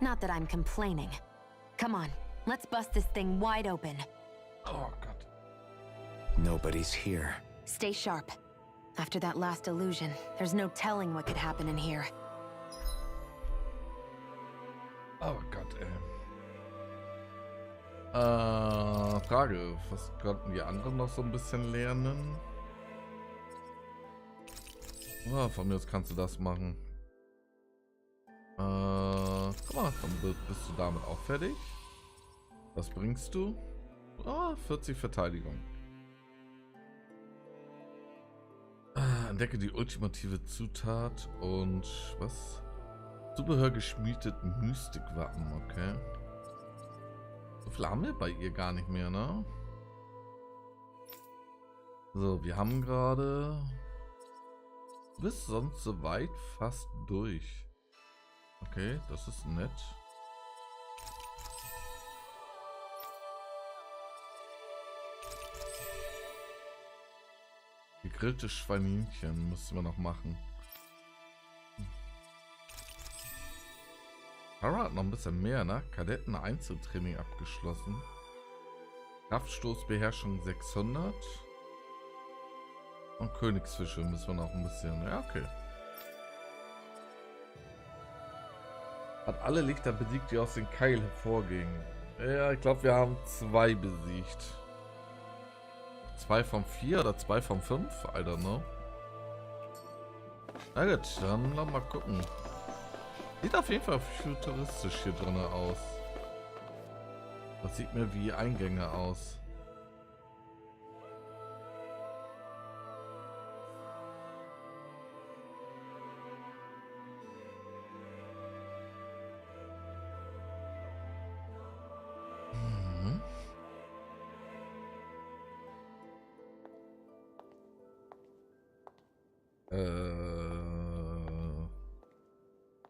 Not that I'm complaining. Come on, let's bust this thing wide open. Oh Gott. Nobody's here. Stay sharp. After that last illusion, there's no telling what could happen in here. Oh Gott, ey. Frage, was konnten die anderen noch so ein bisschen lernen? Oh, von mir aus kannst du das machen. Guck mal, dann bist du damit auch fertig. Was bringst du? Oh, 40 Verteidigung. Entdecke die ultimative Zutat und was? Zubehör geschmiedet Mystikwappen, okay. So viel haben wir bei ihr gar nicht mehr, ne? So, wir haben gerade bis sonst soweit fast durch. Okay, das ist nett. Gegrillte Schweininchen müssen wir noch machen. Tara hat noch ein bisschen mehr, ne? Kadetten-Einzeltraining abgeschlossen. Kraftstoßbeherrschung 600. Und Königsfische müssen wir noch ein bisschen. Ja, okay. Hat alle Lichter besiegt, die aus dem Keil hervorgingen. Ja, ich glaube, wir haben 2 besiegt. 2 von 4 oder 2 von 5? I don't know. Na gut, dann lass mal gucken. Sieht auf jeden Fall futuristisch hier drin aus. Das sieht mir wie Eingänge aus.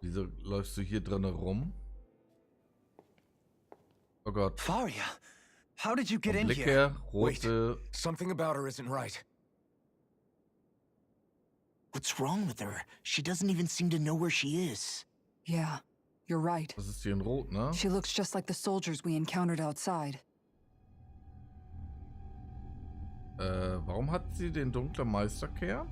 Wieso läufst du hier drin rum? Oh Gott. Faria, how did you get Vom in Blick here? her, rote. Something about her isn't right. What's wrong with her? She doesn't even seem to know where she is. Yeah, you're right. Das ist hier in Rot, ne? She looks just like the soldiers we encountered outside. Warum hat sie den dunklen Meisterkern?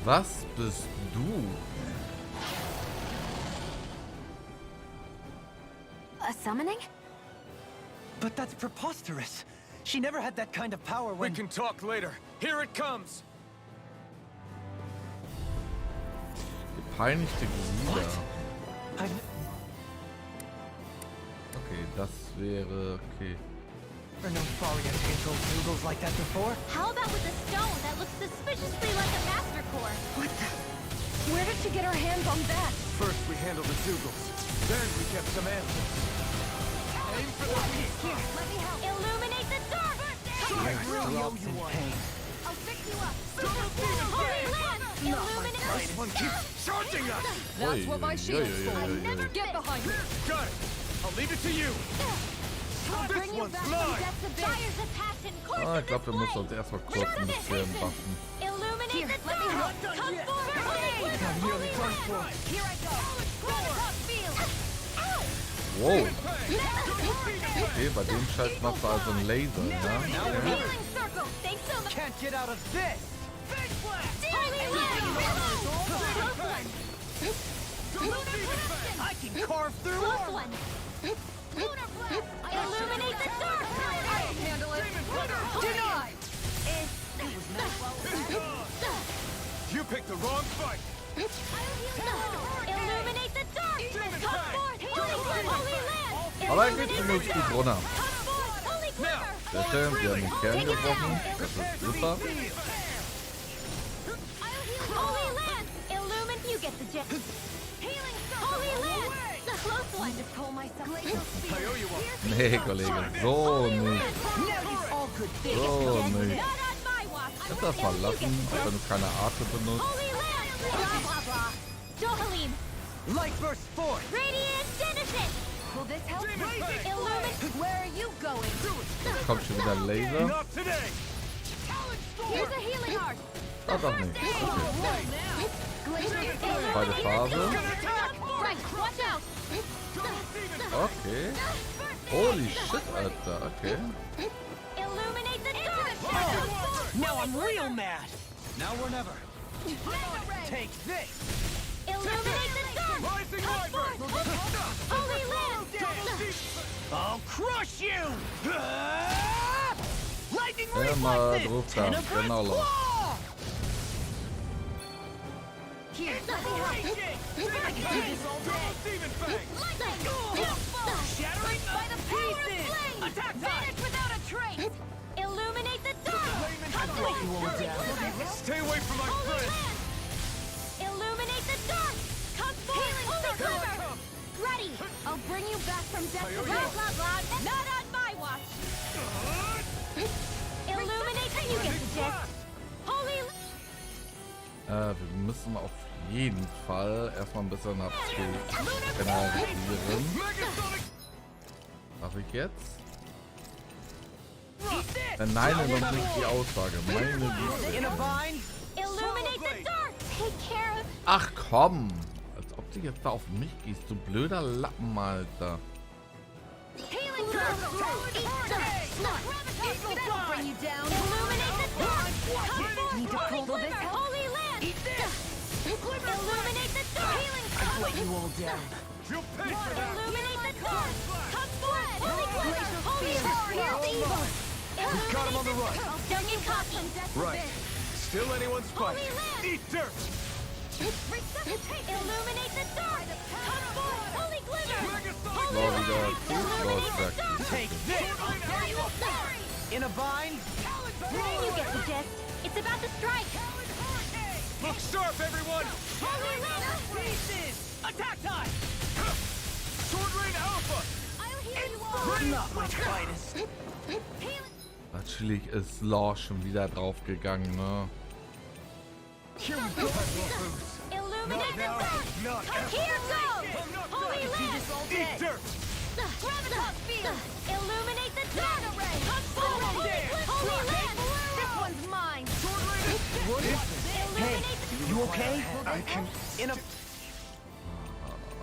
Was bist du? A summoning? But that's preposterous. She never had that kind of power We when... can talk later. Here it comes! Gepeinigte Glieder. I've... Okay, das wäre okay. never known Faria to control Zoogles like that before. How about with a stone that looks suspiciously like a master core? What the? Where did she get her hands on that? First we handled the Zoogles. Then we get some answers. Aim for the peak! Here, let me help. Illuminate the dark! Throbs in pain. I'll fix you up. Holy Land! Illuminate This one keeps charging us! That's what my shield's for. Get behind me. Got it! I'll leave it to you! I'll This bring you one's back mine. from depths of fires of passion. Course Ah, in ich glaube, wir this müssen flame. uns erstmal kurz ein bisschen buffen. Illuminate Here, the let me dark! help. Come forward! I'm nearly done for. Here I go! Roll top field! Ow! Wow. Okay, bei dem Scheiß macht er also einen Laser, ja? Okay. Can't get out of this! I can carve through armor! Illuminate the dark! Handle it! Denied! You picked the wrong fight! Illuminate the dark! Come forth! Holy land! Aber er geht zumindest gut runter. Holy glimmer! Sehr schön, wir haben den Kern gebrochen. Das ist super. Holy land! Illumine, you get the jet. Healing Holy land! The close one! To pull myself. Nee, Kollege, so nicht. So nicht. Kannst das mal lassen, auch wenn du keine Arte benutzt. Holy land! Blah blah blah. Dohalim! Light burst forth! Radiant Genesis! Will this help? Illumine, where are you going? Jetzt kommt schon wieder ein Laser. Not today! Here's a healing art! Ah, doch nicht. Okay. Zweite Phase. Right, watch out! Okay. Holy shit, Alter. Okay. Illuminate the dark! Now I'm real mad! Now or never! Take this! Illuminate the dark! Rising Come Wyvern! forth! Holy land! I'll crush you! Lightning Immer reflexes! drauf da. Genau. Los. Here, let me help! I can do this all day! Shattering By the power of flame! Attack time! Vanish without a trace! Illuminate the dark! Come forth! Holy glimmer! Stay away from my Holy friend! land! Illuminate the dark! Come forth! Holy glimmer! Ready! I'll bring you back from death to life! Blah, blah, blah! Not on my watch! Illuminate and you get the gist! Holy... Wir müssen auf jeden Fall erstmal ein bisschen generieren. Darf ich jetzt? Nein, noch nicht die Aussage. Meine Güte. In a vine? Illuminate the dark! Take care of... Ach komm! Als ob du jetzt da auf mich gehst, du blöder Lappen, Alter. Healing circle! That'll bring you down! Illuminate the dark! Come forth! Need to pull this holy land! Eat this! Illuminate the dark! Healing circle! Let you all down. You'll pay for that! Illuminate the dark! Come forth! Holy glimmer! Holy horror! Here's evil! We've got him on the run! Duncan copy! Right. Still anyone's fight. Holy land! Eat dirt! Illuminate the dark! Come forth! Holy glimmer! War wieder Illuminate the weg. dark! Take this! There you will die! In a vine? You get the gist. It's about to strike. Look sharp, everyone! Holy land! Pieces! Attack time! Sword Rain Alpha! I'll heal you all. Not my finest. Natürlich ist Law schon wieder draufgegangen, ne? Illuminate the dark! Here goes! Holy land! Eat dirt! Gravitas field! Illuminate the dark! Come forward! Holy land! This one's mine! What is this? Hey, you okay? I can... In a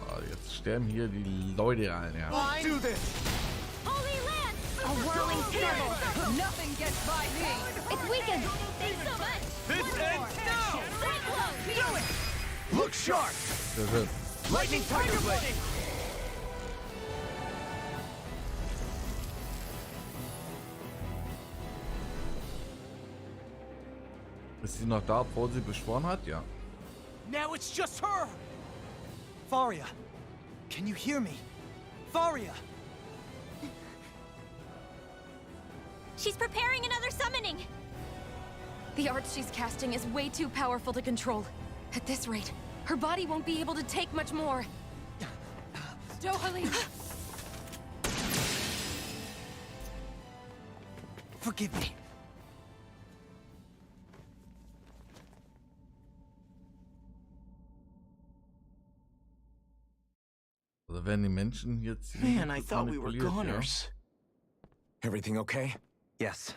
Ah, jetzt sterben hier die Leute ein, ja. vine? Do this! Holy land! A whirling pebble! Nothing gets by me! It's weakened! Thanks so much! This ends now! Cyclone! Do it! Look sharp! Sehr schön. Lightning Tiger Blade! Ist sie noch da, obwohl sie beschworen hat? Ja. Now it's just her! Faria, can you hear me? Faria! She's preparing another summoning! The art she's casting is way too powerful to control. At this rate, her body won't be able to take much more. Dohalim! Forgive me. Also werden die Menschen jetzt Man, I thought we were manipuliert, ja. goners. Everything okay? Yes.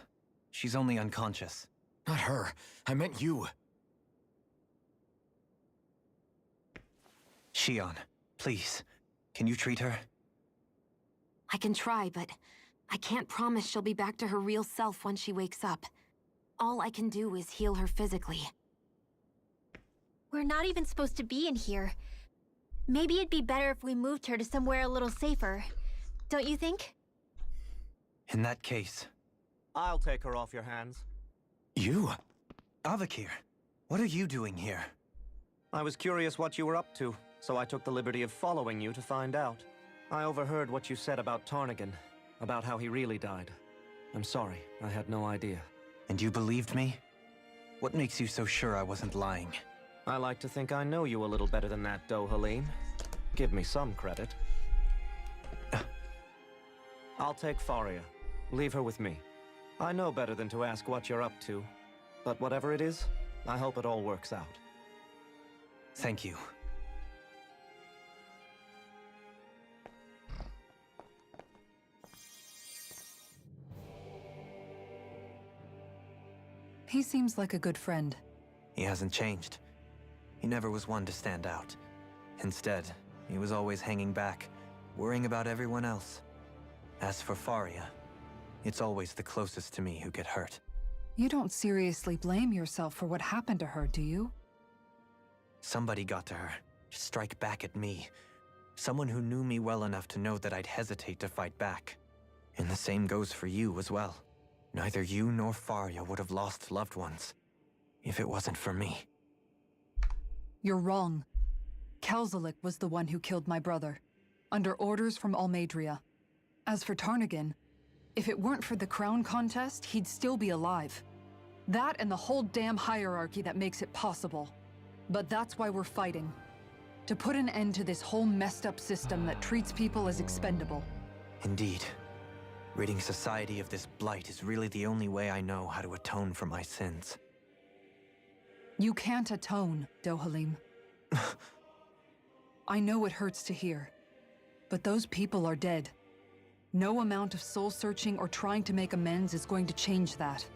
She's only unconscious. Not her. I meant you. Shion, please. Can you treat her? I can try, but I can't promise she'll be back to her real self when she wakes up. All I can do is heal her physically. We're not even supposed to be in here. Maybe it'd be better if we moved her to somewhere a little safer. Don't you think? In that case... I'll take her off your hands. You? Avakir, what are you doing here? I was curious what you were up to, so I took the liberty of following you to find out. I overheard what you said about Tarnigan, about how he really died. I'm sorry, I had no idea. And you believed me? What makes you so sure I wasn't lying? I like to think I know you a little better than that, Dohalim. Give me some credit. I'll take Faria. Leave her with me. I know better than to ask what you're up to. But whatever it is, I hope it all works out. Thank you. He seems like a good friend. He hasn't changed. He never was one to stand out. Instead, he was always hanging back, worrying about everyone else. As for Faria, it's always the closest to me who get hurt. You don't seriously blame yourself for what happened to her, do you? Somebody got to her, to strike back at me. Someone who knew me well enough to know that I'd hesitate to fight back. And the same goes for you as well. Neither you nor Faria would have lost loved ones, if it wasn't for me. You're wrong. Kelzelik was the one who killed my brother, under orders from Almadria. As for Tarnigan, if it weren't for the crown contest, he'd still be alive. That and the whole damn hierarchy that makes it possible. But that's why we're fighting. To put an end to this whole messed up system that treats people as expendable. Indeed. Ridding society of this blight is really the only way I know how to atone for my sins. You can't atone, Dohalim. I know it hurts to hear, but those people are dead. No amount of soul-searching or trying to make amends is going to change that.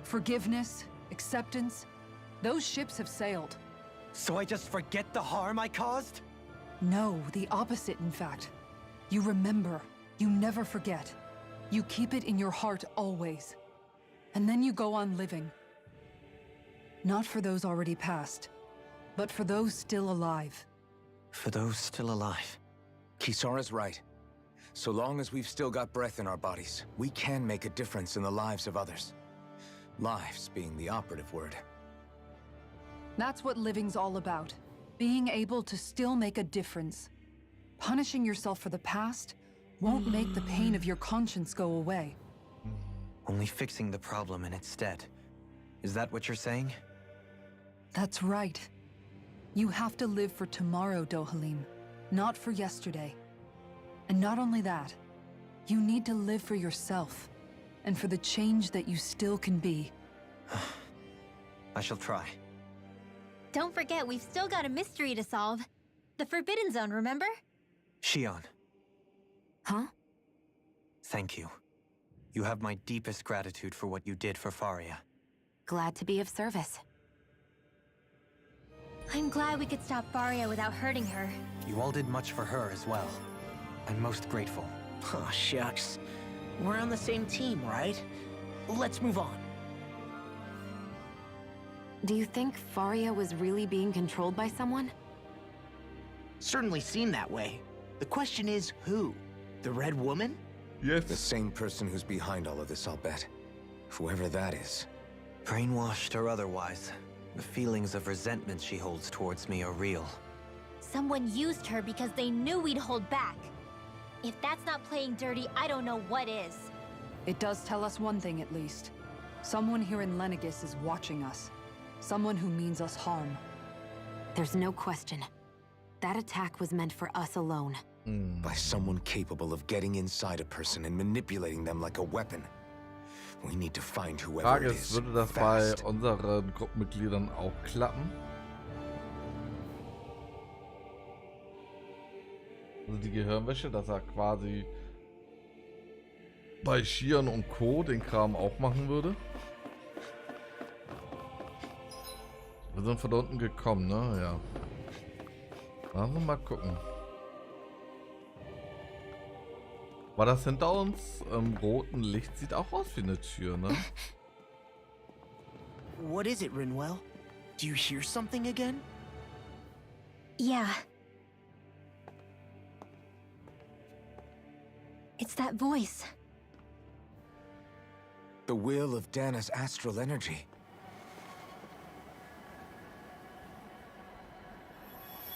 Forgiveness, acceptance, those ships have sailed. So I just forget the harm I caused? No, the opposite, in fact. You remember. You never forget. You keep it in your heart always. And then you go on living. Not for those already passed, but for those still alive. For those still alive. Kisara's right. So long as we've still got breath in our bodies, we can make a difference in the lives of others. Lives being the operative word. That's what living's all about. Being able to still make a difference. Punishing yourself for the past won't make the pain of your conscience go away. Only fixing the problem in its stead. Is that what you're saying? That's right. You have to live for tomorrow, Dohalim, not for yesterday. And not only that, you need to live for yourself, and for the change that you still can be. I shall try. Don't forget, we've still got a mystery to solve. The Forbidden Zone, remember? Shion. Huh? Thank you. You have my deepest gratitude for what you did for Faria. Glad to be of service. I'm glad we could stop Faria without hurting her. You all did much for her as well. I'm most grateful. Oh, shucks. We're on the same team, right? Let's move on. Do you think Faria was really being controlled by someone? Certainly seemed that way. The question is, who? The Red Woman? Yes. The same person who's behind all of this, I'll bet. Whoever that is. Brainwashed or otherwise, the feelings of resentment she holds towards me are real. Someone used her because they knew we'd hold back. If that's not playing dirty, I don't know what is. It does tell us one thing at least. Someone here in Lenegis is watching us. Someone who means us harm. There's no question. That attack was meant for us alone. By someone capable of getting inside a person and manipulating them like a weapon. We need to find whoever Frage it ist, is. würde das bei unseren Gruppenmitgliedern auch klappen? Also die Gehirnwäsche, dass er quasi bei Shion und Co. den Kram auch machen würde. Wir sind von da unten gekommen, ne? Ja. Lass uns mal gucken. Aber das hinter uns im roten Licht sieht auch aus wie eine Tür, ne? What is it, Rinwell? Do you hear something again? Yeah. It's that voice. The will of Dana's astral energy.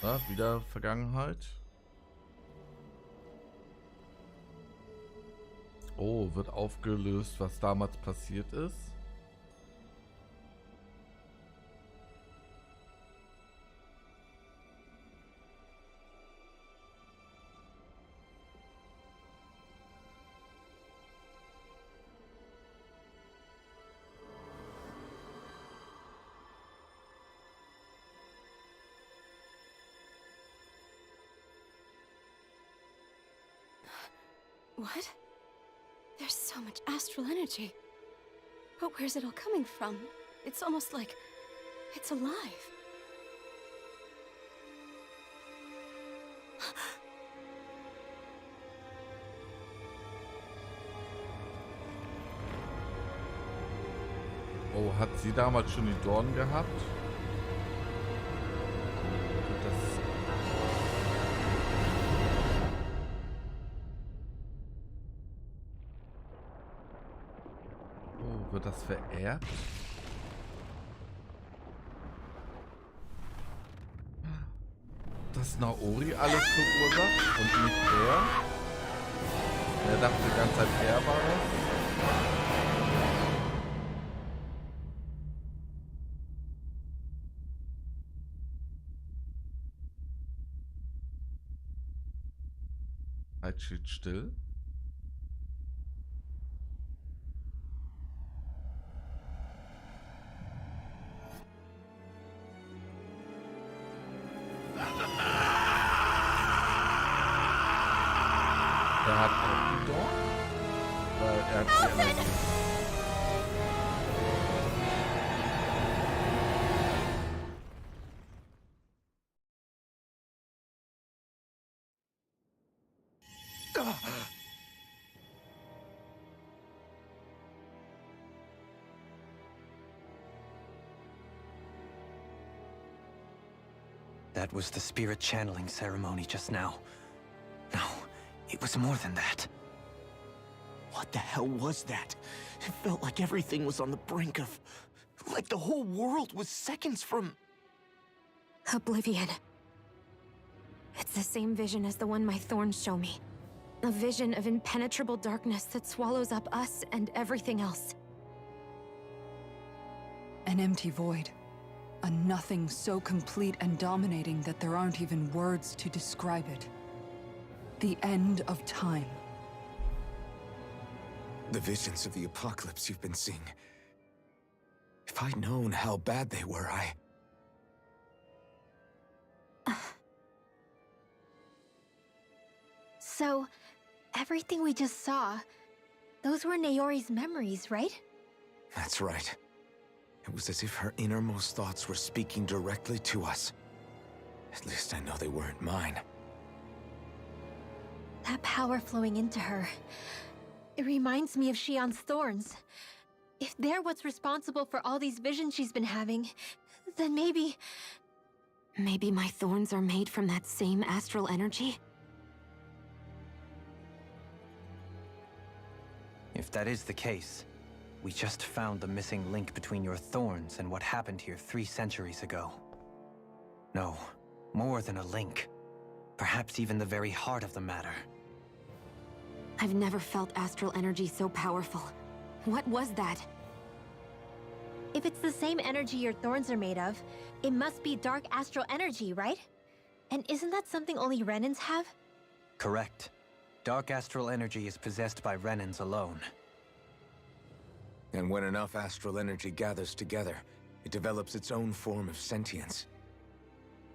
Ja, wieder Vergangenheit. Oh, wird aufgelöst, was damals passiert ist. What? There's so much astral energy. But where's it all coming from? It's almost like it's alive. Oh, hat sie damals schon die Dornen gehabt? Wird das vererbt? Dass Naori alles verursacht und nicht er? Er dachte die ganze Zeit, er war es. Halt, steht still. Er hat auch die Dorn? Weil er hat die Energie. That was the spirit channeling ceremony just now. No, it was more than that. What the hell was that? It felt like everything was on the brink of... like the whole world was seconds from... Oblivion. It's the same vision as the one my thorns show me. A vision of impenetrable darkness that swallows up us and everything else. An empty void. A nothing so complete and dominating that there aren't even words to describe it. The end of time. The visions of the apocalypse you've been seeing. If I'd known how bad they were, So, everything we just saw, those were Naori's memories, right? That's right. It was as if her innermost thoughts were speaking directly to us. At least I know they weren't mine. That power flowing into her. It reminds me of Shion's thorns. If they're what's responsible for all these visions she's been having, then maybe... Maybe my thorns are made from that same astral energy? If that is the case, we just found the missing link between your thorns and what happened here 3 centuries ago. No, more than a link. Perhaps even the very heart of the matter. I've never felt astral energy so powerful. What was that? If it's the same energy your thorns are made of, it must be dark astral energy, right? And isn't that something only Renans have? Correct. Dark astral energy is possessed by Renans alone. And when enough astral energy gathers together, it develops its own form of sentience.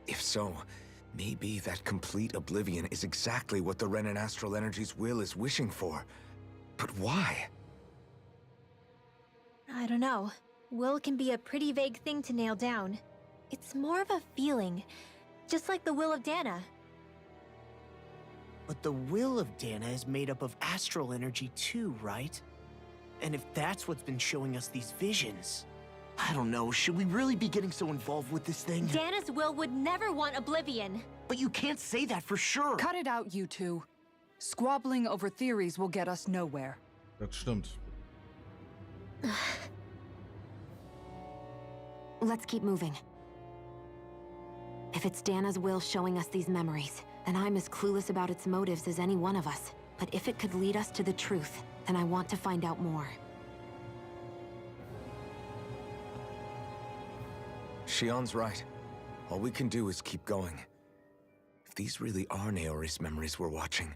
If so, maybe that complete oblivion is exactly what the Renan astral energy's will is wishing for. But why? I don't know. Will can be a pretty vague thing to nail down. It's more of a feeling, just like the will of Dana. But the will of Dana is made up of astral energy too, right? And if that's what's been showing us these visions, I don't know, should we really be getting so involved with this thing? Dana's will would never want oblivion. But you can't say that for sure. Cut it out, you two. Squabbling over theories will get us nowhere. Das stimmt. Let's keep moving. If it's Dana's will showing us these memories, then I'm as clueless about its motives as any one of us. But if it could lead us to the truth, then I want to find out more. Shion's right. All we can do is keep going. If these really are Naori's memories we're watching,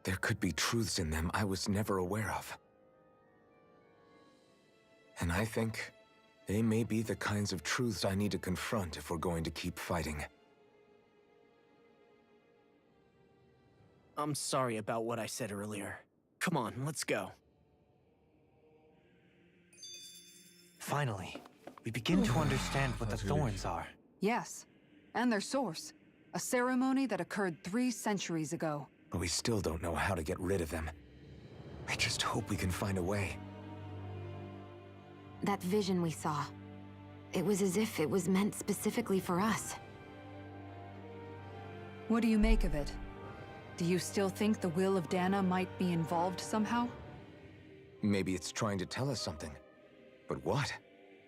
there could be truths in them I was never aware of. And I think they may be the kinds of truths I need to confront if we're going to keep fighting. I'm sorry about what I said earlier. Come on, let's go. Finally, we begin to understand what the thorns are. Yes, and their source. A ceremony that occurred 3 centuries ago. But we still don't know how to get rid of them. I just hope we can find a way. That vision we saw, it was as if it was meant specifically for us. What do you make of it? Do you still think the will of Dana might be involved somehow? Maybe it's trying to tell us something. But what?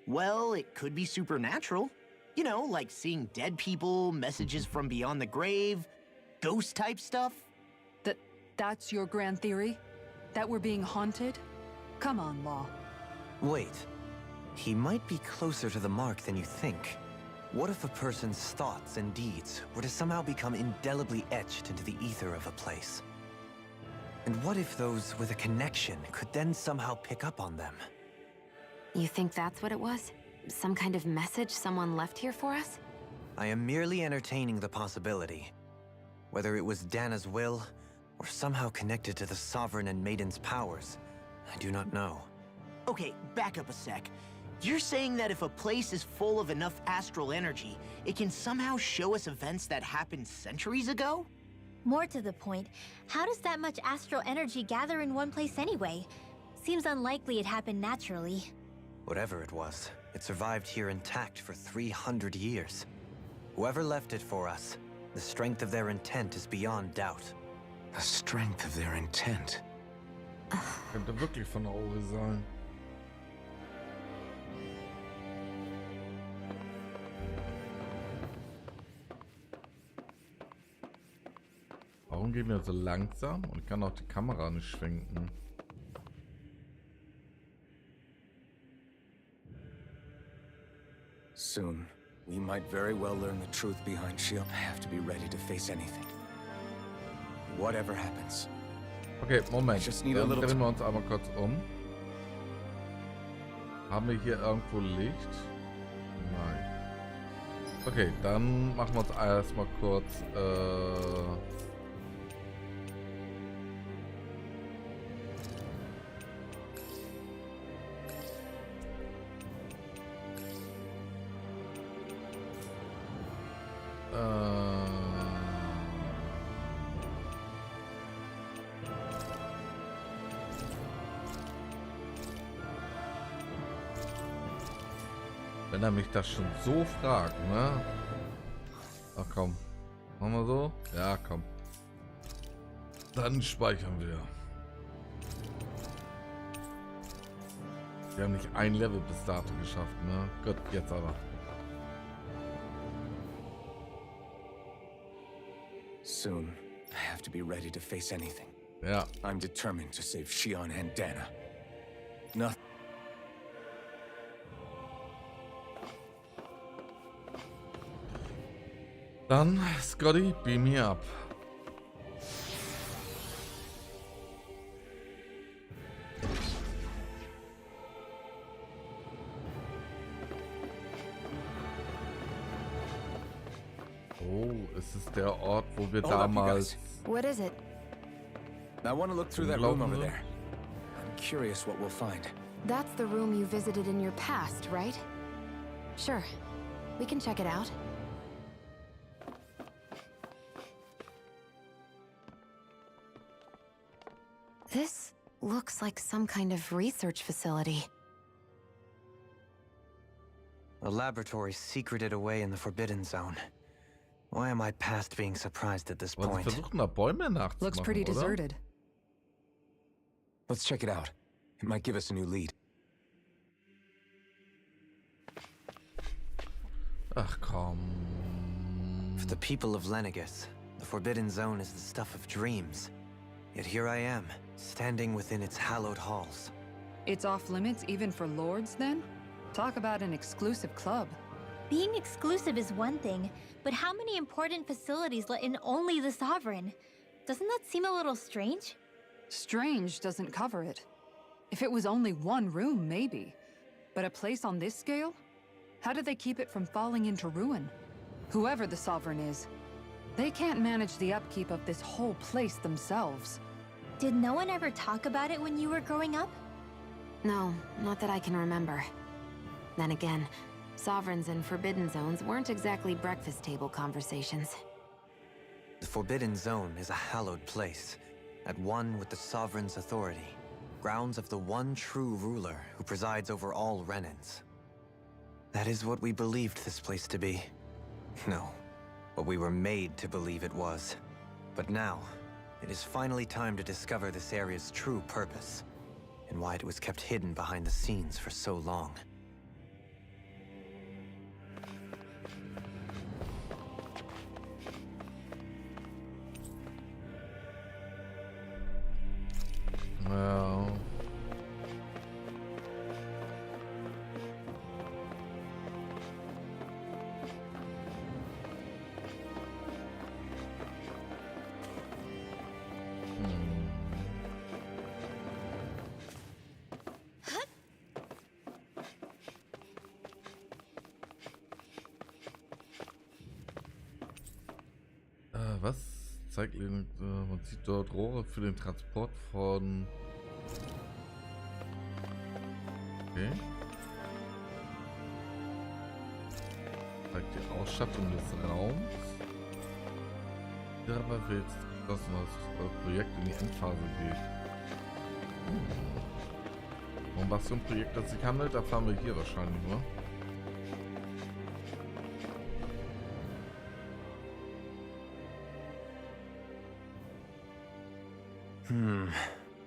Well, it could be supernatural. You know, like seeing dead people, messages from beyond the grave, ghost-type stuff. That's your grand theory? That we're being haunted? Come on, Law. Wait. He might be closer to the mark than you think. What if a person's thoughts and deeds were to somehow become indelibly etched into the ether of a place? And what if those with a connection could then somehow pick up on them? You think that's what it was? Some kind of message someone left here for us? I am merely entertaining the possibility. Whether it was Dana's will, or somehow connected to the Sovereign and Maiden's powers, I do not know. Okay, back up a sec. You're saying that if a place is full of enough astral energy, it can somehow show us events that happened centuries ago? More to the point, how does that much astral energy gather in one place anyway? Seems unlikely it happened naturally. Whatever it was, it survived here intact for 300 years. Whoever left it for us, the strength of their intent is beyond doubt. The strength of their intent. Könnte wirklich von Auri sein. Warum gehen wir so langsam und kann auch die Kamera nicht schwenken? Soon, we might very well learn the truth behind Shion. I have to be ready to face anything. Whatever happens. Okay, Moment. just need a Dann little drehen wir uns einmal kurz um. Haben wir hier irgendwo Licht? Nein. Okay, dann machen wir uns erstmal kurz wenn er mich das schon so fragt, ne? Ach komm. Machen wir so? Ja, komm. Dann speichern wir. Wir haben nicht ein Level bis dato geschafft, ne? Gut, jetzt aber. Soon, I have to be ready to face anything. Ja. I'm determined to save Shion and Dana. Nothing. Dann, Scotty, beam me up. Oh, es ist der Ort, wo wir Hold up, you damals... What is it? I want to look through that room over there. I'm curious what we'll find. That's the room you visited in your past, right? Sure. We can check it out. This looks like some kind of research facility. A laboratory secreted away in the Forbidden Zone. Why am I past being surprised at this Aber sie point? versuchen da Bäume nachzumachen, Looks pretty oder? deserted. Let's check it out. It might give us a new lead. Ach komm. For the people of Lenegis, the Forbidden Zone is the stuff of dreams. Yet here I am, standing within its hallowed halls. It's off limits even for lords, then? Talk about an exclusive club. Being exclusive is one thing, but how many important facilities let in only the Sovereign? Doesn't that seem a little strange? Strange doesn't cover it. If it was only one room, maybe. But a place on this scale? How did they keep it from falling into ruin? Whoever the Sovereign is, they can't manage the upkeep of this whole place themselves. Did no one ever talk about it when you were growing up? No, not that I can remember. Then again, Sovereigns and Forbidden Zones weren't exactly breakfast table conversations. The Forbidden Zone is a hallowed place, at one with the Sovereign's authority, grounds of the one true ruler who presides over all Renans. That is what we believed this place to be. No, what we were made to believe it was. But now, it is finally time to discover this area's true purpose, and why it was kept hidden behind the scenes for so long. Well. Was? Zeigt, man sieht dort Rohre für den Transport von... Okay. Zeigt die Ausstattung des Raums. Dabei wird jetzt geschlossen, dass das Projekt in die Endphase geht. Um was für ein Projekt das sich handelt, erfahren wir hier wahrscheinlich nur.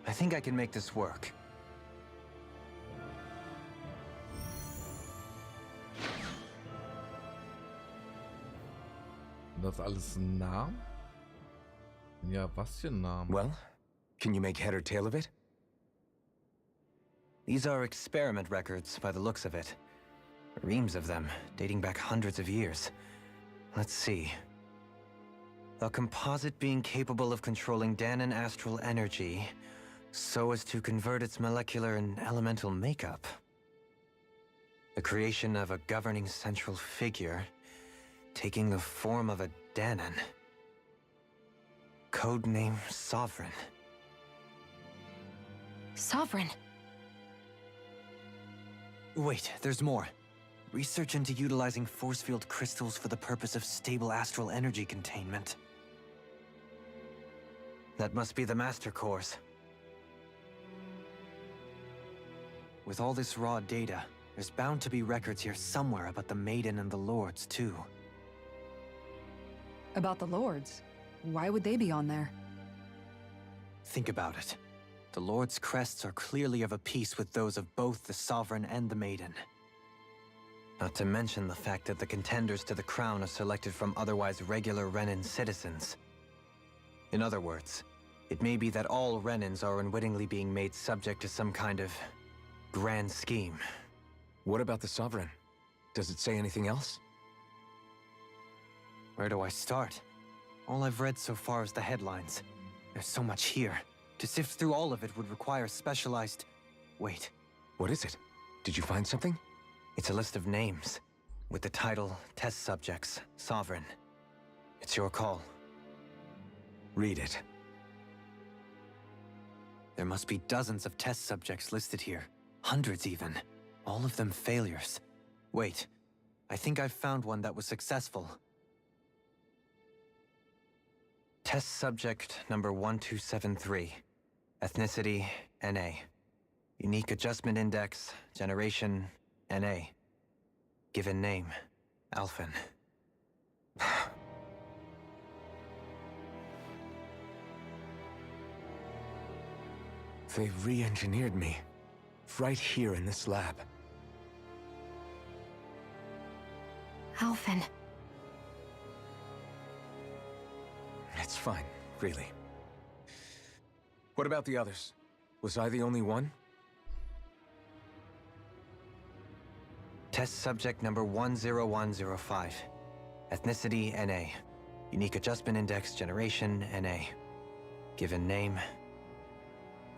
I think I can make this work. Das alles ein Name? Ja, was für ein Name? Well, can you make head or tail of it? These are experiment records by the looks of it. Reams of them, dating back hundreds of years. Let's see. A composite being capable of controlling Danan astral energy so as to convert its molecular and elemental makeup. The creation of a governing central figure taking the form of a Danan. Codename Sovereign. Sovereign? Wait, there's more. Research into utilizing force field crystals for the purpose of stable astral energy containment. That must be the Master Course. With all this raw data, there's bound to be records here somewhere about the Maiden and the Lords, too. About the lords? Why would they be on there? Think about it. The Lord's crests are clearly of a piece with those of both the Sovereign and the Maiden. Not to mention the fact that the contenders to the crown are selected from otherwise regular Renan citizens. In other words, it may be that all Renans are unwittingly being made subject to some kind of grand scheme. What about the Sovereign? Does it say anything else? Where do I start? All I've read so far is the headlines. There's so much here. To sift through all of it would require specialized... Wait. What is it? Did you find something? It's a list of names, with the title Test Subjects, Sovereign. It's your call. Read it. There must be dozens of test subjects listed here. Hundreds even. All of them failures. Wait, I think I've found one that was successful. Test subject number 1273. Ethnicity, NA. Unique Adjustment Index, Generation, NA. Given name, Alphen. They re-engineered me. Right here in this lab. Alphen. It's fine, really. What about the others? Was I the only one? Test subject number 10105. Ethnicity, NA. Unique Adjustment Index, Generation, NA. Given name,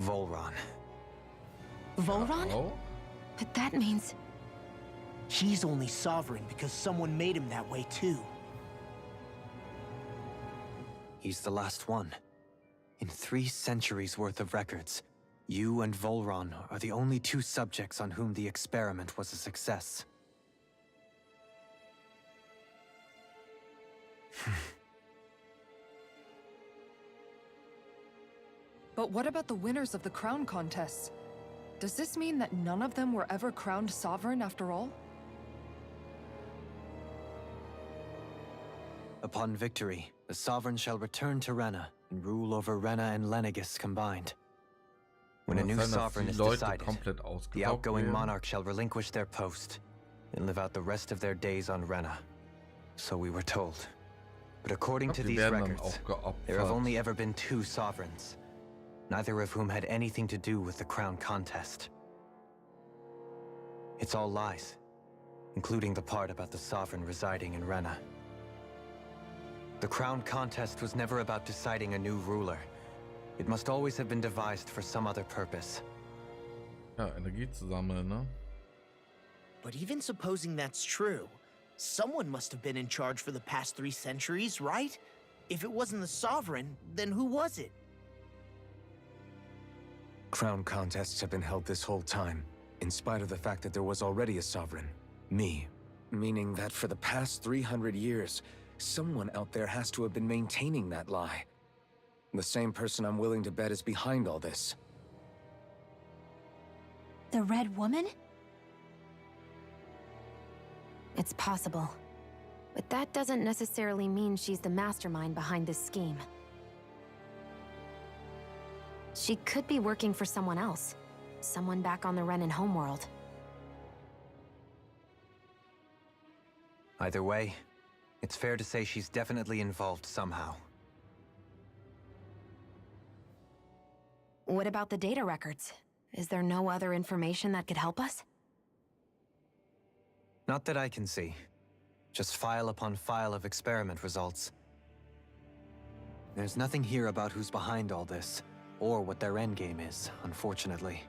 Volron. Volron? Oh? But that means... He's only sovereign because someone made him that way too. He's the last one. In 3 centuries worth of records, you and Volron are the only 2 subjects on whom the experiment was a success. But what about the winners of the crown contests? Does this mean that none of them were ever crowned sovereign after all? Upon victory, the Sovereign shall return to Rena and rule over Rena and Lenegis combined. When a new sovereign is decided, the outgoing monarch shall relinquish their post and live out the rest of their days on Rena. So we were told. But according to these records, there have only ever been 2 sovereigns, neither of whom had anything to do with the crown contest. It's all lies, including the part about the sovereign residing in Rena. The crown contest was never about deciding a new ruler. It must always have been devised for some other purpose. Ja, Energie zu sammeln, ne? But even supposing that's true, someone must have been in charge for the past 3 centuries, right? If it wasn't the Sovereign, then who was it? Crown contests have been held this whole time, in spite of the fact that there was already a sovereign. Me. Meaning that for the past 300 years, someone out there has to have been maintaining that lie. The same person I'm willing to bet is behind all this. The Red Woman? It's possible. But that doesn't necessarily mean she's the mastermind behind this scheme. She could be working for someone else. Someone back on the Renan homeworld. Either way, it's fair to say she's definitely involved somehow. What about the data records? Is there no other information that could help us? Not that I can see. Just file upon file of experiment results. There's nothing here about who's behind all this, or what their endgame is, unfortunately.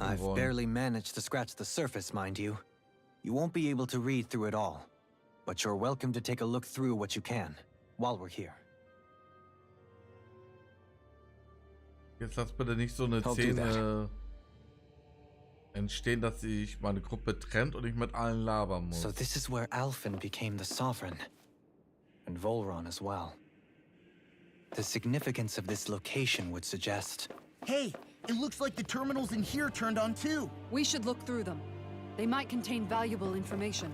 I've barely managed to scratch the surface, mind you. You won't be able to read through it all, but you're welcome to take a look through what you can, while we're here. Jetzt lass bitte nicht so eine Szene entstehen, dass sich meine Gruppe trennt und ich mit allen labern muss. So this is where Alphen became the Sovereign, and Volron as well. The significance of this location would suggest... Hey, it looks like the terminals in here turned on too. We should look through them. They might contain valuable information.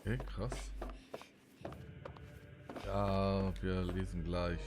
Okay, krass. Ja, wir lesen gleich.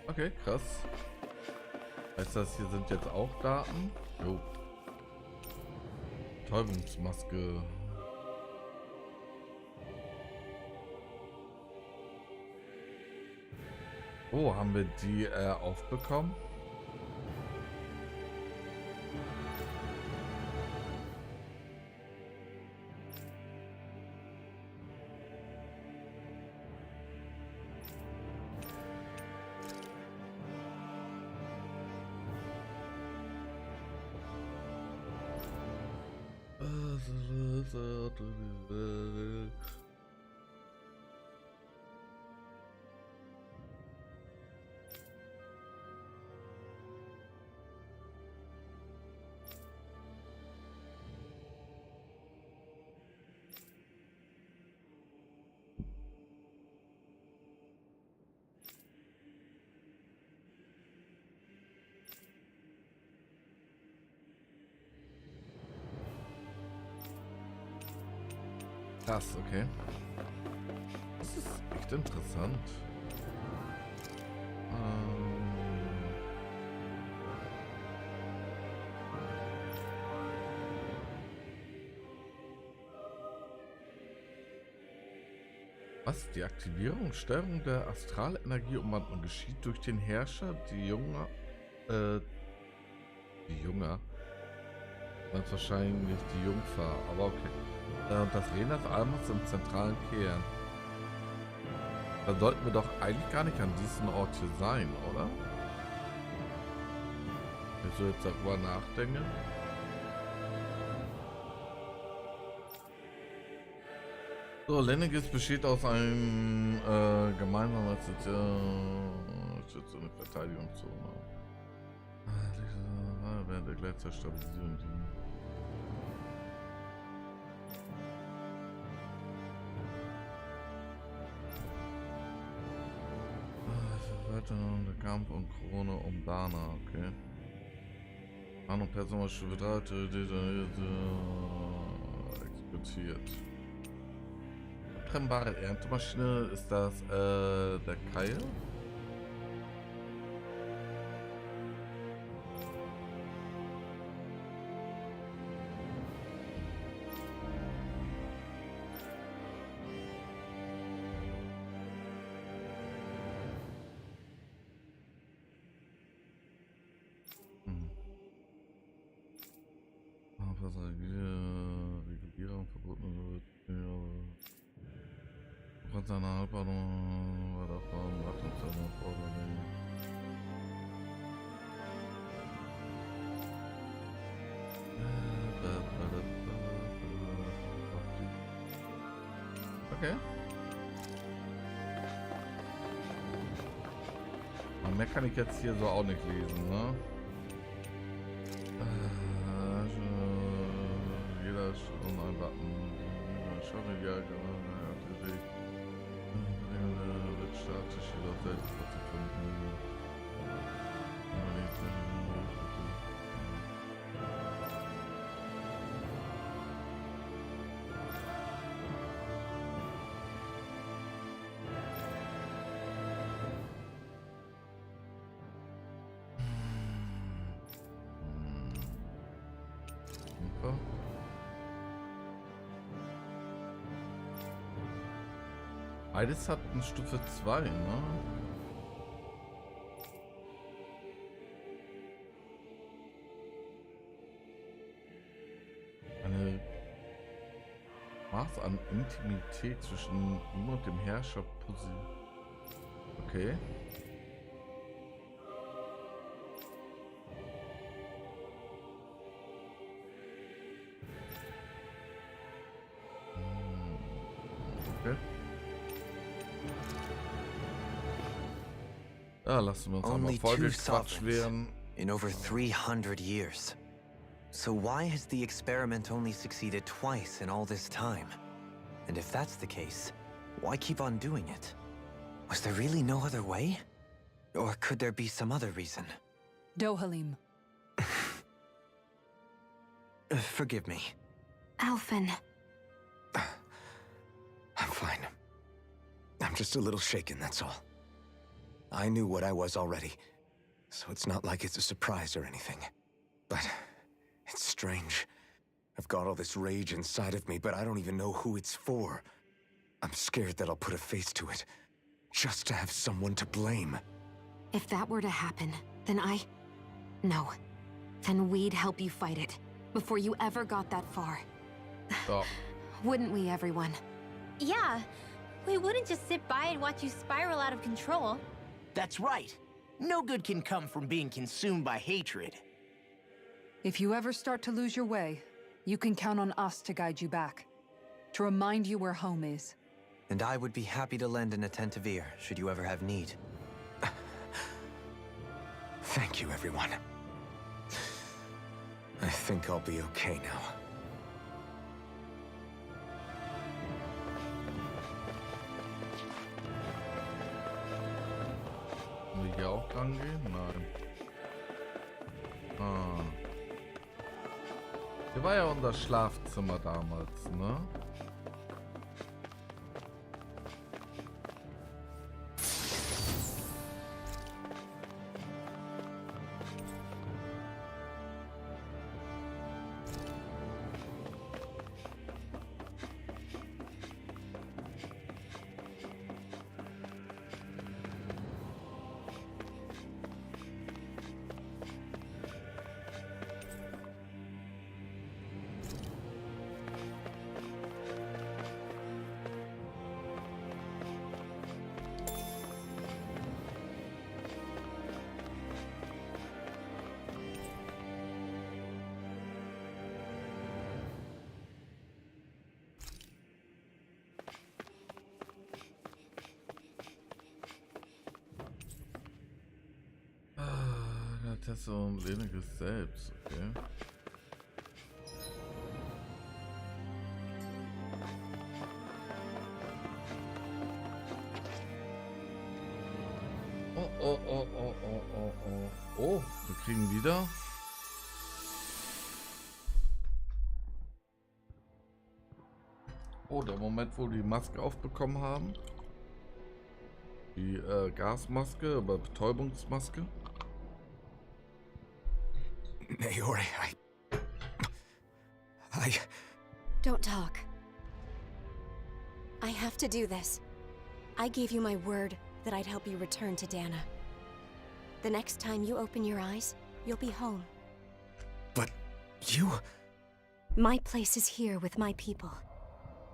Okay, krass. Heißt das, hier sind jetzt auch Daten? Jo. Betäubungsmaske. Oh, haben wir die aufbekommen? Krass, okay. Das ist echt interessant. Was? Die Aktivierung und Steuerung der Astralenergieumwandlung geschieht durch den Herrscher, die Junge, das ist wahrscheinlich die Jungfer, aber okay. Das Renas Almas im zentralen Kern. Da sollten wir doch eigentlich gar nicht an diesem Ort hier sein, oder? Wenn ich so jetzt darüber nachdenke. So, Lenniges besteht aus einem gemeinsamen Schutz und Verteidigungszone. Während der Gleichzeitstabilisierung dienen. Verwaltung, der Kampf und Krone um Dana, okay. Ahnung, Personalschule exportiert. Trennbare Erntemaschine, ist das der Keil? Regulierung verboten wird. Von seiner Halbordnung war davon Wartungszeit erforderlich. Okay. Und mehr kann ich jetzt hier so auch nicht lesen, ne? Jeder ist schon ein Button. Schon ja, natürlich. Wird statisch jedoch selbst vorzufinden. Beides hat eine Stufe 2, ne? Eine Maß an Intimität zwischen ihm und dem Herrscher. Okay. Okay. Ja, lassen wir uns einmal Only two vollgequatscht werden. sovereigns in over 300 years. So why has the experiment only succeeded twice in all this time? And if that's the case, why keep on doing it? Was there really no other way? Or could there be some other reason? Dohalim. Forgive me. Alphen. I'm fine. I'm just a little shaken, that's all. I knew what I was already, so it's not like it's a surprise or anything. But it's strange. I've got all this rage inside of me, but I don't even know who it's for. I'm scared that I'll put a face to it, just to have someone to blame. If that were to happen, then No. Then we'd help you fight it, before you ever got that far. So. Wouldn't we, everyone? Yeah, we wouldn't just sit by and watch you spiral out of control. That's right. No good can come from being consumed by hatred. If you ever start to lose your way, you can count on us to guide you back. To remind you where home is. And I would be happy to lend an attentive ear, should you ever have need. Thank you, everyone. I think I'll be okay now. Muss ich hier auch rangehen? Nein. Ah. Hier war ja unser Schlafzimmer damals, ne? Tesse und Leniges selbst, okay. Oh, wir kriegen wieder. Oh, der Moment, wo wir die Maske aufbekommen haben. Die Gasmaske, aber Betäubungsmaske. Naori, I... Don't talk. I have to do this. I gave you my word that I'd help you return to Dana. The next time you open your eyes, you'll be home. But you... My place is here with my people.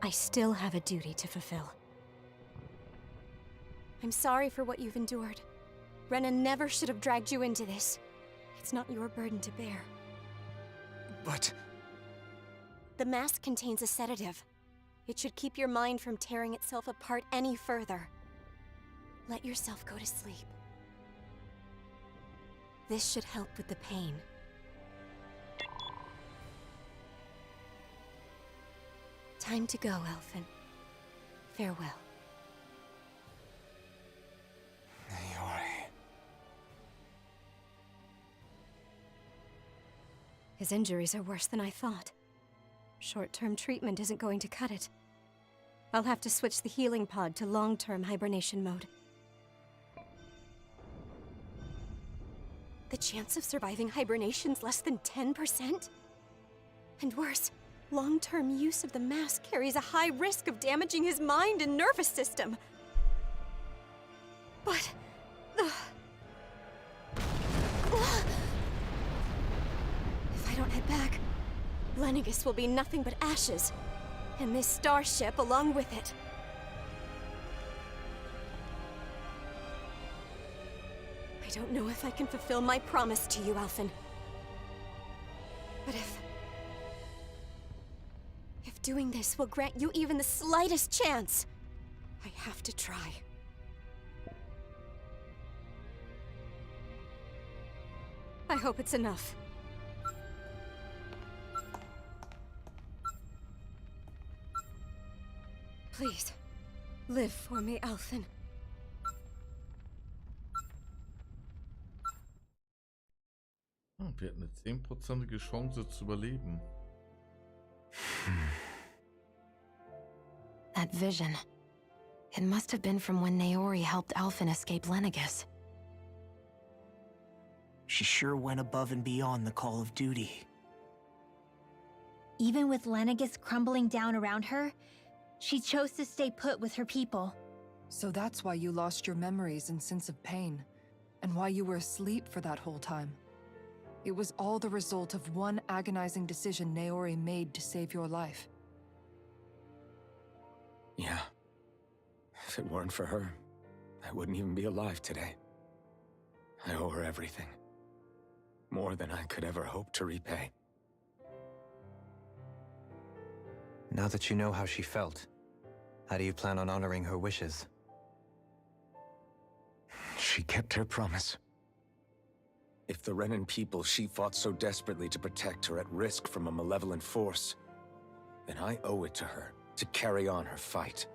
I still have a duty to fulfill. I'm sorry for what you've endured. Rena never should have dragged you into this. It's not your burden to bear. But... The mask contains a sedative. It should keep your mind from tearing itself apart any further. Let yourself go to sleep. This should help with the pain. Time to go, Elfin. Farewell. Naori... His injuries are worse than I thought. Short-term treatment isn't going to cut it. I'll have to switch the healing pod to long-term hibernation mode. The chance of surviving hibernation's less than 10%? And worse, Long-term use of the mask carries a high risk of damaging his mind and nervous system. But... if I don't head back, Lenegis will be nothing but ashes, and this starship along with it. I don't know if I can fulfill my promise to you, Alphen. But if doing this will grant you even the slightest chance, I have to try. I hope it's enough. Please, live for me, Alphen. Wir hatten eine 10%ige Chance zu überleben. That vision. It must have been from when Naori helped Alphen escape Lenegis. She sure went above and beyond the call of duty. Even with Lenegis crumbling down around her, she chose to stay put with her people. So that's why you lost your memories and sense of pain, and why you were asleep for that whole time. It was all the result of one agonizing decision Naori made to save your life. Yeah. If it weren't for her, I wouldn't even be alive today. I owe her everything. More than I could ever hope to repay. Now that you know how she felt, how do you plan on honoring her wishes? She kept her promise. If the Renan people she fought so desperately to protect are at risk from a malevolent force, then I owe it to her to carry on her fight.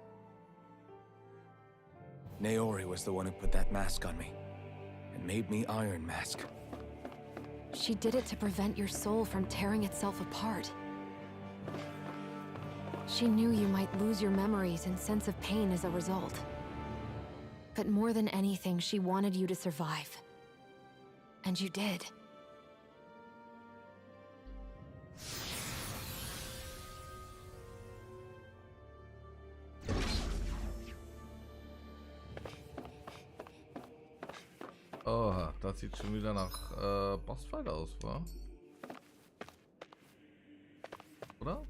Naori was the one who put that mask on me, and made me Iron Mask. She did it to prevent your soul from tearing itself apart. She knew you might lose your memories and sense of pain as a result. But more than anything, she wanted you to survive. And you did. Oh, das sieht schon wieder nach Bossfight aus, wa? Oder?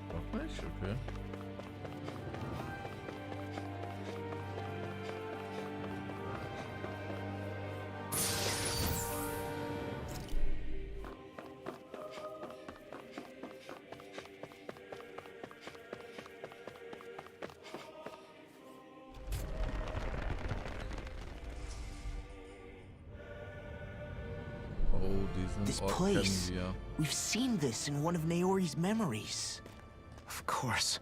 Noch nicht? Okay. This place. We've seen this in one of Naori's memories. Of course.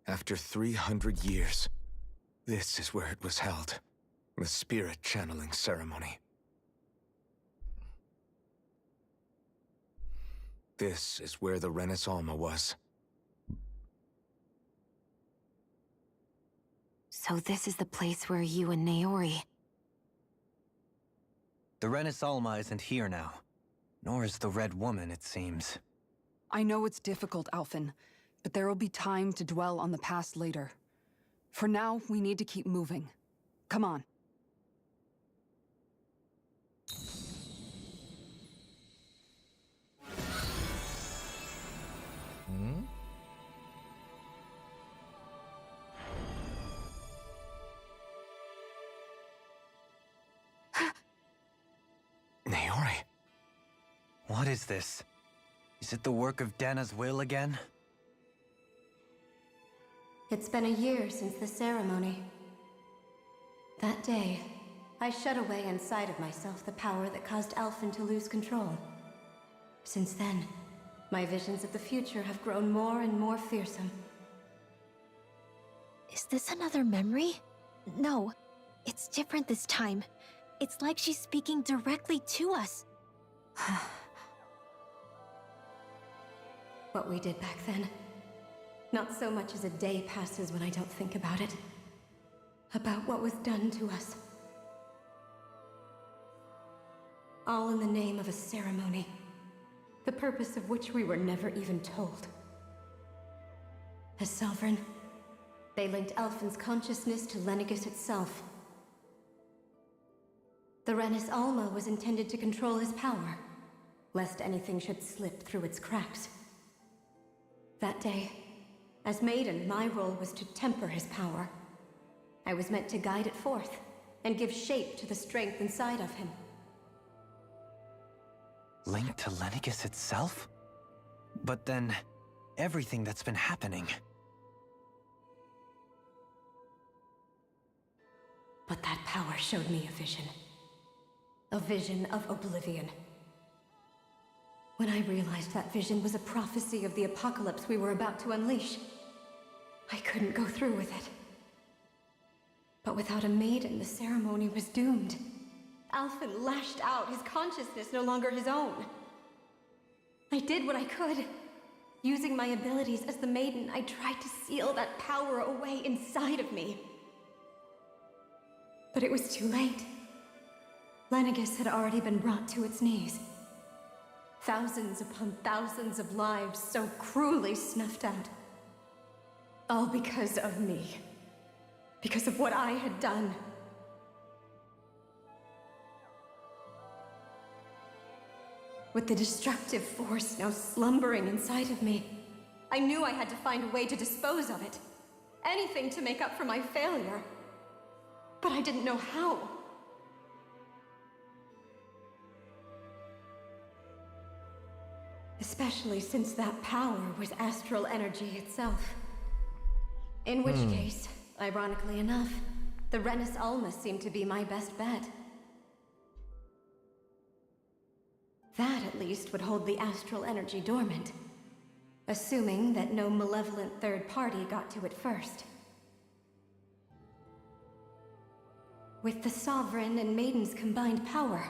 After 300 years, this is where it was held. The spirit channeling ceremony. This is where the Renis Alma was. So this is the place where you and Naori... The Renis Alma isn't here now. Nor is the Red Woman, it seems. I know it's difficult, Alphen, but there will be time to dwell on the past later. For now, we need to keep moving. Come on. Naori. What is this? Is it the work of Dana's will again? It's been a year since the ceremony. That day, I shut away inside of myself the power that caused Alphen to lose control. Since then, my visions of the future have grown more and more fearsome. Is this another memory? No, it's different this time. It's like she's speaking directly to us. what we did back then. Not so much as a day passes when I don't think about it. About what was done to us. All in the name of a ceremony, the purpose of which we were never even told. As Sovereign, they linked Alphen's consciousness to Lenegis itself. The Renis Alma was intended to control his power, lest anything should slip through its cracks. That day, as Maiden, my role was to temper his power. I was meant to guide it forth, and give shape to the strength inside of him. Linked to Lenegis itself? But then, everything that's been happening... But that power showed me a vision. A vision of oblivion. When I realized that vision was a prophecy of the apocalypse we were about to unleash, I couldn't go through with it. But without a maiden, the ceremony was doomed. Alphen lashed out, his consciousness no longer his own. I did what I could. Using my abilities as the maiden, I tried to seal that power away inside of me. But it was too late. Lenegis had already been brought to its knees. Thousands upon thousands of lives so cruelly snuffed out. All because of me. Because of what I had done. With the destructive force now slumbering inside of me, I knew I had to find a way to dispose of it. Anything to make up for my failure. But I didn't know how. Especially since that power was astral energy itself. In which case, ironically enough, the Renis Alma seemed to be my best bet. That, at least, would hold the astral energy dormant. Assuming that no malevolent third party got to it first. With the Sovereign and Maiden's combined power,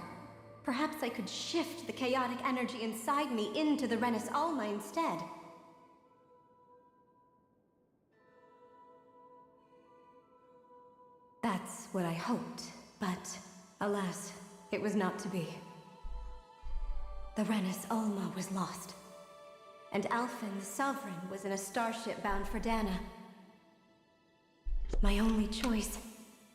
perhaps I could shift the chaotic energy inside me into the Renis Alma instead. That's what I hoped, but alas, it was not to be. The Renis Alma was lost, and Alphen, the Sovereign, was in a starship bound for Dana. My only choice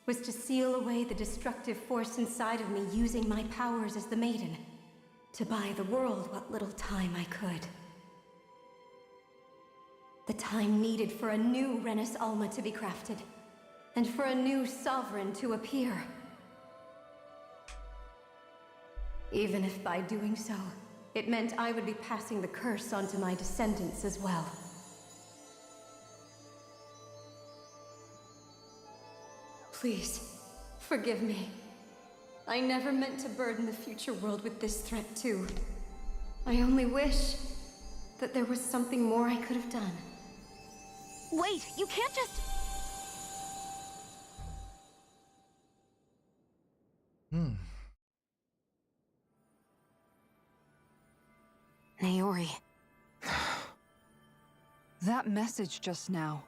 was to seal away the destructive force inside of me using my powers as the Maiden, to buy the world what little time I could. The time needed for a new Renis Alma to be crafted, and for a new Sovereign to appear. Even if by doing so, it meant I would be passing the curse onto my descendants as well. Please, forgive me. I never meant to burden the future world with this threat too. I only wish that there was something more I could have done. Wait, you can't just... Naori. That message just now,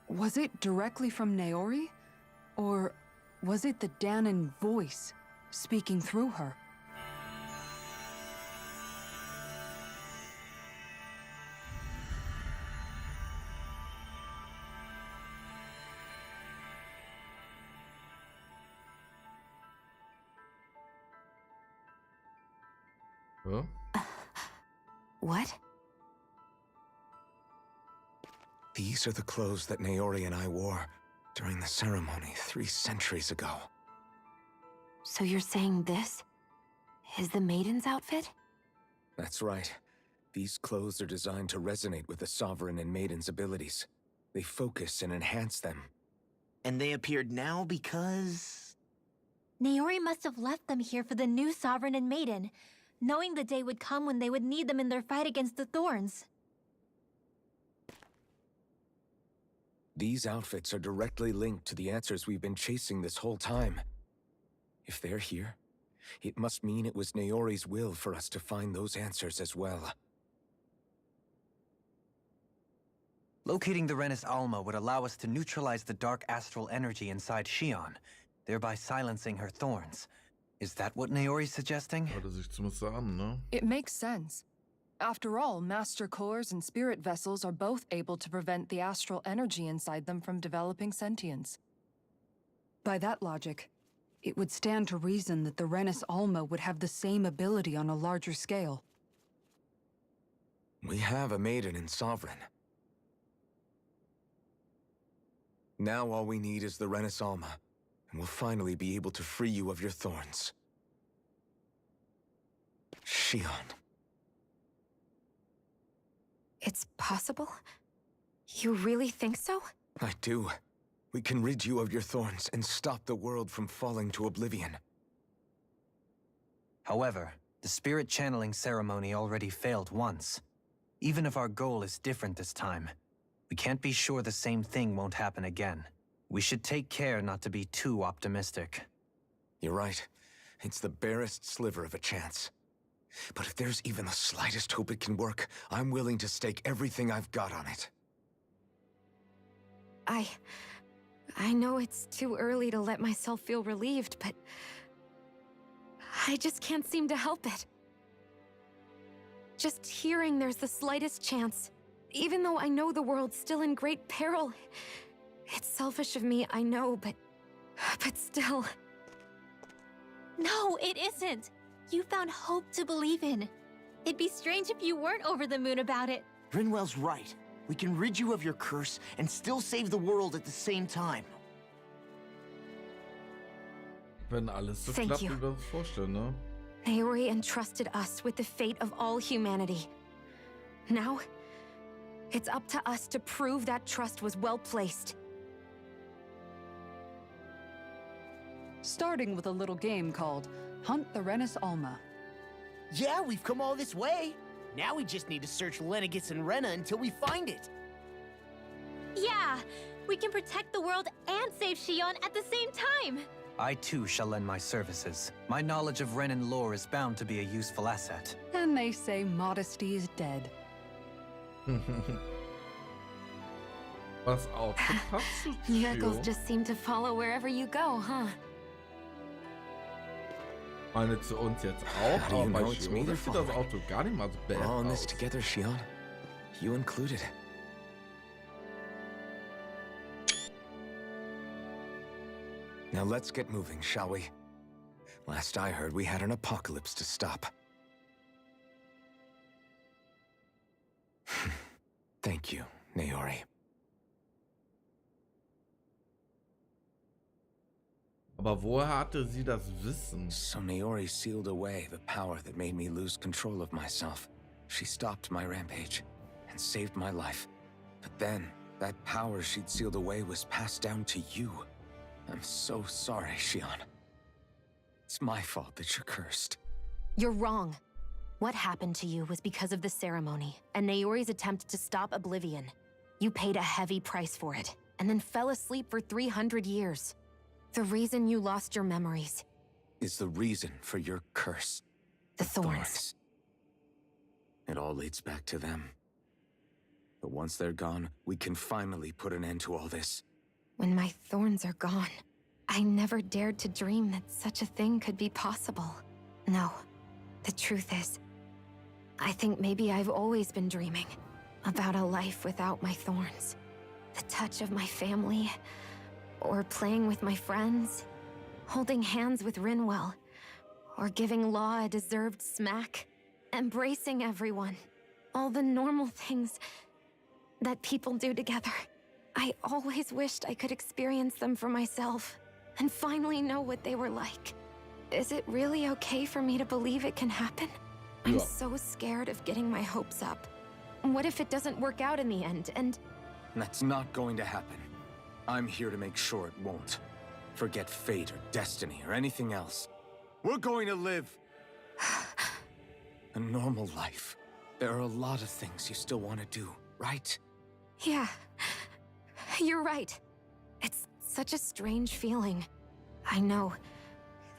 was it directly from Naori? Or was it the Danan voice speaking through her? Huh? What? These are the clothes that Naori and I wore during the ceremony 3 centuries ago. So you're saying this is the Maiden's outfit? That's right. These clothes are designed to resonate with the Sovereign and Maiden's abilities. They focus and enhance them. And they appeared now because... Naori must have left them here for the new Sovereign and Maiden, knowing the day would come when they would need them in their fight against the Thorns. These outfits are directly linked to the answers we've been chasing this whole time. If they're here, it must mean it was Naori's will for us to find those answers as well. Locating the Renis Alma would allow us to neutralize the dark astral energy inside Shion, thereby silencing her thorns. Is that what Naori's suggesting? Hört sich zumindest so an, ne? It makes sense. After all, master cores and spirit vessels are both able to prevent the astral energy inside them from developing sentience. By that logic, it would stand to reason that the Renis Alma would have the same ability on a larger scale. We have a maiden in Sovereign. Now all we need is the Renis Alma, and we'll finally be able to free you of your thorns. Shion. It's possible? You really think so? I do. We can rid you of your thorns and stop the world from falling to oblivion. However, the spirit channeling ceremony already failed once. Even if our goal is different this time, we can't be sure the same thing won't happen again. We should take care not to be too optimistic. You're right. It's the barest sliver of a chance. But if there's even the slightest hope it can work, I'm willing to stake everything I've got on it. I know it's too early to let myself feel relieved, but I just can't seem to help it. Just hearing there's the slightest chance, even though I know the world's still in great peril. It's selfish of me, I know, but still. No, it isn't. You found hope to believe in. It'd be strange if you weren't over the moon about it. Rinwell's right. We can rid you of your curse and still save the world at the same time. Wenn alles so Thank klappt, you. wie wir uns vorstellen, ne? Naori entrusted us with the fate of all humanity. Now, it's up to us to prove that trust was well placed. Starting with a little game called Hunt the Renis Alma. Yeah, we've come all this way. Now we just need to search Lenegis and Rena until we find it. Yeah, we can protect the world and save Shion at the same time. I too shall lend my services. My knowledge of Renin lore is bound to be a useful asset. And they say modesty is dead. Was aufgepasst? Miracles Jo. just seem to follow wherever you go, huh? Meine zu uns jetzt auch, How do aber you bei know it's me Shion they're sieht das following? Auto gar nicht mal so bad We're all in this aus. together, Shion. You included. Now let's get moving, shall we? Last I heard, we had an apocalypse to stop. Thank you, Naori. Aber woher hatte sie das Wissen? So Naori sealed away the power that made me lose control of myself. She stopped my rampage and saved my life. But then, that power she'd sealed away was passed down to you. I'm so sorry, Shion. It's my fault that you're cursed. You're wrong. What happened to you was because of the ceremony and Naori's attempt to stop Oblivion. You paid a heavy price for it, and then fell asleep for 300 years. The reason you lost your memories. Is the reason for your curse. The thorns. It all leads back to them. But once they're gone, we can finally put an end to all this. When my thorns are gone, I never dared to dream that such a thing could be possible. No, the truth is, I think maybe I've always been dreaming about a life without my thorns. The touch of my family, or playing with my friends, holding hands with Rinwell, or giving Law a deserved smack, embracing everyone. All the normal things that people do together. I always wished I could experience them for myself, and finally know what they were like. Is it really okay for me to believe it can happen? I'm Yeah. so scared of getting my hopes up. What if it doesn't work out in the end, and... That's not going to happen. I'm here to make sure it won't. Forget fate or destiny or anything else. We're going to live a normal life. There are a lot of things you still want to do, right? Yeah, you're right. It's such a strange feeling. I know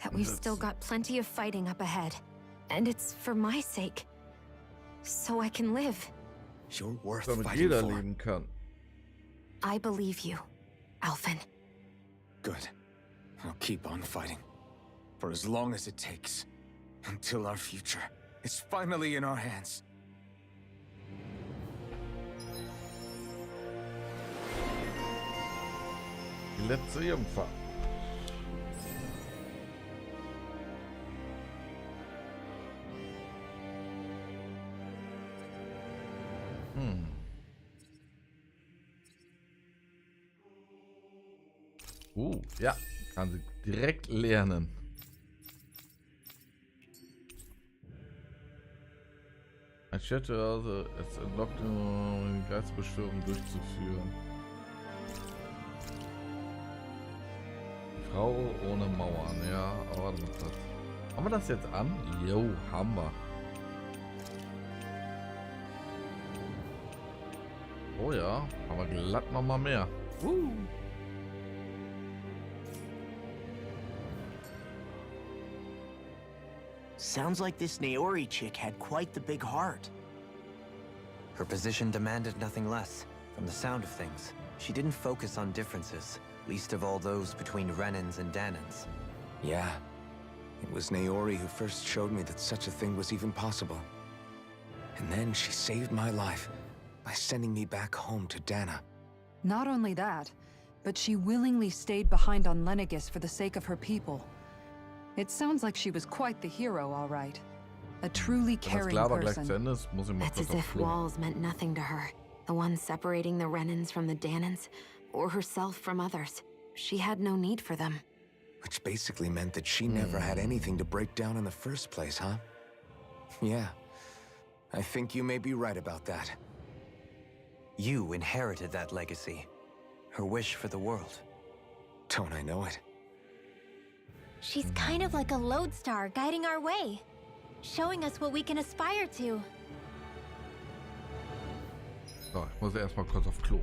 that we've still got plenty of fighting up ahead. And it's for my sake. So I can live. You're worth Damit fighting jeder for. leben kann. I believe you, Alphen. Good. I'll keep on fighting. For as long as it takes. Until our future is finally in our hands. Die letzte Jungfer. Ja, kann sie direkt lernen. Ein Chat also es entlockt, um die Geistbeschwörung durchzuführen. Frau ohne Mauern, ja, aber warte mal kurz. Haben wir das jetzt an? Jo, haben wir. Oh ja, haben wir glatt nochmal mehr. Sounds like this Naori chick had quite the big heart. Her position demanded nothing less. From the sound of things, she didn't focus on differences, least of all those between Renans and Danans. Yeah. It was Naori who first showed me that such a thing was even possible. And then she saved my life by sending me back home to Dana. Not only that, but she willingly stayed behind on Lenegis for the sake of her people. It sounds like she was quite the hero, all right. A truly caring person. It's as if walls meant nothing to her. The ones separating the Renans from the Danans, or herself from others. She had no need for them. Which basically meant that she never had anything to break down in the first place, huh? Yeah. I think you may be right about that. You inherited that legacy. Her wish for the world. Don't I know it? She's kind of like a lodestar guiding our way, showing us what we can aspire to. So, ich muss erstmal kurz auf Klo.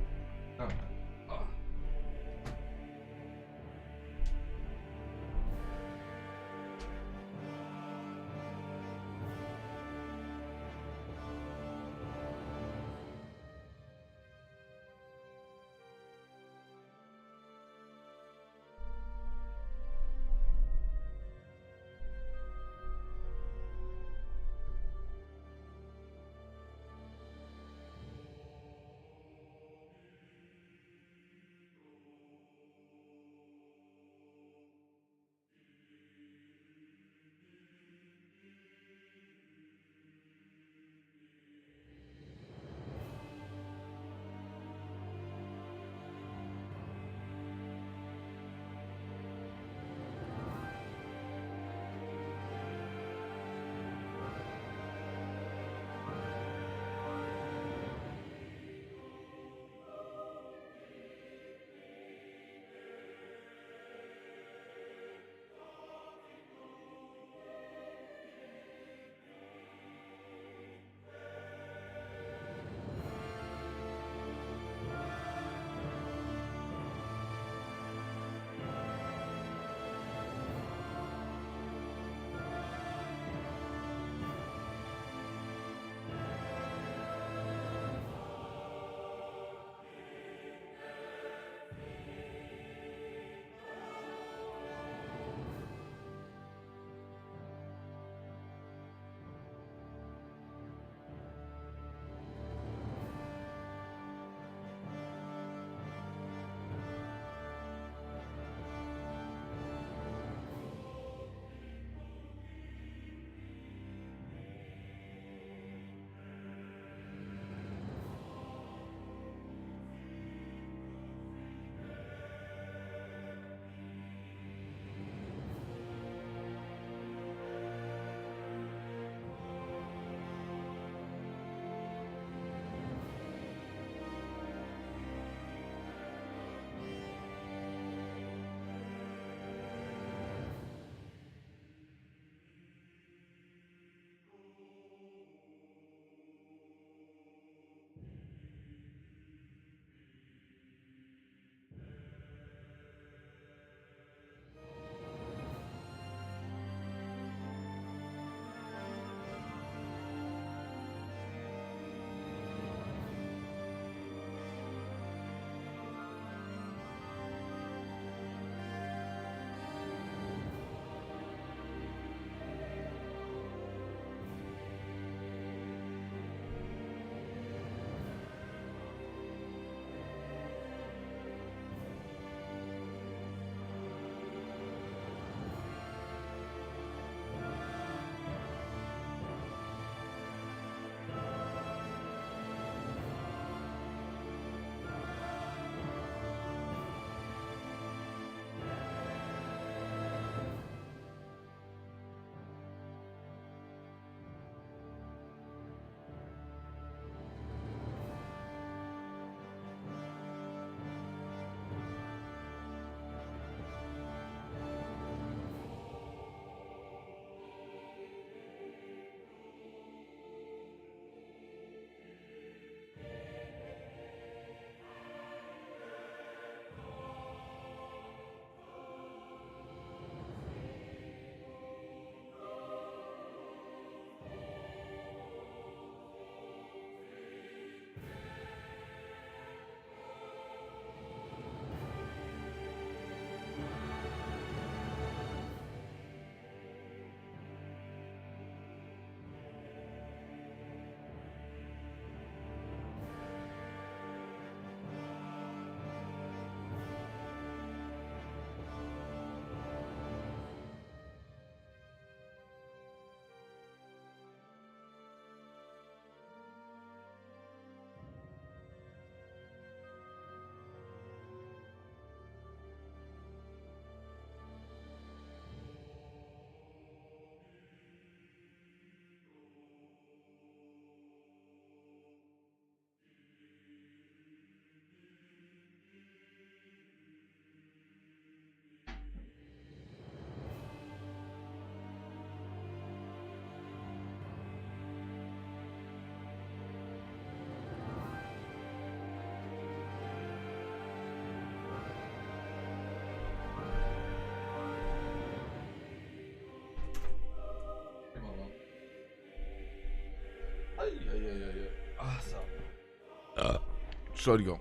Entschuldigung.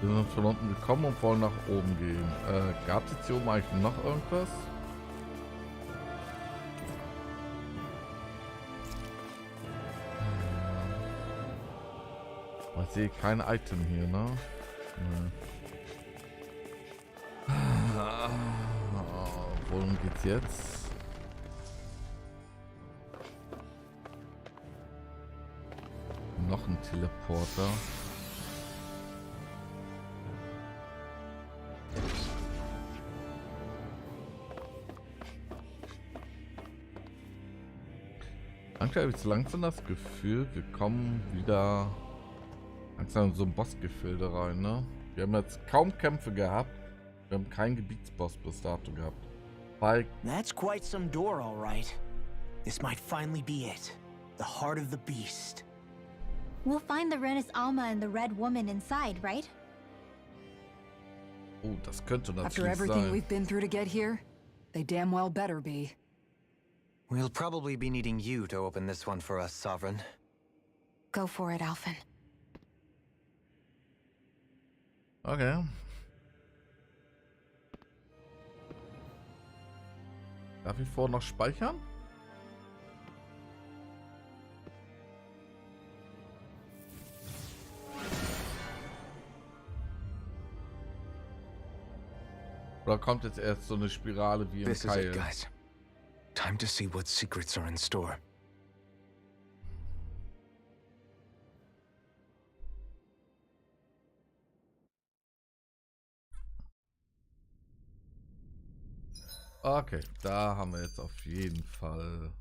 Wir sind von unten gekommen und wollen nach oben gehen. Gab es jetzt hier oben eigentlich noch irgendwas? Ich sehe kein Item hier, ne? Worum geht's jetzt? Noch ein Teleporter. Manchmal habe ich so langsam das Gefühl, wir kommen wieder langsam in so ein Bossgefilde rein, ne? Wir haben jetzt kaum Kämpfe gehabt. Wir haben keinen Gebietsboss bis dato gehabt. That's quite some door, all right. This might finally be it. The heart of the beast. We'll find the Renis Alma and the Red Woman inside, right? Oh, das könnte natürlich After everything sein. we've been through to get here, they damn well better be. We'll probably be needing you to open this one for us, Sovereign. Go for it, Alphen. Okay. Darf ich vorher noch speichern? Oder kommt jetzt erst so eine Spirale wie im This is it, Keil? guys. Time to see what secrets are in store. Okay, da haben wir jetzt auf jeden Fall.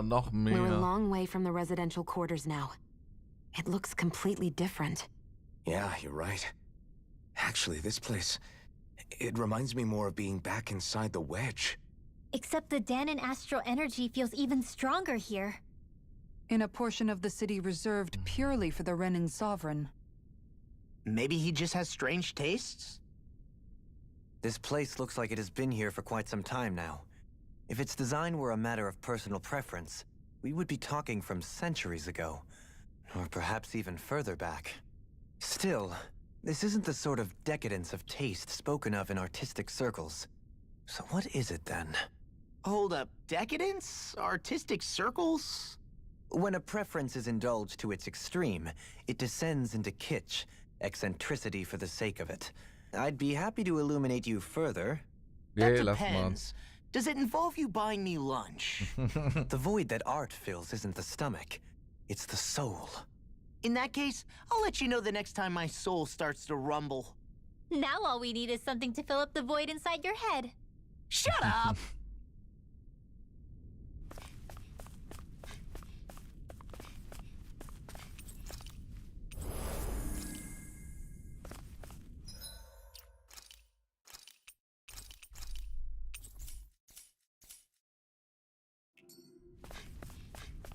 Noch We're a mehr. long way from the residential quarters now. It looks completely different. Yeah, you're right. Actually, this place, it reminds me more of being back inside the wedge. Except the Danon astral energy feels even stronger here. In a portion of the city reserved purely for the Renin Sovereign. Maybe he just has strange tastes? This place looks like it has been here for quite some time now. If its design were a matter of personal preference, we would be talking from centuries ago. Or perhaps even further back. Still, this isn't the sort of decadence of taste spoken of in artistic circles. So what is it then? Hold up, decadence? Artistic circles? When a preference is indulged to its extreme, it descends into kitsch, eccentricity for the sake of it. I'd be happy to illuminate you further. That Yeah, lass mal. depends. Does it involve you buying me lunch? The void that art fills isn't the stomach, it's the soul. In that case, I'll let you know the next time my soul starts to rumble. Now all we need is something to fill up the void inside your head. Shut up!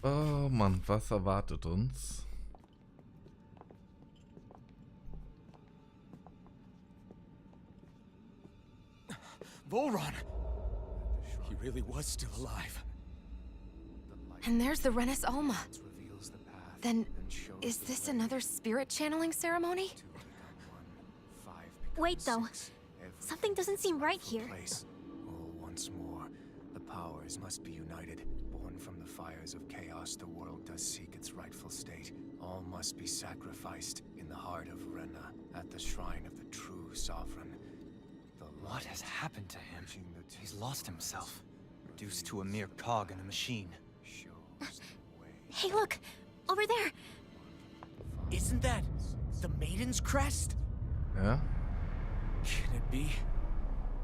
Oh Mann, was erwartet uns? Volron! He really was still alive. And there's the Renis Alma. Then, is this another spirit channeling ceremony? Wait, though. Something doesn't seem right here. Oh, once more, the powers must be united. Born from the fires of chaos, the world does seek its rightful state. All must be sacrificed in the heart of Rena, at the shrine of the true sovereign. What has happened to him? He's lost himself, reduced to a mere cog in a machine. Hey, look! Over there! Isn't that the Maiden's crest? Ja? Can it be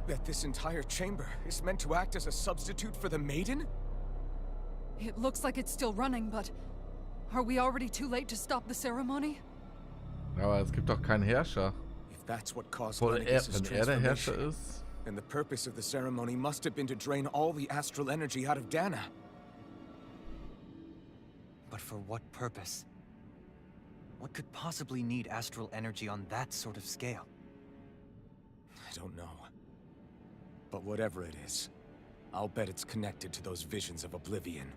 that this entire chamber is meant to act as a substitute for the Maiden? It looks like it's still running, but are we already too late to stop the ceremony? Aber es gibt doch keinen Herrscher. If that's what caused Obwohl Lenegis' wenn er der Herrscher transformation, ist. then the purpose of the ceremony must have been to drain all the astral energy out of Dana. But for what purpose? What could possibly need astral energy on that sort of scale? I don't know. But whatever it is, I'll bet it's connected to those visions of oblivion.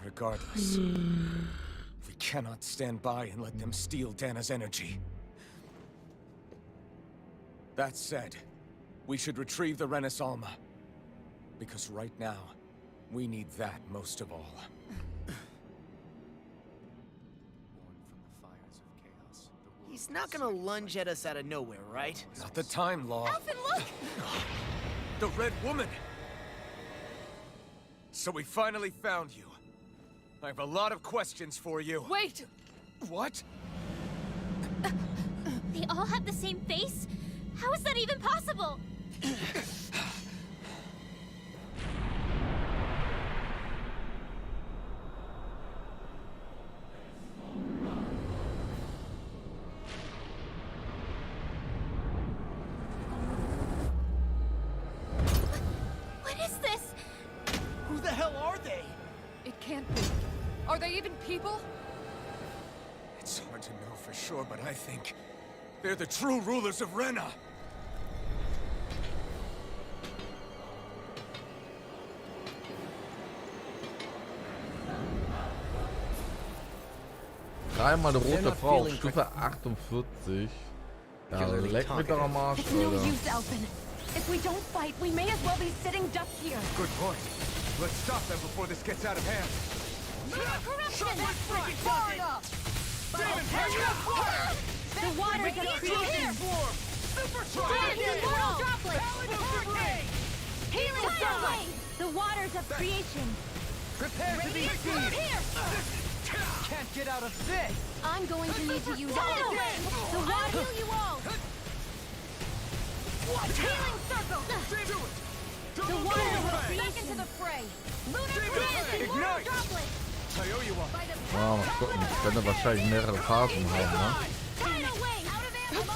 Regardless, we cannot stand by and let them steal Dana's energy. That said, we should retrieve the Renaissance. Because right now, we need that most of all. He's not gonna lunge at us out of nowhere, right? Not the time, Law. Alphen, look! The Red Woman! So we finally found you. I have a lot of questions for you. Wait! What? They all have the same face? How is that even possible? What is this? Who the hell are they? It can't be. Are they even people? It's hard to know for sure, but I think they're the true rulers of Rena. Dreimal eine rote Frau auf Stufe 48. Ja, leck mich doch am Arsch, It's no Alter. use, Alphen. If we don't fight, we may as well be sitting ducks here. Good point. Let's stop them before this gets out of hand. Far enough! The waters of creation! Dancing mortal droplets! Healing sunlight! The waters of creation! Prepare to be seized! Can't get out of this! I'm going to need to use all of it! The water heal you all! Healing circle! The water of creation! Back into the fray! Lunar dancing mortal droplets! I owe you one. Ja, mal gucken. Ich könnte wahrscheinlich mehrere Phasen haben, ne? Tidal wave! Out of ammo!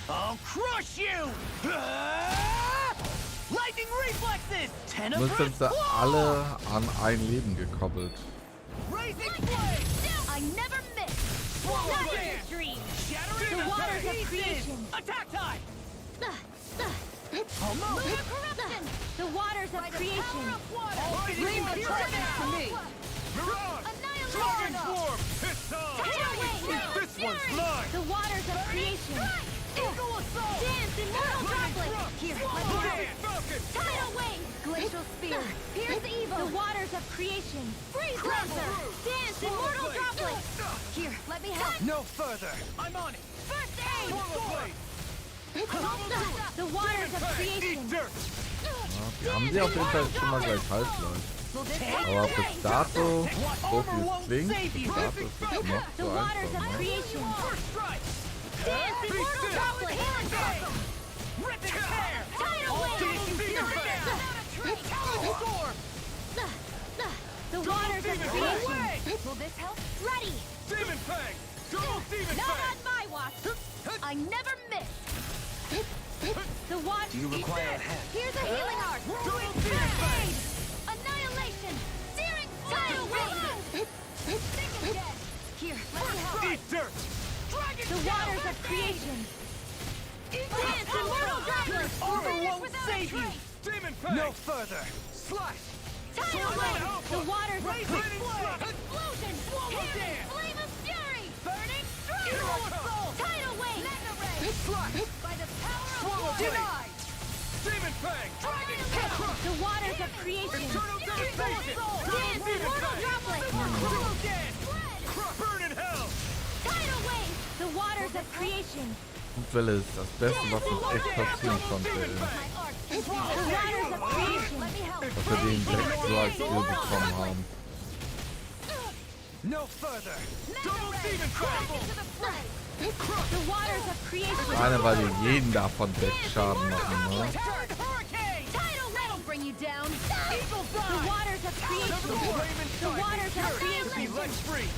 I'll crush you! Lightning reflexes! Müssen sie alle an ein Leben gekoppelt. Raising flame! I never miss! Not in your dream! The waters of creation! Attack time! Lunar corruption! The waters of creation! Bring the darkness to me! Mirage! Annihilation! Form! It's on! Tidal wave! This one's mine! The waters of creation! Dance in mortal droplets! Here, let me help! Tidal wave! Glacial spear! Pierce evil! The waters of creation! Freeze laser! Dance in mortal droplets! Here, let me help! No further! I'm on it! First aid! Blade! The waters of creation! Die haben sie auf jeden Fall schon mal gleich halbgleich. Aber bis dato, so viel es klingt, bis dato ist es noch The so waters of einfach, ne? creation! First strike! Dance in mortal droplets! Rip and tear! Tidal wave! The waters of creation! Will this help? Ready! Demon Fang! Double Demon Not Fang! on my watch! I never miss! The watch... Do you require a hand? Here's a healing art! Aid! Annihilation! Searing tidal wave! Thick and dead! Here, let me help! Eat dirt! The waters of creation! Dance in mortal droplets! Armor Finish won't without a save you! trace! Demon Fang! No further! Slash! Tidal wave! The waters of Radiant Flame! explosion! Here! Flame of fury! Burning Hero strike! assault! Tidal wave! Mega ray! By the power of Swallow water! Blade! Demon Fang! Dragon Crush! The waters of creation! Eternal Devastation! Dance in mortal droplets! Cruel Dance! Spread! Burn in Hell! Tidal wave! The waters of creation! Blutwelle ist das Beste, was uns echt passieren konnte, ey. The waters of creation! Let me help! Dass wir den direkt so als Spiel bekommen haben. No further! Double Demon Fang! The waters of creation! Alleine, weil wir jeden davon Deckschaden machen, ne? Tidal wave! Bring you down! The waters of creation! The waters of creation! Let free!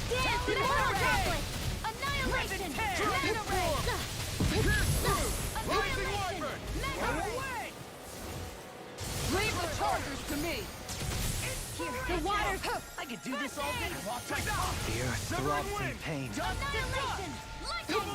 Dance in mortal droplets! Annihilation! Mega ray! Annihilation! Mega ray! Leave the chargers to me! here. The waters. I could do this all day. The earth throbs in pain. Annihilation! Lightning!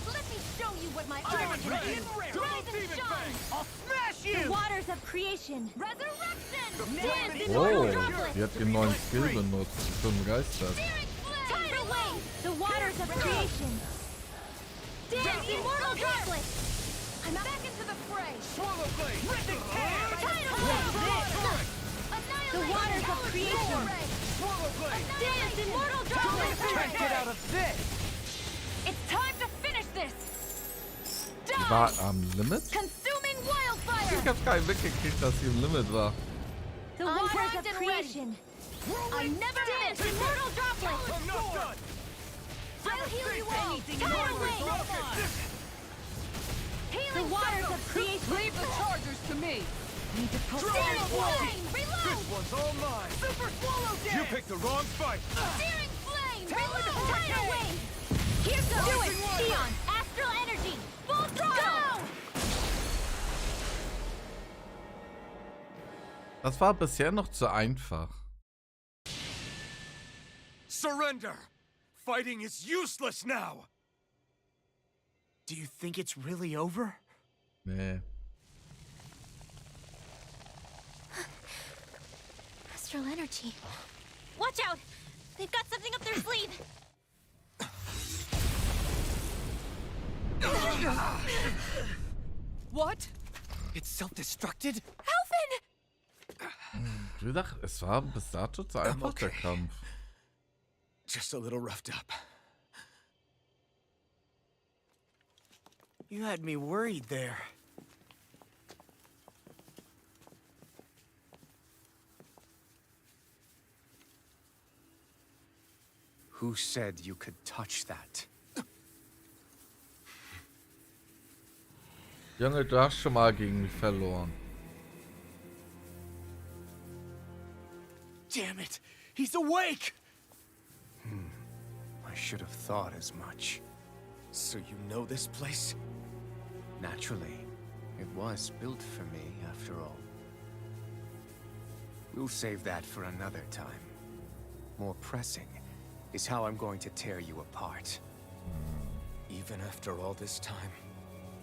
Let me show you what my arm can do. Rise and shine! I'll smash The you. waters of creation. Resurrection! Dance in Oh, mortal droplets. die hat den neuen Skill benutzt. Ich bin begeistert. Searing flame! Tidal wave. The waters of creation. Dance in mortal droplets. I'm back into the fray! Swallow blade. Rending tear. Tidal wave! The waters of creation. Swallow blade. Dance in mortal droplets. Can't get out of this. It's time to finish this! Die war am Limit? Consuming wildfire! Ich hab gar nicht mitgekriegt, dass sie im Limit war. The I'm waters primed of and creation. I never Dance in mortal droplets. I'm not done. I'll heal you all! Tidal wave. The waters of creation. Leave the chargers to me. Need to Searing flame! Reload! This one's all mine. Super swallow dance! You picked the wrong fight. Searing flame! Reload! Tidal wave. Here goes. Do it. Xion. Astral energy. Full throttle. Das war bisher noch zu einfach. Surrender! Fighting is useless now! Do you think it's really over? Nee. Astral energy. Watch out. They've got something up their sleeve. What? It's self-destructed? Wie gesagt, es war bis dato zu einfach der okay. Kampf. Just a little roughed up. You had me worried there. Who said you could touch that? Junge, du hast schon mal gegen mich verloren. Damn it! He's awake! I should have thought as much. So you know this place? Naturally. It was built for me, after all. We'll save that for another time. More pressing is how I'm going to tear you apart. Even after all this time,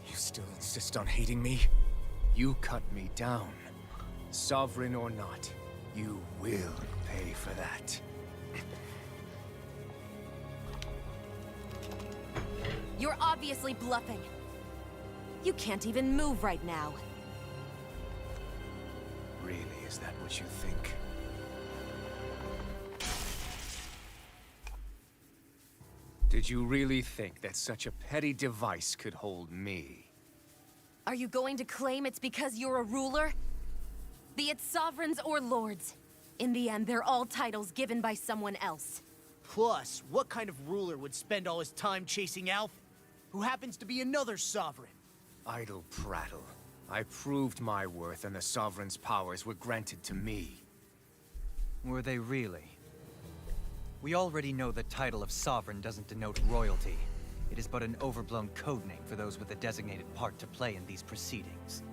you still insist on hating me? You cut me down. Sovereign or not, you will pay for that. You're obviously bluffing. You can't even move right now. Really, is that what you think? Did you really think that such a petty device could hold me? Are you going to claim it's because you're a ruler? Be it sovereigns or lords. In the end, they're all titles given by someone else. Plus, what kind of ruler would spend all his time chasing Alf, who happens to be another sovereign? Idle prattle. I proved my worth and the Sovereign's powers were granted to me. Were they really? We already know the title of Sovereign doesn't denote royalty. It is but an overblown codename for those with a designated part to play in these proceedings.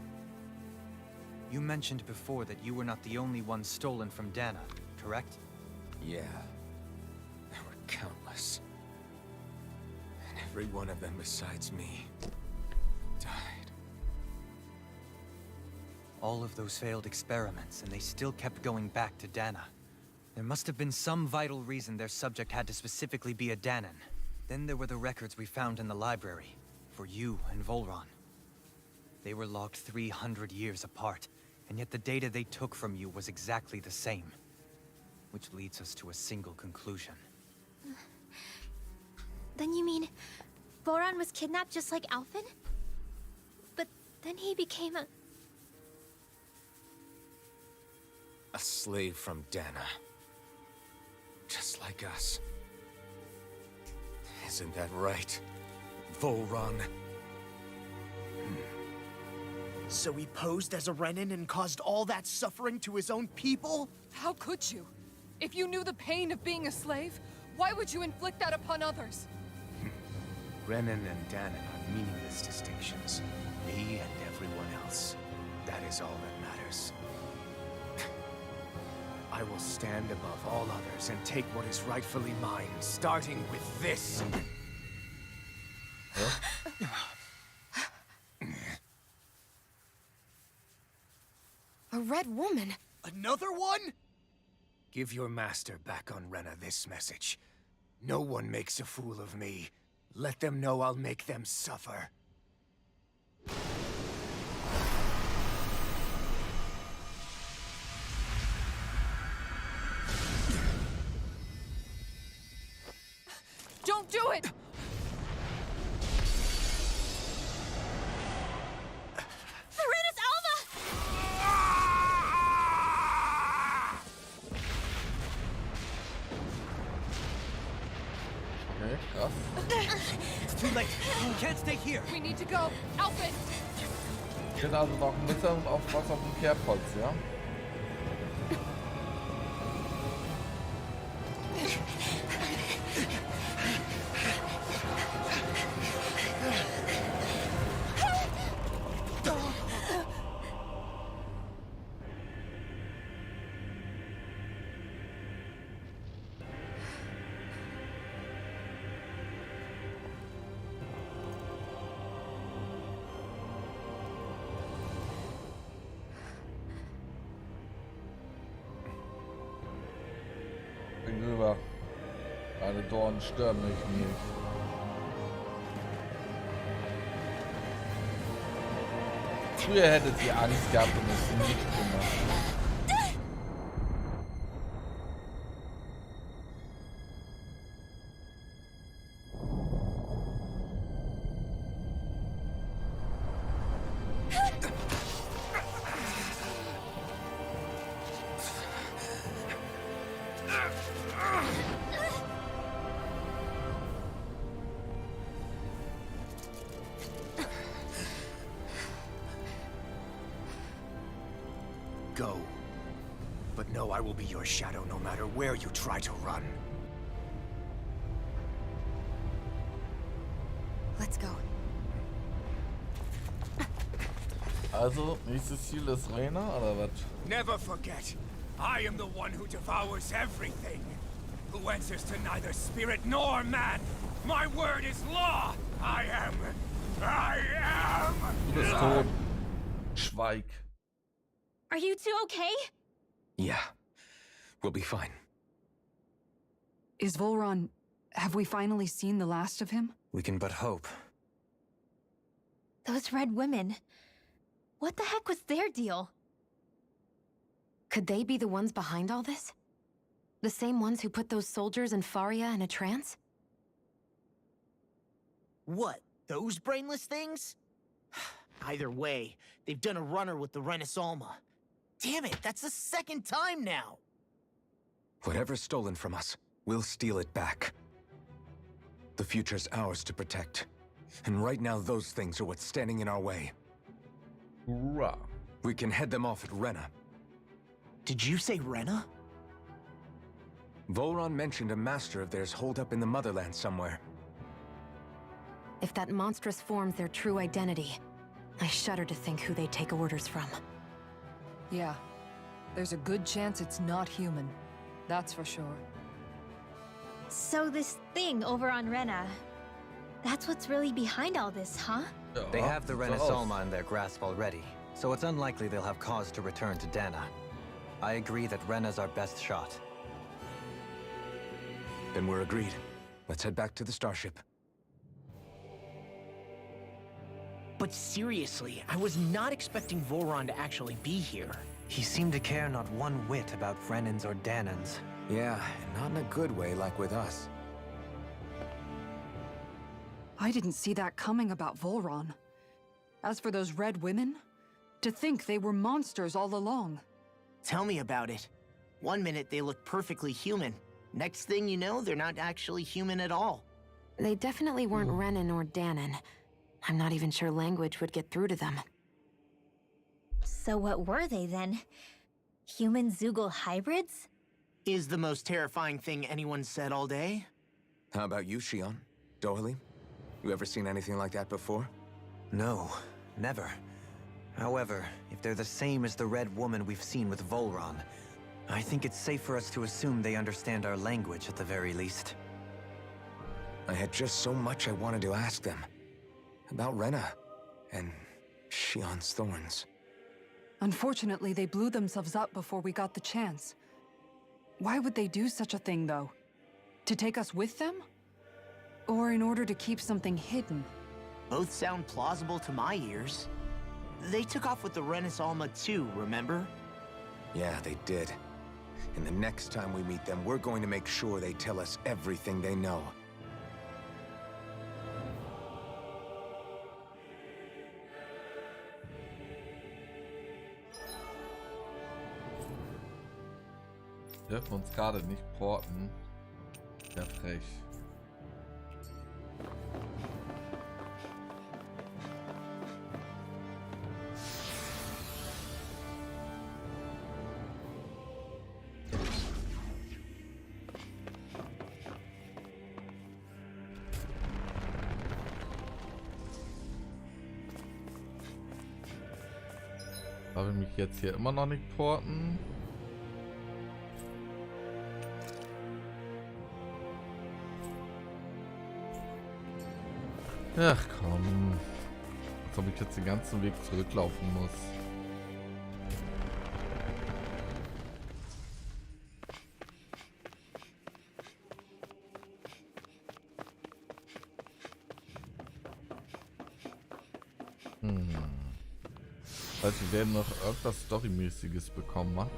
You mentioned before that you were not the only one stolen from Dana, correct? Yeah. There were countless. And every one of them besides me died. All of those failed experiments, and they still kept going back to Dana. There must have been some vital reason their subject had to specifically be a Danan. Then there were the records we found in the library, for you and Volron. They were logged 300 years apart, and yet the data they took from you was exactly the same. Which leads us to a single conclusion. Then you mean Voron was kidnapped just like Alphen? But then he became a... A slave from Dana. Just like us. Isn't that right, Volron? So he posed as a Renin and caused all that suffering to his own people? How could you? If you knew the pain of being a slave, why would you inflict that upon others? Renin and Danan are meaningless distinctions. Me and everyone else. That is all that matters. I will stand above all others and take what is rightfully mine, starting with this. A red woman? Another one? Give your master back on Rena this message. No one makes a fool of me. Let them know I'll make them suffer. Don't do it! Serenus Alva! Okay, krass. It's too late. You can't stay here. We need to go. Alfred! Steht also noch ein bisschen auf was auf dem Kerbholz, ja? Bin rüber. Meine Dornen stören mich nicht. Früher hättet ihr Angst gehabt und es nicht gemacht. Go. But know I will be your shadow no matter where you try to run. Let's go. Also, nächstes Ziel ist Rena, oder was? Never forget, I am the one who devours everything. Who answers to neither spirit nor man. My word is law. I am. Du bist tot. Schweig. Are you two okay? Yeah. We'll be fine. Is Volron... Have we finally seen the last of him? We can but hope. Those red women. What the heck was their deal? Could they be the ones behind all this? The same ones who put those soldiers in Faria in a trance? What? Those brainless things? Either way, they've done a runner with the Renaissance. Damn it, that's the second time now! Whatever's stolen from us, we'll steal it back. The future's ours to protect. And right now, those things are what's standing in our way. Hoorah. We can head them off at Rena. Did you say Rena? Volron mentioned a master of theirs holed up in the motherland somewhere. If that monstrous form's their true identity, I shudder to think who they take orders from. Yeah. There's a good chance it's not human. That's for sure. So this thing over on Rena, that's what's really behind all this, huh? They have the Renaissance in their grasp already, so it's unlikely they'll have cause to return to Dana. I agree that Rena's our best shot. Then we're agreed. Let's head back to the starship. But seriously, I was not expecting Volron to actually be here. He seemed to care not one whit about Renans or Danans. Yeah, not in a good way like with us. I didn't see that coming about Volron. As for those red women, to think they were monsters all along. Tell me about it. One minute they look perfectly human. Next thing you know, they're not actually human at all. They definitely weren't Renan or Danan. I'm not even sure language would get through to them. So what were they then? Human Zoogle hybrids? Is the most terrifying thing anyone said all day? How about you, Shion? Dohalim? You ever seen anything like that before? No, never. However, if they're the same as the Red Woman we've seen with Volron, I think it's safe for us to assume they understand our language at the very least. I had just so much I wanted to ask them. About Rena and Shion's thorns. Unfortunately, they blew themselves up before we got the chance. Why would they do such a thing, though? To take us with them? Or in order to keep something hidden? Both sound plausible to my ears. They took off with the Renis Alma too, remember? Yeah, they did. And the next time we meet them, we're going to make sure they tell us everything they know. Wir dürfen uns gerade nicht porten. Sehr frech. Darf ich mich jetzt hier immer noch nicht porten? Ach komm. Als ob ich jetzt den ganzen Weg zurücklaufen muss. Das heißt, wir werden noch irgendwas Storymäßiges bekommen, wa?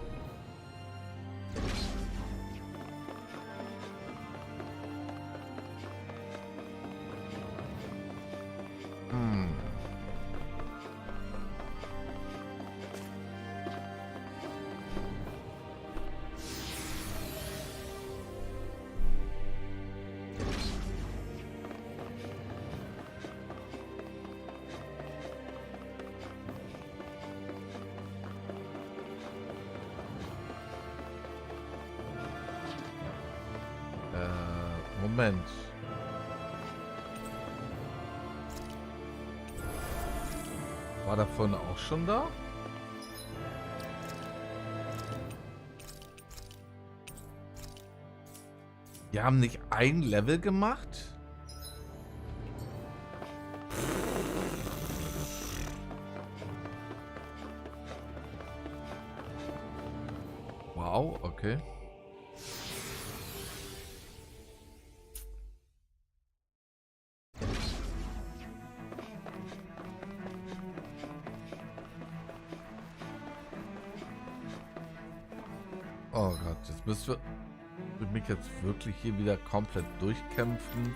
Moment. War da vorne auch schon da? Wir haben nicht ein Level gemacht? Wow, okay. Oh Gott, jetzt müssen wir mich jetzt wirklich hier wieder komplett durchkämpfen.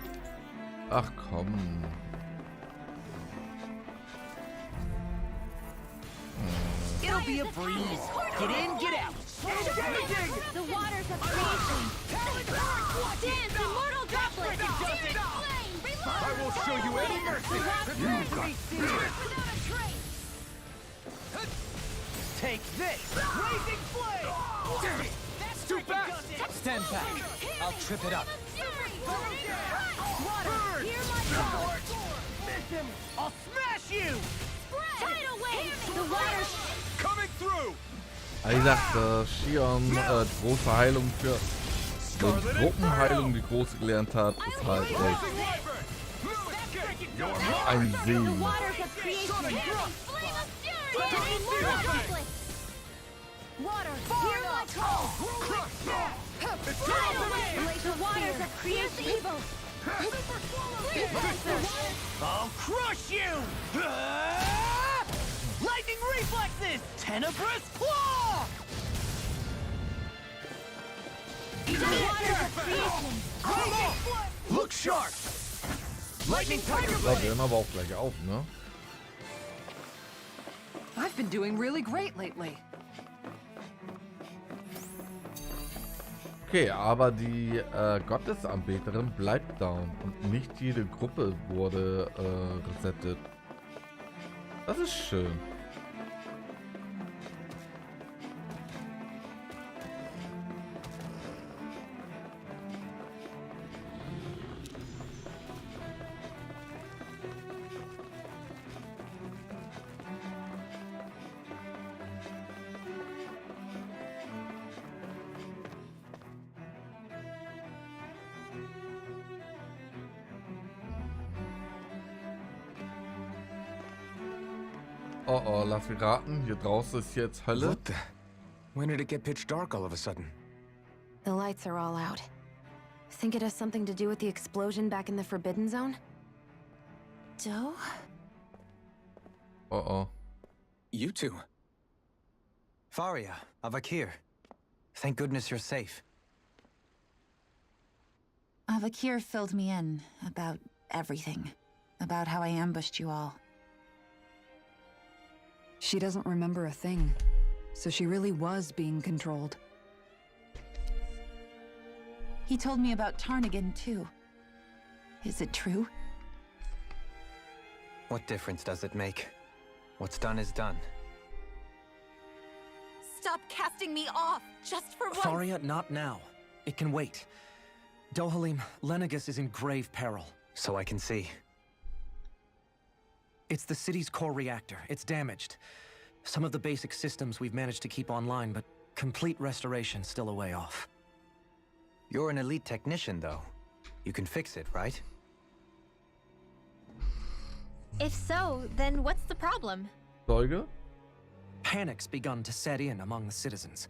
Ach komm. It'll be a breeze. Get in, get out. The waters of creation. Dance, immortal droplet. I will show you any mercy. Take this! Blazing flame! Too fast! Stand back. I'll trip it up. Water, hear my call. Miss him. I'll smash you. Tidal wave. The water. Coming through! Ich dachte, Shion, große Heilung für die Gruppenheilung, die große gelernt hat, ist halt echt ein The Segen. waters of creation. Immortal droplet. Water, hear my call. Tidal wave. The waters of creation. Evil. I'll crush you. Lightning reflexes. Tenebrous claw. The waters of creation. Look sharp. Lightning tiger So, wir hören aber auch gleich auf, ne? I've been doing really great lately. Okay, aber die Gottesanbeterin bleibt down und nicht jede Gruppe wurde resettet. Das ist schön. Oh oh, lass mich raten. Hier draußen ist jetzt Hölle. What the? When did it get pitch dark all of a sudden? The lights are all out. Think it has something to do with the explosion back in the Forbidden Zone? Doe? Oh oh. You two. Faria, Avakir. Thank goodness you're safe. Avakir filled me in about everything. About how I ambushed you all. She doesn't remember a thing, so she really was being controlled. He told me about Tarnigan, too. Is it true? What difference does it make? What's done is done. Stop casting me off, just for once! Faria, not now. It can wait. Dohalim, Lenegis is in grave peril. So I can see. It's the city's core reactor. It's damaged. Some of the basic systems we've managed to keep online, but complete restoration's still a way off. You're an elite technician, though. You can fix it, right? If so, then what's the problem? Zeuge? Panic's begun to set in among the citizens.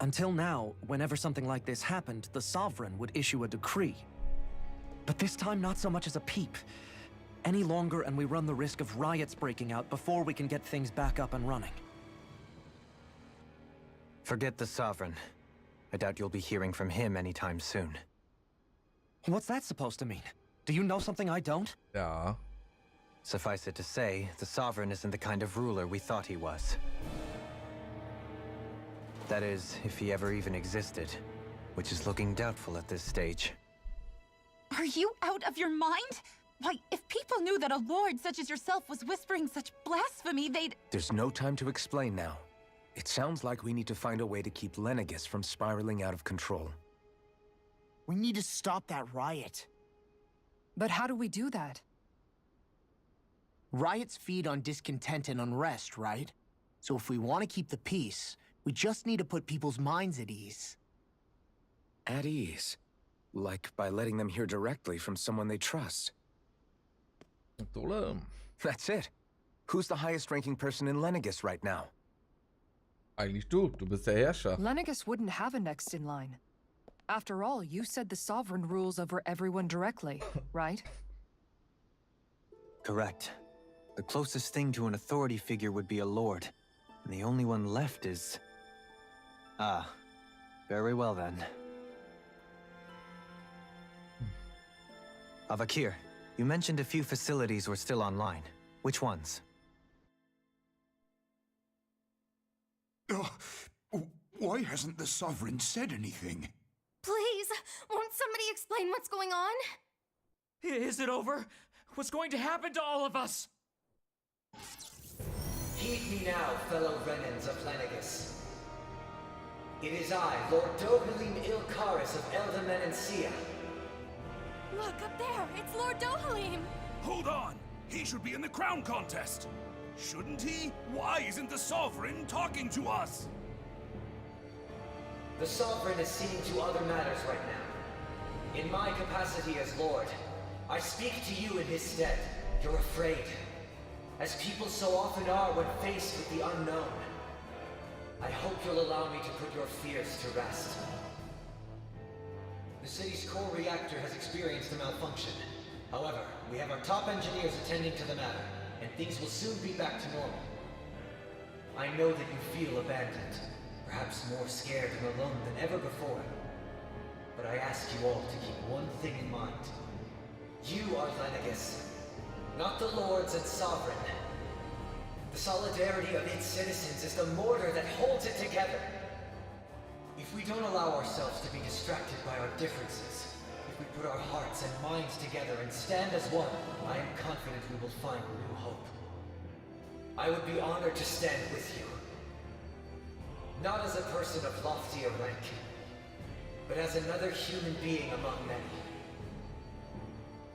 Until now, whenever something like this happened, the Sovereign would issue a decree. But this time, not so much as a peep. Any longer, and we run the risk of riots breaking out before we can get things back up and running. Forget the Sovereign. I doubt you'll be hearing from him anytime soon. What's that supposed to mean? Do you know something I don't? Ja. Suffice it to say, the Sovereign isn't the kind of ruler we thought he was. That is, if he ever even existed, which is looking doubtful at this stage. Are you out of your mind? Why, if people knew that a lord such as yourself was whispering such blasphemy, they'd... There's no time to explain now. It sounds like we need to find a way to keep Lenegis from spiraling out of control. We need to stop that riot. But how do we do that? Riots feed on discontent and unrest, right? So if we want to keep the peace, we just need to put people's minds at ease. At ease? Like by letting them hear directly from someone they trust. That's it. Who's the highest-ranking person in Lenegis right now? Eigentlich du. Du bist der Herrscher. Lenegis wouldn't have a next in line. After all, you said the Sovereign rules over everyone directly, right? Correct. The closest thing to an authority figure would be a lord, and the only one left is... Ah, very well then. Avakir, you mentioned a few facilities were still online. Which ones? Why hasn't the Sovereign said anything? Please, won't somebody explain what's going on? Is it over? What's going to happen to all of us? Heed me now, fellow Renans of Lenegis. It is I, Lord Dohalim Ilkaris of Eldamen and Sia. Look, up there! It's Lord Dohalim! Hold on! He should be in the crown contest! Shouldn't he? Why isn't the Sovereign talking to us? The Sovereign is seeing to other matters right now. In my capacity as Lord, I speak to you in his stead. You're afraid. As people so often are when faced with the unknown. I hope you'll allow me to put your fears to rest. The city's core reactor has experienced a malfunction. However, we have our top engineers attending to the matter, and things will soon be back to normal. I know that you feel abandoned, perhaps more scared and alone than ever before. But I ask you all to keep one thing in mind. You are Lenegis, not the Lords and Sovereign. The solidarity of its citizens is the mortar that holds it together. If we don't allow ourselves to be distracted by our differences, if we put our hearts and minds together and stand as one, I am confident we will find new hope. I would be honored to stand with you. Not as a person of loftier rank, but as another human being among many.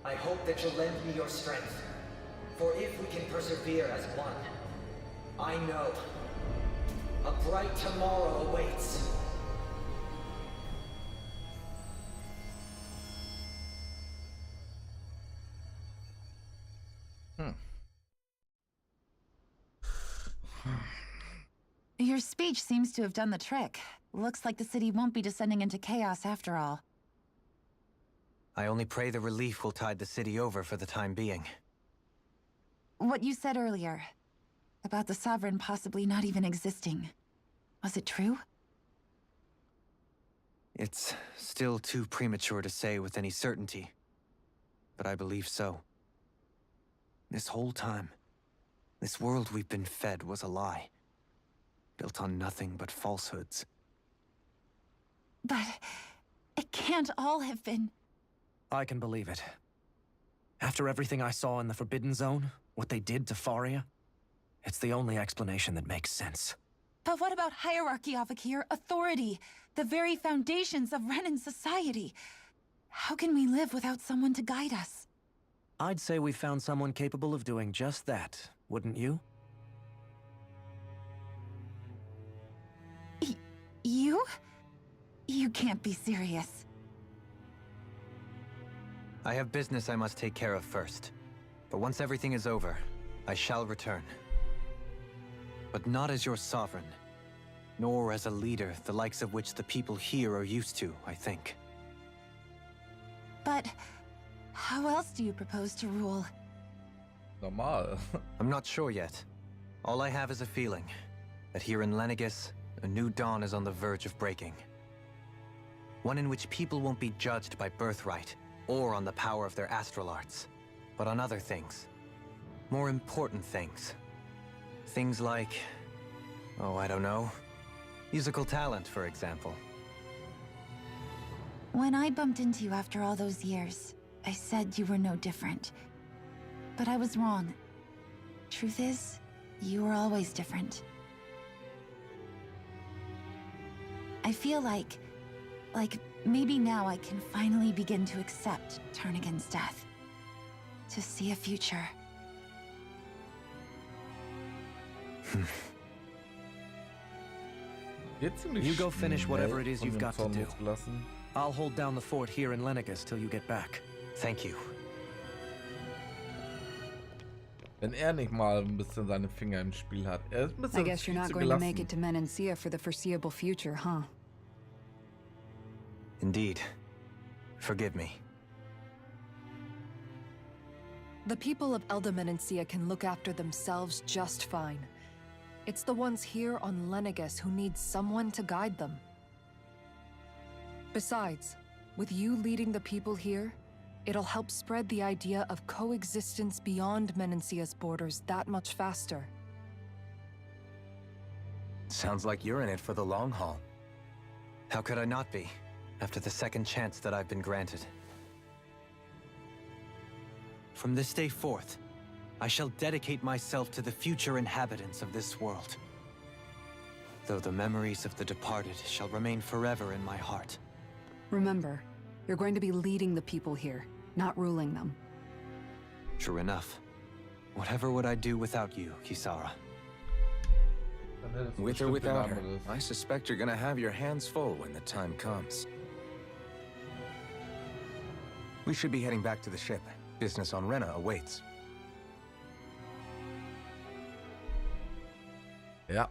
I hope that you'll lend me your strength, for if we can persevere as one, I know a bright tomorrow awaits. Your speech seems to have done the trick. Looks like the city won't be descending into chaos after all. I only pray the relief will tide the city over for the time being. What you said earlier, about the Sovereign possibly not even existing, was it true? It's still too premature to say with any certainty, but I believe so. This whole time, this world we've been fed was a lie, built on nothing but falsehoods. But it can't all have been... I can believe it. After everything I saw in the Forbidden Zone, what they did to Faria, it's the only explanation that makes sense. But what about hierarchy, Avakir? Authority? The very foundations of Renan society? How can we live without someone to guide us? I'd say we found someone capable of doing just that, wouldn't you? You? You can't be serious. I have business I must take care of first. But once everything is over, I shall return. But not as your sovereign, nor as a leader the likes of which the people here are used to, I think. But how else do you propose to rule? Normal. I'm not sure yet. All I have is a feeling that here in Lenegis, a new dawn is on the verge of breaking. One in which people won't be judged by birthright or on the power of their astral arts, but on other things. More important things. Things like, oh, I don't know, musical talent, for example. When I bumped into you after all those years, I said you were no different. But I was wrong. Truth is, you were always different. I feel like maybe now I can finally begin to accept Turnigan's death. To see a future. You go finish whatever it is you've got to do. I'll hold down the fort here in Lenegis till you get back. Thank you. Wenn nicht mal ein bisschen seine Finger im Spiel hat. Ist ein bisschen I guess you're not going to make it to Menancia for the foreseeable future, huh? Indeed. Forgive me. The people of Elda Menancia can look after themselves just fine. It's the ones here on Lenegis who need someone to guide them. Besides, with you leading the people here, it'll help spread the idea of coexistence beyond Menancia's borders that much faster. Sounds like you're in it for the long haul. How could I not be, after the second chance that I've been granted? From this day forth, I shall dedicate myself to the future inhabitants of this world. Though the memories of the departed shall remain forever in my heart. Remember, you're going to be leading the people here, not ruling them. True enough. Whatever would I do without you, Kisara? With or without her, I suspect you're gonna have your hands full when the time comes. We should be heading back to the ship. Business on Rena awaits. Ja.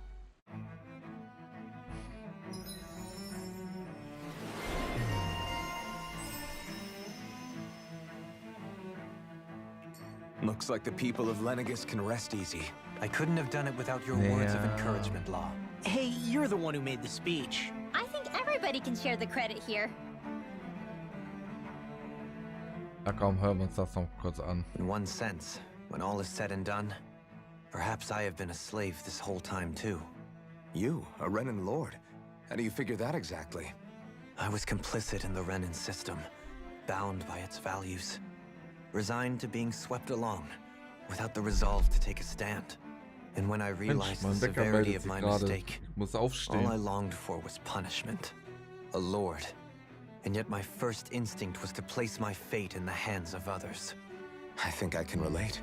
Looks like the people of Lenegis can rest easy. I couldn't have done it without your words of encouragement, Law. Hey, you're the one who made the speech. I think everybody can share the credit here. Ja, komm, hören wir uns das noch kurz an. In one sense, when all is said and done, perhaps I have been a slave this whole time too. You, a Renan lord? How do you figure that exactly? I was complicit in the Renan system, bound by its values, resigned to being swept along, without the resolve to take a stand. And when I realized the severity of my mistake, all I longed for was punishment. A lord. And yet my first instinct was to place my fate in the hands of others. I think I can relate.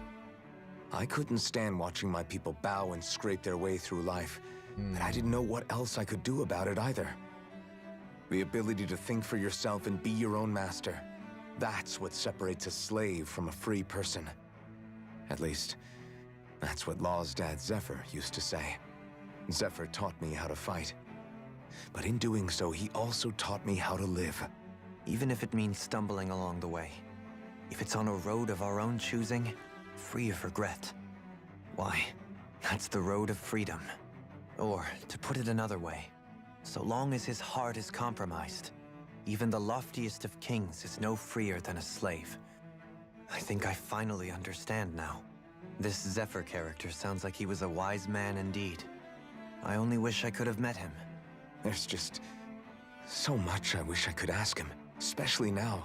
I couldn't stand watching my people bow and scrape their way through life, but I didn't know what else I could do about it either. The ability to think for yourself and be your own master. That's what separates a slave from a free person. At least, that's what Law's dad Zephyr used to say. Zephyr taught me how to fight. But in doing so, he also taught me how to live. Even if it means stumbling along the way. If it's on a road of our own choosing, free of regret. Why, that's the road of freedom. Or, to put it another way, so long as his heart is compromised, even the loftiest of kings is no freer than a slave. I think I finally understand now. This Zephyr character sounds like he was a wise man indeed. I only wish I could have met him. There's just so much I wish I could ask him, especially now.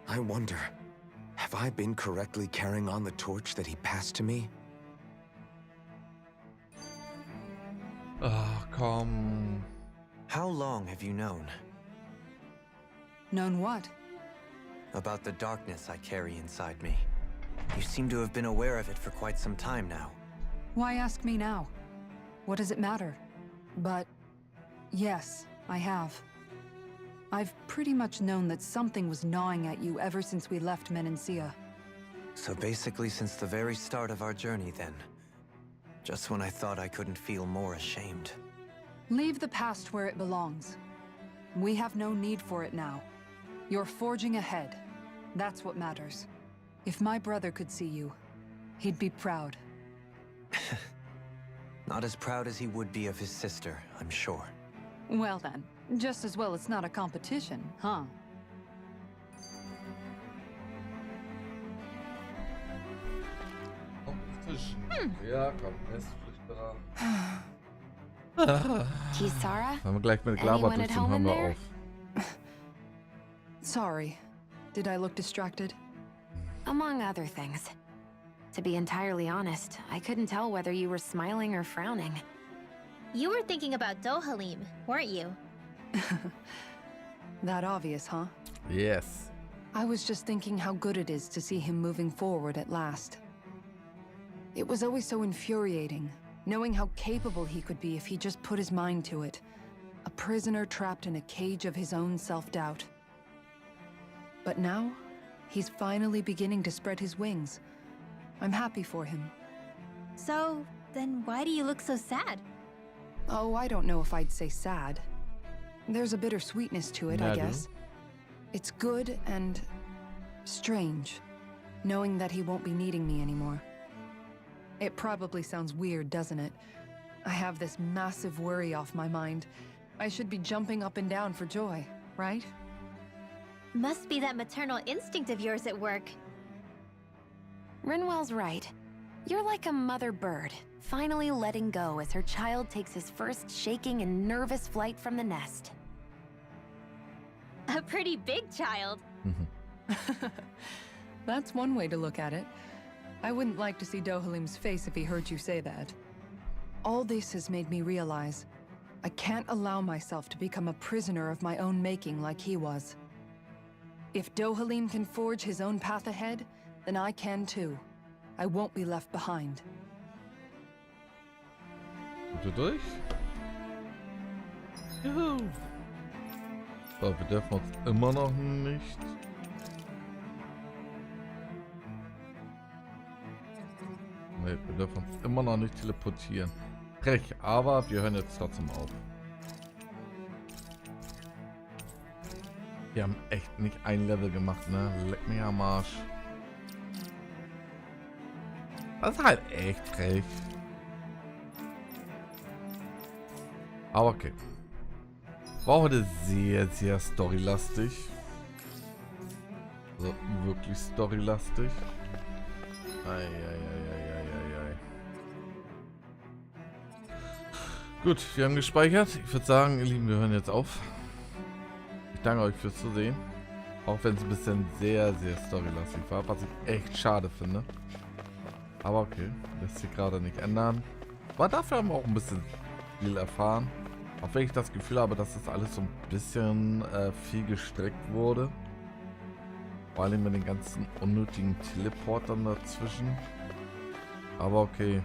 I wonder, have I been correctly carrying on the torch that he passed to me? Ach, komm. How long have you known? Known what? About the darkness I carry inside me. You seem to have been aware of it for quite some time now. Why ask me now? What does it matter? But yes, I have. I've pretty much known that something was gnawing at you ever since we left Menancia. So basically since the very start of our journey then. Just when I thought I couldn't feel more ashamed. Leave the past where it belongs. We have no need for it now. You're forging ahead. That's what matters. If my brother could see you, he'd be proud. Not as proud as he would be of his sister, I'm sure. Well then, just as well it's not a competition, huh? Ja, komm, Nestfisch Kisara? Haben wir gleich mit Glaber durch, dann hören wir auf. Sorry. Did I look distracted? Among other things. To be entirely honest, I couldn't tell whether you were smiling or frowning. You were thinking about Dohalim, weren't you? That obvious, huh? Yes. I was just thinking how good it is to see him moving forward at last. It was always so infuriating, knowing how capable he could be if he just put his mind to it. A prisoner trapped in a cage of his own self-doubt. But now, he's finally beginning to spread his wings. I'm happy for him. So, then why do you look so sad? Oh, I don't know if I'd say sad. There's a bittersweetness to it, I guess. It's good and strange, knowing that he won't be needing me anymore. It probably sounds weird, doesn't it? I have this massive worry off my mind. I should be jumping up and down for joy, right? Must be that maternal instinct of yours at work. Rinwell's right. You're like a mother bird, finally letting go as her child takes his first shaking and nervous flight from the nest. A pretty big child. That's one way to look at it. I wouldn't like to see Dohalim's face if he heard you say that. All this has made me realize I can't allow myself to become a prisoner of my own making like he was. If Dohalim can forge his own path ahead, then I can too. I won't be left behind. Sind wir durch? Juhu. So, wir dürfen uns immer noch nicht. Ne, wir dürfen uns immer noch nicht teleportieren. Frech, aber wir hören jetzt trotzdem auf. Wir haben echt nicht ein Level gemacht, ne? Leck mich am Arsch. Das ist halt echt frech. Aber okay. War heute sehr, sehr storylastig. Also wirklich storylastig. Eieieiei. Gut, wir haben gespeichert. Ich würde sagen, ihr Lieben, wir hören jetzt auf. Ich danke euch fürs Zusehen. Auch wenn es ein bisschen sehr, sehr storylastig war, was ich echt schade finde. Aber okay, lässt sich gerade nicht ändern. Aber dafür haben wir auch ein bisschen viel erfahren. Auch wenn ich das Gefühl habe, dass das alles so ein bisschen viel gestreckt wurde. Vor allem mit den ganzen unnötigen Teleportern dazwischen. Aber okay.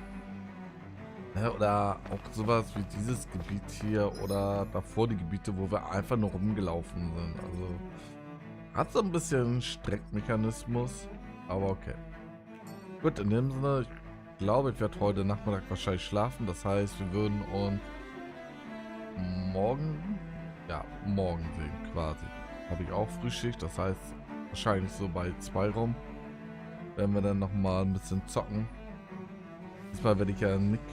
Ja, oder auch sowas wie dieses Gebiet hier oder davor die Gebiete, wo wir einfach nur rumgelaufen sind. Also hat so ein bisschen Streckmechanismus. Aber okay. Gut, in dem Sinne, glaube, ich werde heute Nachmittag wahrscheinlich schlafen. Das heißt, wir würden uns morgen sehen quasi. Habe ich auch Frühschicht, das heißt wahrscheinlich so bei 2 rum. Werden wir dann nochmal ein bisschen zocken. Diesmal werde ich ja nicht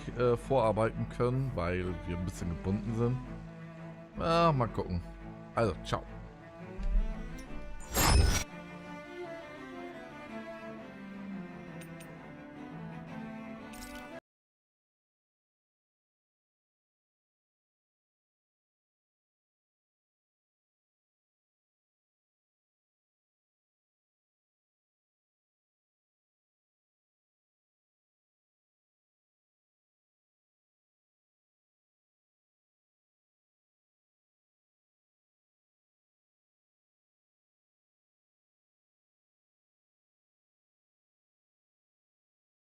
vorarbeiten können, weil wir ein bisschen gebunden sind. Mal gucken. Also, ciao.